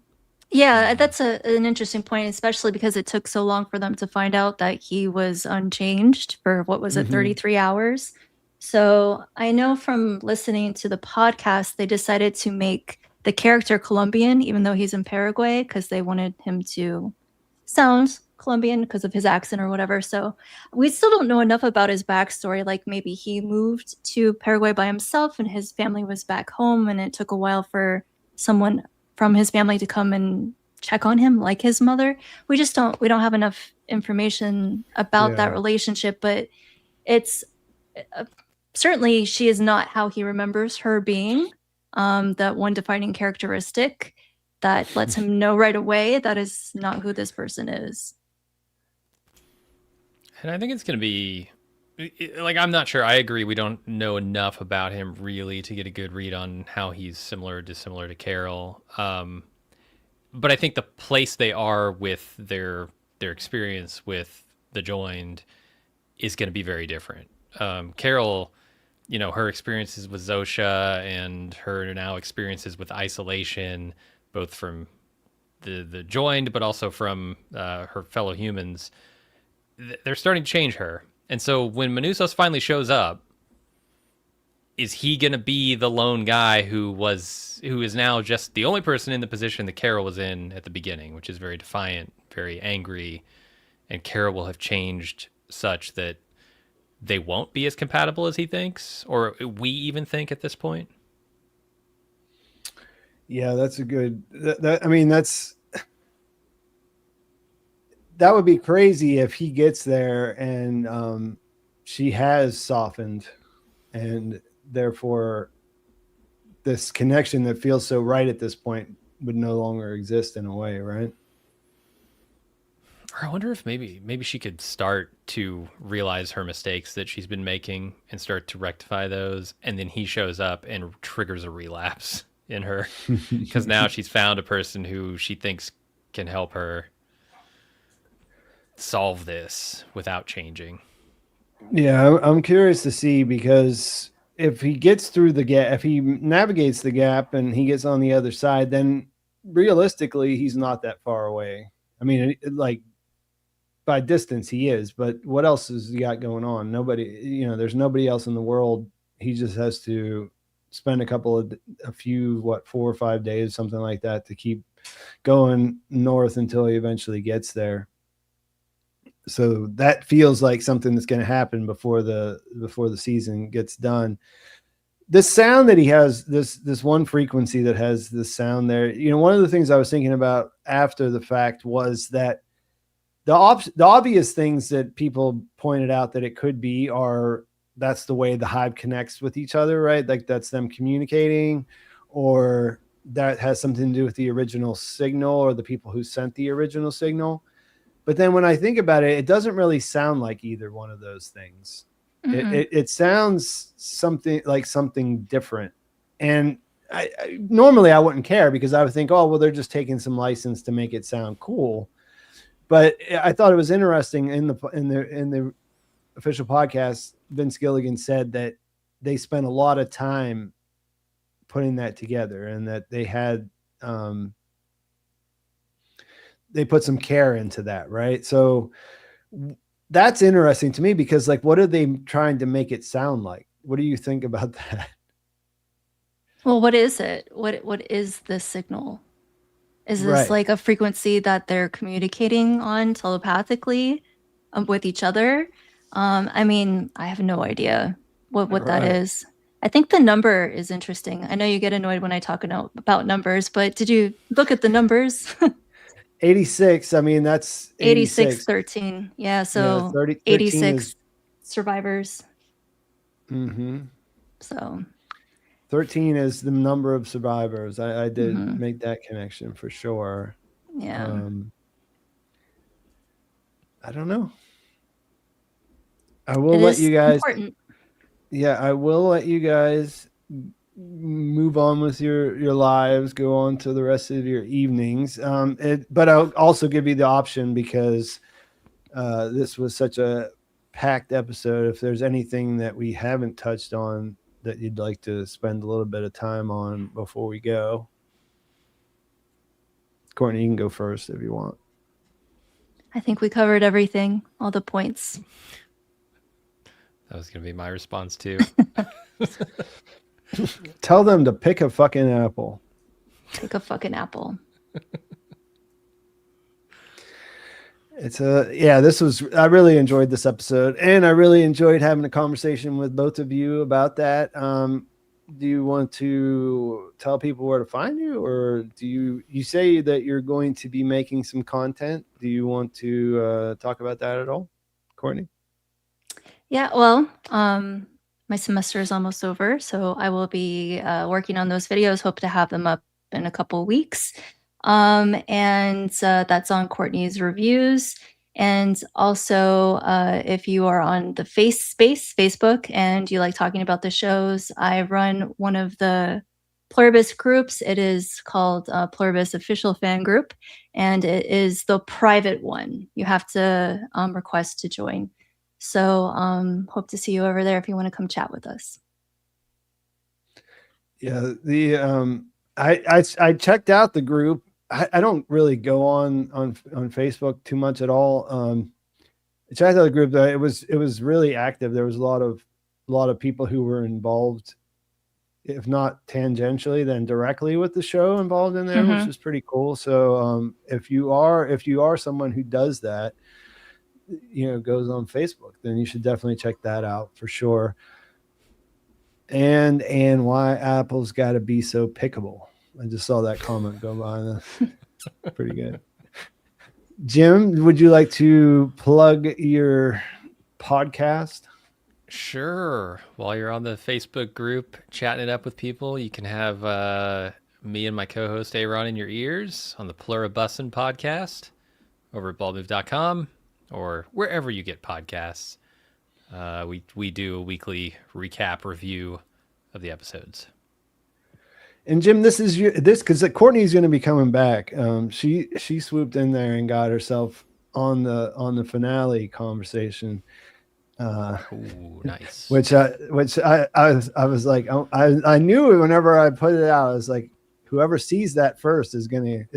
Yeah, that's an interesting point, especially because it took so long for them to find out that he was unchanged for, what was it, 33 hours. So I know from listening to the podcast, they decided to make the character Colombian, even though he's in Paraguay, because they wanted him to sound Colombian because of his accent or whatever. So we still don't know enough about his backstory. Like maybe he moved to Paraguay by himself and his family was back home, and it took a while for someone from his family to come and check on him, like his mother. We don't have enough information about that relationship, but it's certainly she is not how he remembers her being. That one defining characteristic that lets him know right away that is not who this person is. And I think it's going to be like, I'm not sure. I agree. We don't know enough about him really to get a good read on how he's similar or dissimilar to Carol. But I think the place they are with their experience with the joined is going to be very different. Carol, her experiences with Zosha and her now experiences with isolation, both from the joined, but also from her fellow humans, they're starting to change her. And so when Manusos finally shows up, is he going to be the lone guy who is now just the only person in the position that Carol was in at the beginning, which is very defiant, very angry, and Carol will have changed such that they won't be as compatible as he thinks, or we even think at this point? Yeah, that's a good, I mean, that would be crazy if he gets there and she has softened, and therefore this connection that feels so right at this point would no longer exist in a way, right? Or I wonder if maybe she could start to realize her mistakes that she's been making and start to rectify those, and then he shows up and triggers a relapse in her because now she's found a person who she thinks can help her solve this without changing. Yeah, I'm curious to see, because if he gets through the gap, if he navigates the gap and he gets on the other side, then realistically he's not that far away. I mean, like by distance he is, but what else has he got going on? Nobody, there's nobody else in the world. He just has to spend a few 4 or 5 days, something like that, to keep going north until he eventually gets there. So that feels like something that's going to happen before the season gets done. This sound that he has, this one frequency that has this sound there, one of the things I was thinking about after the fact was that the obvious things that people pointed out that it could be are, that's the way the hive connects with each other, right? Like that's them communicating, or that has something to do with the original signal or the people who sent the original signal. But then when I think about it, it doesn't really sound like either one of those things. Mm-hmm. It sounds something different. And normally I wouldn't care, because I would think, oh, well, they're just taking some license to make it sound cool. But I thought it was interesting in the official podcast, Vince Gilligan said that they spent a lot of time putting that together, and that they had, they put some care into that. Right. So that's interesting to me, because like, what are they trying to make it sound like? What do you think about that? Well, what is it? What is this signal? Is this right. like a frequency that they're communicating on telepathically with each other? I mean, I have no idea what right. that is. I think the number is interesting. I know you get annoyed when I talk about numbers, but did you look at the numbers? 86. I mean, that's 86, 13. Yeah, so 86 is survivors. Mm-hmm. So 13 is the number of survivors. I did make that connection for sure. Yeah. I don't know. I will let you guys. Important. yeah, I will let you guys move on with your lives, go on to the rest of your evenings. But I'll also give you the option because this was such a packed episode. If there's anything that we haven't touched on that you'd like to spend a little bit of time on before we go, Courtney, you can go first if you want. I think we covered everything, all the points. That was going to be my response too. Tell them to pick a fucking apple. Pick a fucking apple. I really enjoyed this episode, and I really enjoyed having a conversation with both of you about that. Do you want to tell people where to find you, or do you say that you're going to be making some content? Do you want to talk about that at all, Courtney? Yeah, well, my semester is almost over, so I will be working on those videos. Hope to have them up in a couple weeks. And that's on Courtney's reviews. And also, if you are on the Facebook, and you like talking about the shows, I run one of the Pluribus groups. It is called Pluribus Official Fan Group, and it is the private one. You have to request to join. So hope to see you over there if you want to come chat with us. Yeah, I checked out the group. I don't really go on Facebook too much at all. I checked out the group. It was really active. There was a lot of people who were involved, if not tangentially, then directly with the show involved in there, which is pretty cool. So if you are someone who does that, goes on Facebook, then you should definitely check that out for sure. And why apples got to be so pickable. I just saw that comment go by. Pretty good. Jim, would you like to plug your podcast? Sure. While you're on the Facebook group chatting it up with people, you can have me and my co-host Aaron in your ears on the Pluribus podcast over at baldmove.com or wherever you get podcasts. We do a weekly recap review of the episodes. And Jim, this because Courtney's going to be coming back. She swooped in there and got herself on the finale conversation. Ooh, nice. Which I was like, I knew whenever I put it out, I was like, whoever sees that first is going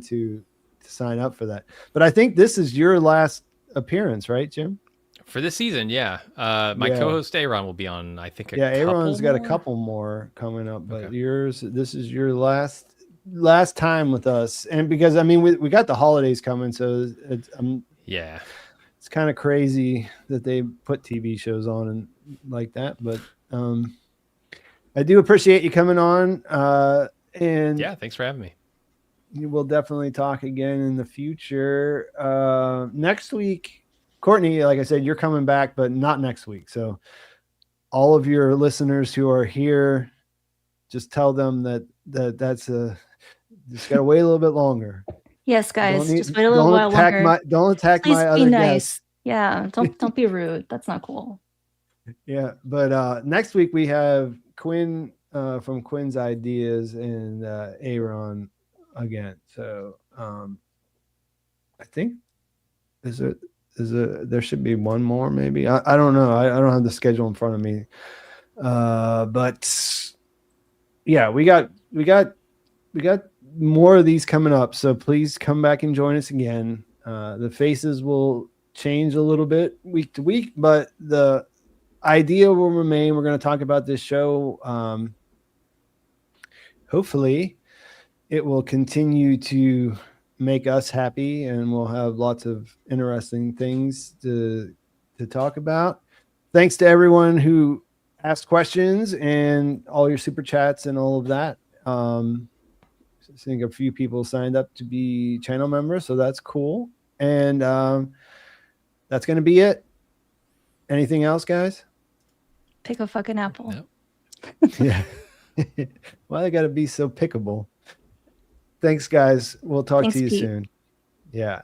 to sign up for that. But I think this is your last appearance, right, Jim? For this season, yeah. My co-host Aaron will be on, I think, Aaron's got a couple more coming up, but okay. This is your last time with us. And because, I mean, we got the holidays coming, so it's kind of crazy that they put TV shows on and like that. But I do appreciate you coming on. And yeah, thanks for having me. We'll definitely talk again in the future. Next week, Courtney, like I said, you're coming back, but not next week. So all of your listeners who are here, just tell them that's just got to wait a little bit longer. Yes, guys, just wait a little while longer. Don't attack Please my be other nice. guests. Yeah, don't be rude. That's not cool. Yeah, but next week we have Quinn from Quinn's Ideas and Aaron again. So I think there should be one more maybe. I don't know. I don't have the schedule in front of me. But yeah, we got more of these coming up. So please come back and join us again. The faces will change a little bit week to week, but the idea will remain. We're going to talk about this show. Hopefully it will continue to make us happy, and we'll have lots of interesting things to talk about. Thanks to everyone who asked questions and all your super chats and all of that. I think a few people signed up to be channel members, so that's cool. And that's going to be it. Anything else, guys? Pick a fucking apple. Nope. Yeah. Why they got to be so pickable? Thanks, guys. We'll talk to you Pete. soon. Yeah.